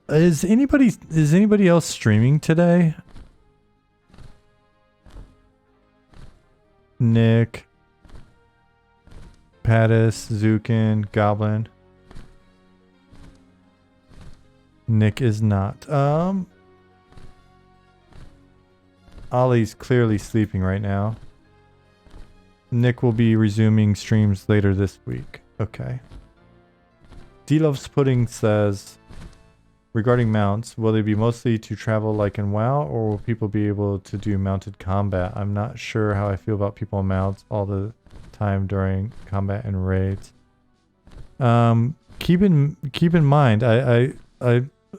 Is anybody else streaming today? Nick, Pattis, Zukin, Goblin. Nick is not. Ollie's clearly sleeping right now. Nick will be resuming streams later this week. Okay. D-Loves Pudding says, regarding mounts, will they be mostly to travel like in WoW, or will people be able to do mounted combat? I'm not sure how I feel about people on mounts all the time during combat and raids. Keep in mind, I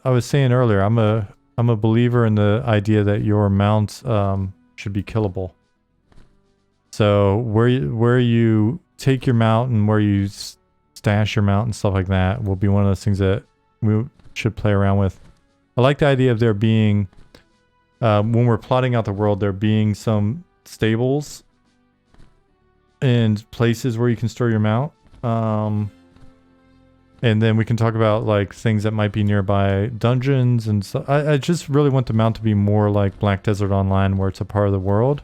was saying earlier, I'm a believer in the idea that your mounts should be killable. So where you take your mount and where you stash your mount and stuff like that will be one of those things that we should play around with. I like the idea of there being, when we're plotting out the world, there being some stables and places where you can store your mount. And then we can talk about like things that might be nearby dungeons and stuff. I just really want the mount to be more like Black Desert Online, where it's a part of the world.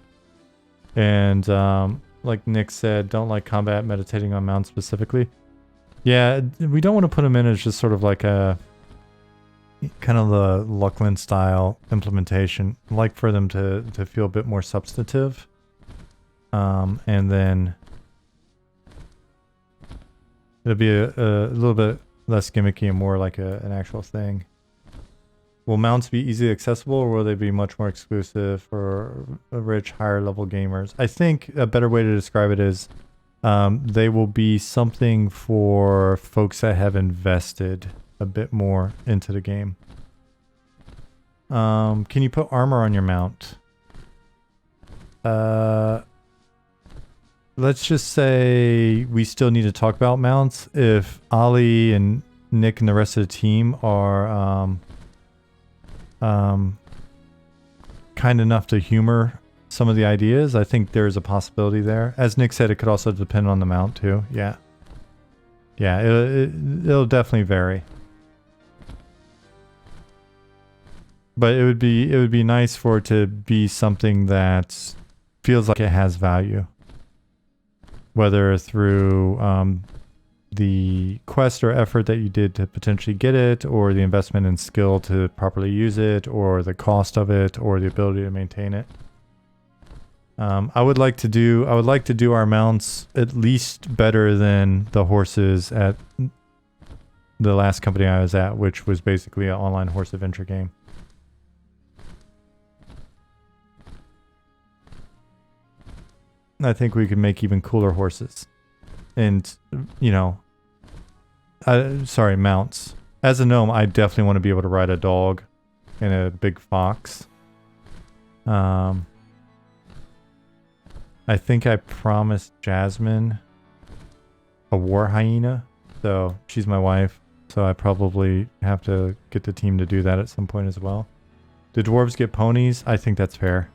And like Nick said, don't like combat meditating on mounts specifically. Yeah, we don't want to put them in as just sort of like a kind of the Luckland style implementation. I'd like for them to feel a bit more substantive. And then it'll be a little bit less gimmicky and more like an actual thing. Will mounts be easily accessible, or will they be much more exclusive for rich, higher level gamers? I think a better way to describe it is they will be something for folks that have invested a bit more into the game. Can you put armor on your mount? Let's just say we still need to talk about mounts. If Ali and Nick and the rest of the team are kind enough to humor some of the ideas, I think there's a possibility there. As Nick said, it could also depend on the mount too. Yeah. Yeah, it'll definitely vary. But it would be nice for it to be something that feels like it has value. Whether through the quest or effort that you did to potentially get it, or the investment in skill to properly use it, or the cost of it, or the ability to maintain it. I would like to do our mounts at least better than the horses at the last company I was at, which was basically an online horse adventure game. I think we could make even cooler horses. And, you know, sorry, mounts. As a gnome, I definitely want to be able to ride a dog and a big fox. I think I promised Jasmine a war hyena. So she's my wife. So I probably have to get the team to do that at some point as well. Do dwarves get ponies? I think that's fair.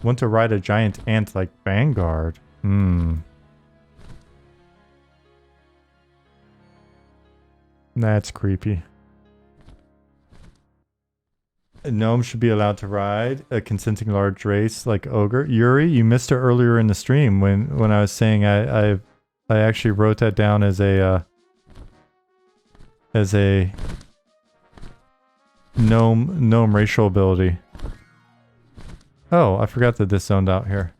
Want to ride a giant ant like Vanguard? That's creepy. A gnome should be allowed to ride a consenting large race like ogre. Yuri, you missed it earlier in the stream when I was saying I actually wrote that down as a gnome racial ability. Oh, I forgot that this zoned out here.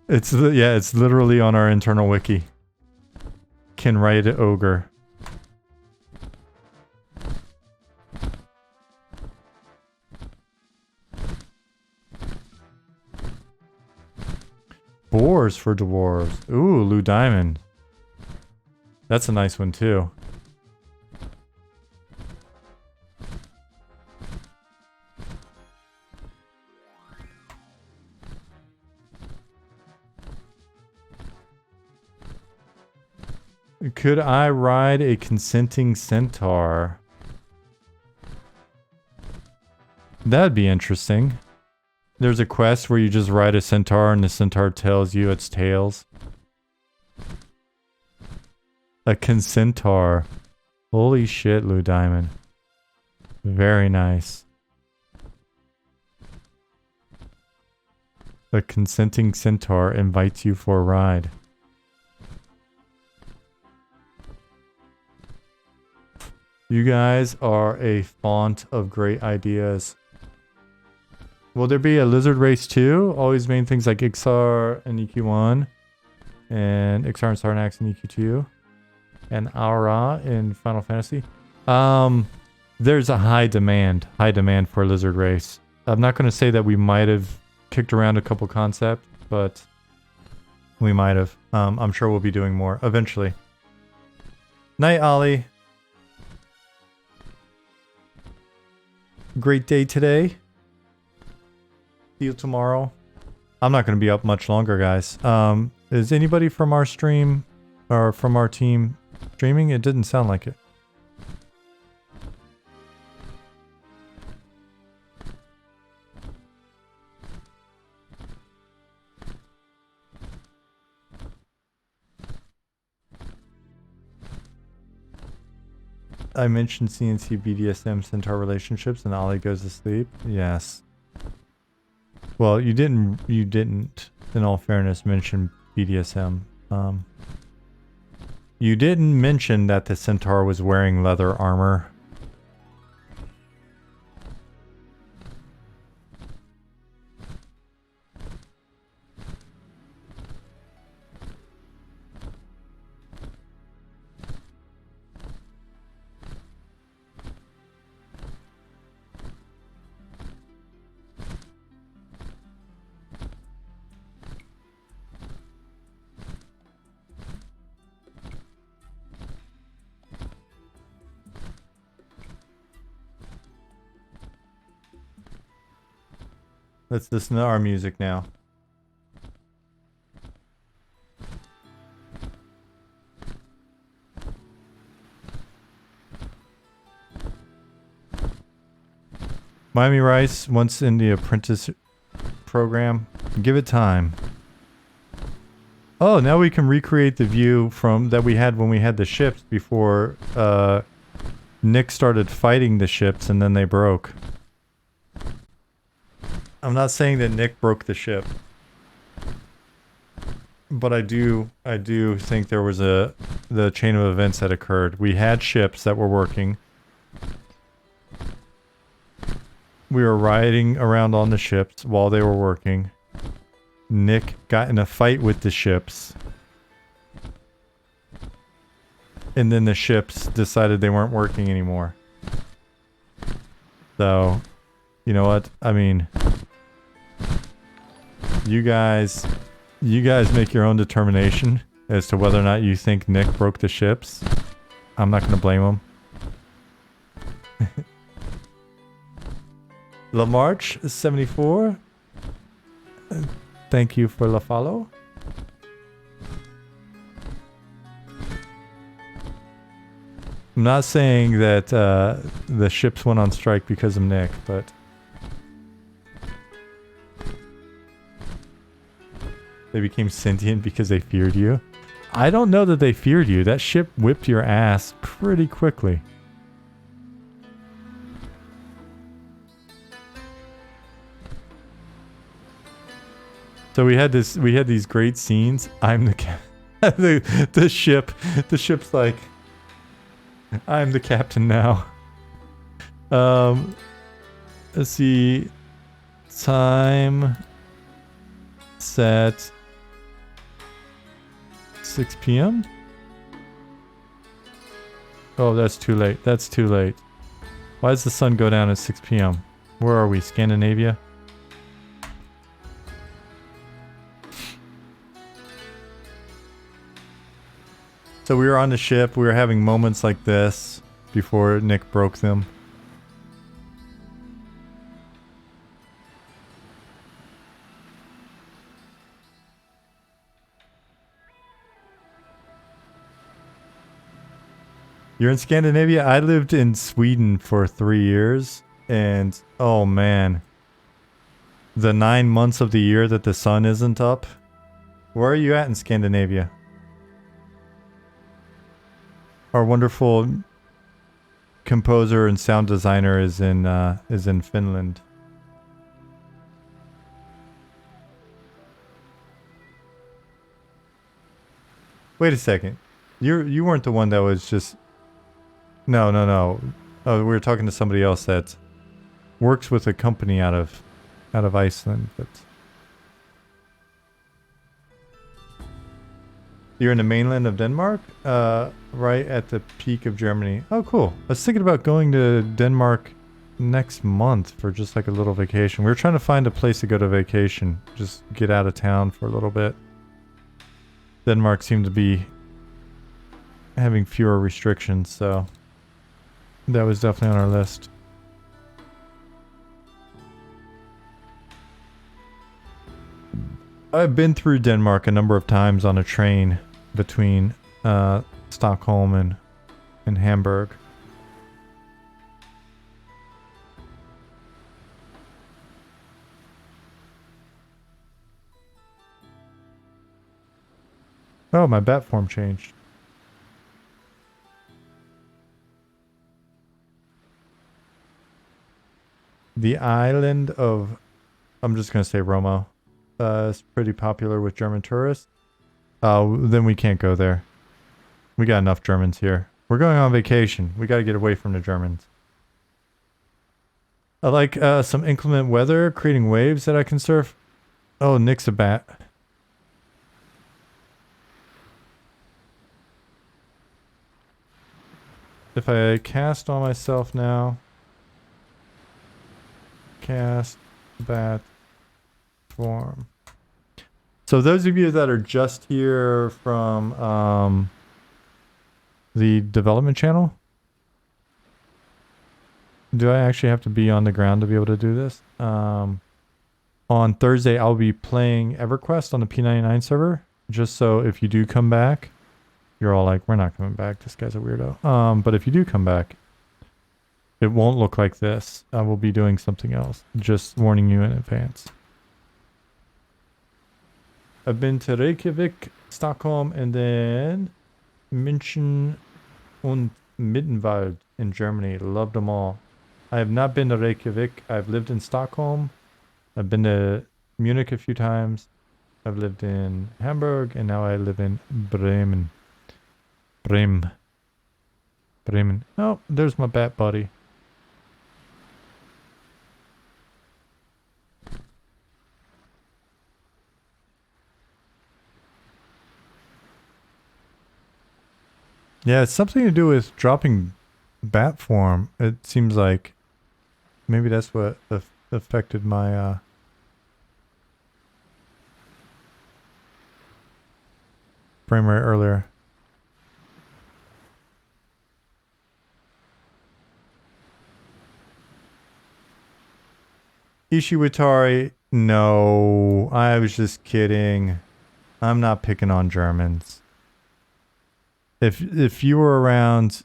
It's literally on our internal wiki. Can ride ogre. Boars for dwarves. Ooh, Lou Diamond. That's a nice one too. Could I ride a consenting centaur? That'd be interesting. There's a quest where you just ride a centaur and the centaur tells you its tales. A consentor. Holy shit, Lou Diamond. Very nice. A consenting centaur invites you for a ride. You guys are a font of great ideas. Will there be a lizard race too? Always main things like Ixar and EQ1. And Ixar and Sarnax in EQ2. And Aura in Final Fantasy. There's a high demand for a lizard race. I'm not going to say that we might have kicked around a couple concepts, but we might have. I'm sure we'll be doing more eventually. Night, Ollie. Great day today. See you tomorrow. I'm not going to be up much longer, guys. Is anybody from our stream or from our team streaming? It didn't sound like it. I mentioned CNC BDSM centaur relationships and Ollie goes to sleep. Yes. Well, you didn't, in all fairness, mention BDSM. You didn't mention that the centaur was wearing leather armor. Let's listen to our music now. Miami Rice, once in the apprentice program, give it time. Oh, now we can recreate the view from that we had when we had the ships before Nick started fighting the ships and then they broke. I'm not saying that Nick broke the ship, but I do think there was the chain of events that occurred. We had ships that were working. We were riding around on the ships while they were working. Nick got in a fight with the ships. And then the ships decided they weren't working anymore. So, you know what? I mean, you guys make your own determination as to whether or not you think Nick broke the ships. I'm not going to blame him. Lamarche 74. Thank you for the follow. I'm not saying that the ships went on strike because of Nick, but they became sentient because they feared you. I don't know that they feared you. That ship whipped your ass pretty quickly. So we had these great scenes. I'm the ship's like, I'm the captain now. Let's see, time set 6 p.m. Oh, that's too late. That's too late. Why does the sun go down at 6 p.m.? Where are we? Scandinavia? So we were on the ship, we were having moments like this before Nick broke them. You're in Scandinavia? I lived in Sweden for 3 years, and oh man. The 9 months of the year that the sun isn't up. Where are you at in Scandinavia? Our wonderful composer and sound designer is in Finland. Wait a second. You weren't the one that was just No. Oh, we were talking to somebody else that works with a company out of Iceland, but you're in the mainland of Denmark? Right at the peak of Germany. Oh, cool. I was thinking about going to Denmark next month for just like a little vacation. We were trying to find a place to go to vacation. Just get out of town for a little bit. Denmark seemed to be having fewer restrictions, so that was definitely on our list. I've been through Denmark a number of times on a train between Stockholm and Hamburg. Oh, my bat form changed. The island of, I'm just gonna say Romo. It's pretty popular with German tourists. Then we can't go there. We got enough Germans here. We're going on vacation. We got to get away from the Germans. I like some inclement weather, creating waves that I can surf. Oh, Nick's a bat. If I cast on myself now, cast bat form. So those of you that are just here from the development channel, do I actually have to be on the ground to be able to do this? On Thursday, I'll be playing EverQuest on the P99 server, just so if you do come back, you're all like, we're not coming back. This guy's a weirdo. But if you do come back, it won't look like this. I will be doing something else. Just warning you in advance. I've been to Reykjavik, Stockholm, and then München und Mittenwald in Germany. Loved them all. I have not been to Reykjavik. I've lived in Stockholm. I've been to Munich a few times. I've lived in Hamburg, and now I live in Bremen. Bremen. Oh, there's my bat buddy. Yeah, it's something to do with dropping bat form. It seems like maybe that's what affected my frame rate earlier. Ishiwatari, no, I was just kidding. I'm not picking on Germans. If you were around,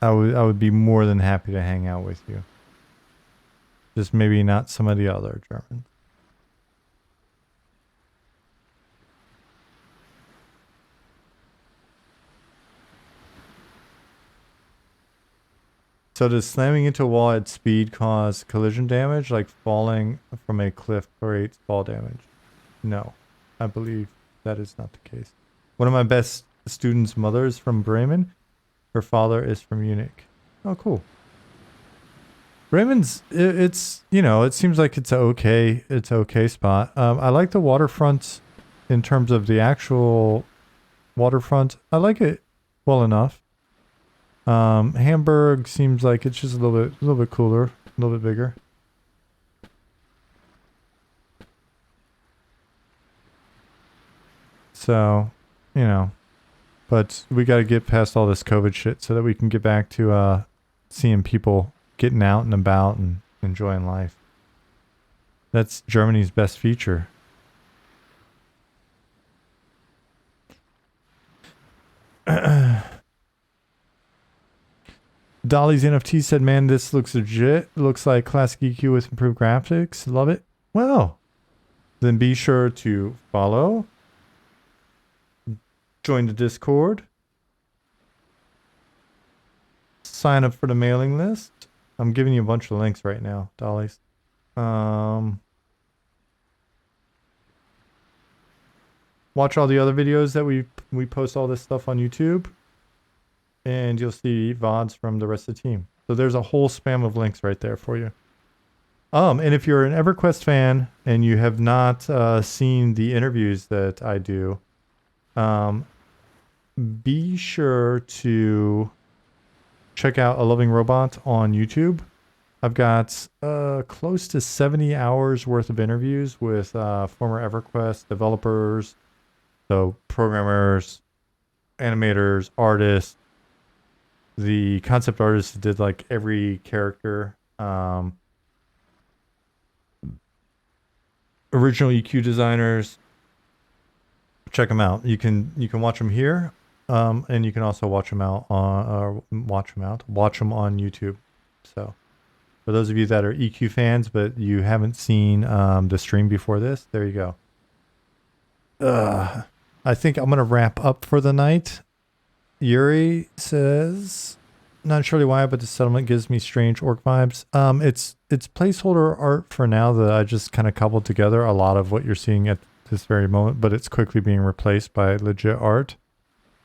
I would be more than happy to hang out with you. Just maybe not some of the other Germans. So does slamming into a wall at speed cause collision damage, like falling from a cliff creates fall damage? No, I believe that is not the case. One of my best students' mothers from Bremen. Her father is from Munich. Oh, cool. Bremen's, it's, you know, it seems like it's a okay spot. I like the waterfront in terms of the actual waterfront. I like it well enough. Hamburg seems like it's just a little bit cooler, a little bit bigger. So, you know, but we got to get past all this COVID shit so that we can get back to seeing people getting out and about and enjoying life. That's Germany's best feature. Dolly's NFT said, man, this looks legit. Looks like classic EQ with improved graphics. Love it. Well, then be sure to follow. Join the Discord. Sign up for the mailing list. I'm giving you a bunch of links right now, Dolly's. Watch all the other videos that we post all this stuff on YouTube. And you'll see VODs from the rest of the team. So there's a whole spam of links right there for you. And if you're an EverQuest fan and you have not seen the interviews that I do, be sure to check out A Loving Robot on YouTube. I've got close to 70 hours worth of interviews with former EverQuest developers, so programmers, animators, artists, the concept artists did like every character, original EQ designers. Check them out. You can watch them here, and you can also watch them out on watch them on YouTube. So for those of you that are EQ fans but you haven't seen the stream before this, there you go. I think I'm gonna wrap up for the night. Yuri says, Not surely why, but the settlement gives me strange orc vibes. It's placeholder art for now that I just kind of cobbled together a lot of what you're seeing at this very moment, but it's quickly being replaced by legit art,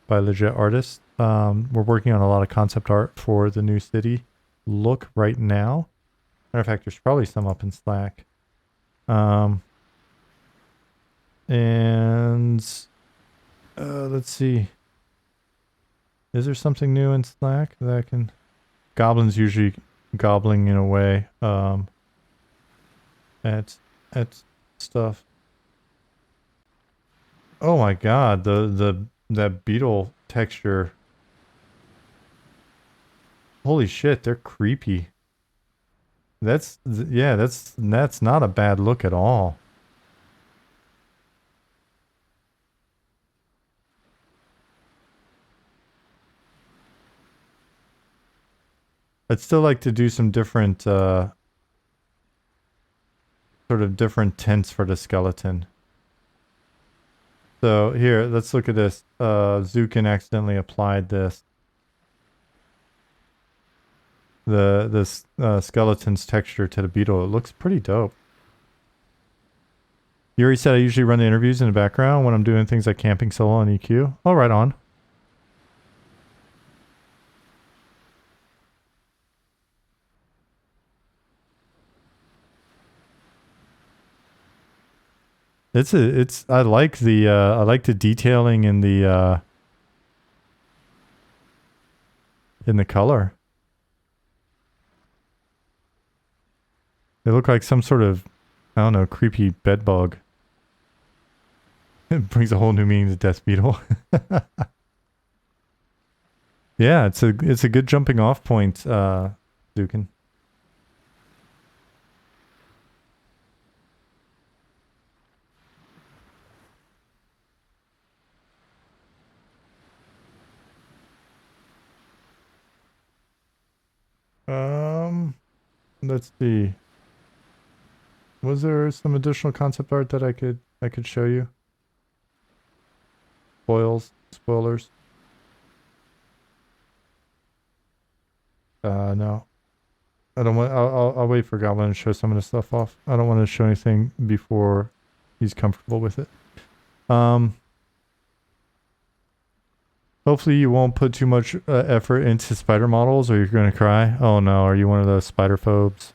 by legit artists. We're working on a lot of concept art for the new city look right now. Matter of fact, there's probably some up in Slack. And let's see. Is there something new in Slack that I can... Goblins usually gobbling in a way at stuff. Oh my god, that beetle texture. Holy shit, they're creepy. That's not a bad look at all. I'd still like to do some different, sort of different tints for the skeleton. So here, let's look at this. Zukin accidentally applied this. This skeleton's texture to the beetle. It looks pretty dope. Yuri said I usually run the interviews in the background when I'm doing things like camping solo on EQ. Oh, right on. I like the detailing in the color. They look like some sort of, I don't know, creepy bed bug. It brings a whole new meaning to Death Beetle. Yeah, it's a good jumping off point, Dukin. Let's see. Was there some additional concept art that I could show you? Spoilers. No. I don't want. I'll wait for Goblin to show some of the stuff off. I don't want to show anything before he's comfortable with it. Hopefully you won't put too much effort into spider models or you're going to cry. Oh no, are you one of those spider phobes?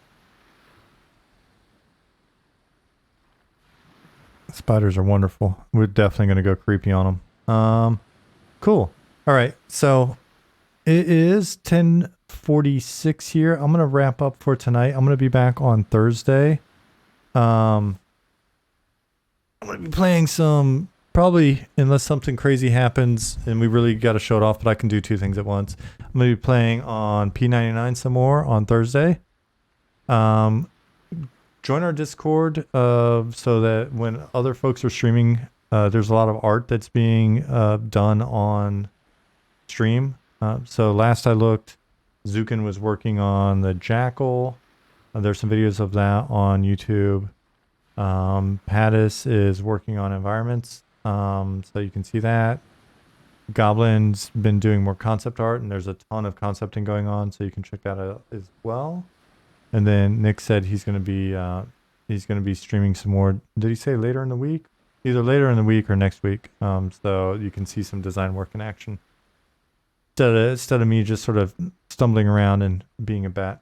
Spiders are wonderful. We're definitely going to go creepy on them. Cool. All right, so it is 10:46 here. I'm going to wrap up for tonight. I'm going to be back on Thursday. I'm going to be playing some... Probably, unless something crazy happens and we really got to show it off, but I can do two things at once. I'm going to be playing on P99 some more on Thursday. Join our Discord so that when other folks are streaming, there's a lot of art that's being done on stream. So last I looked, Zukin was working on the Jackal. There's some videos of that on YouTube. Pattis is working on environments. So you can see that. Goblin's been doing more concept art, and there's a ton of concepting going on, so you can check that out as well. And then Nick said he's going to be streaming some more. Did he say later in the week? Either later in the week or next week. So you can see some design work in action instead of me just sort of stumbling around and being a bat.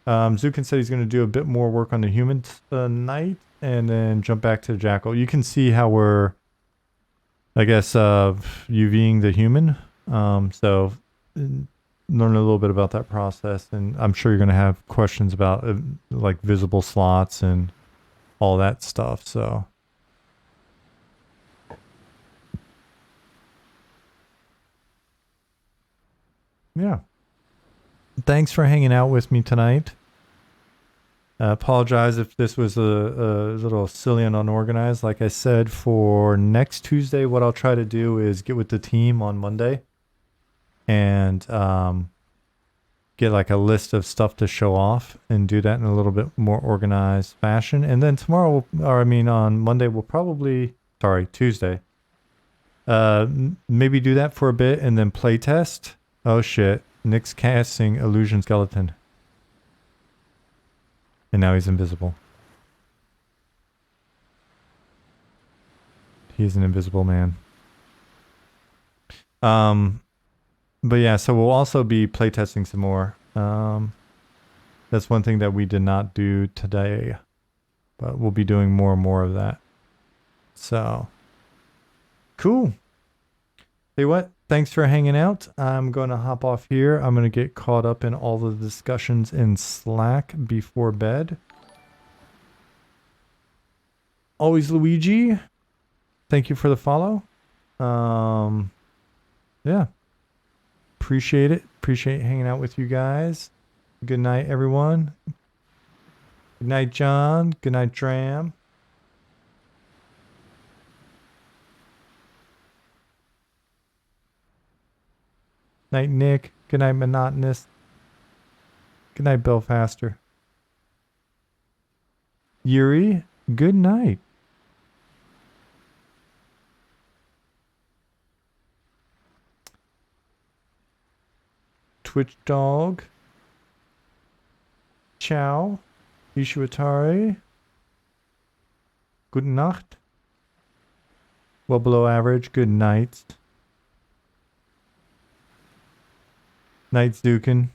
Zukin said he's going to do a bit more work on the human tonight and then jump back to the Jackal. You can see how we're, I guess, UVing the human. So learn a little bit about that process. And I'm sure you're going to have questions about like visible slots and all that stuff. So yeah. Thanks for hanging out with me tonight. Apologize if this was a little silly and unorganized. Like I said, for next Tuesday, what I'll try to do is get with the team on Monday and get like a list of stuff to show off and do that in a little bit more organized fashion. And then tomorrow, on Monday, Tuesday, maybe do that for a bit and then play test. Oh shit. Nick's casting illusion skeleton. And now he's invisible. He's an invisible man. But yeah, so we'll also be playtesting some more. That's one thing that we did not do today. But we'll be doing more and more of that. So, cool. Hey, what? Thanks for hanging out. I'm going to hop off here. I'm going to get caught up in all the discussions in Slack before bed. Always Luigi. Thank you for the follow. Yeah. Appreciate it. Appreciate hanging out with you guys. Good night, everyone. Good night, John. Good night, Dram. Night, Nick. Good night, Monotonous. Good night, Belfaster. Yuri, good night. Twitch Dog. Ciao. Ishiwatari. Good Nacht. Well below average. Good night. Night Zukin.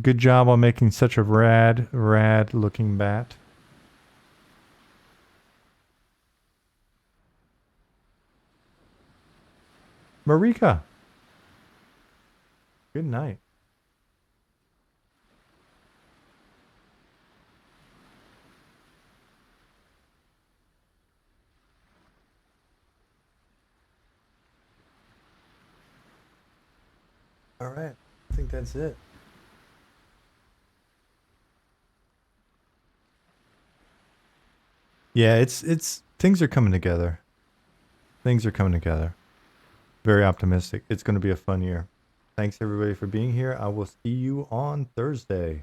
Good job on making such a rad looking bat. Marika. Good night. All right. I think that's it. Yeah, it's things are coming together. Things are coming together. Very optimistic. It's going to be a fun year. Thanks everybody for being here. I will see you on Thursday.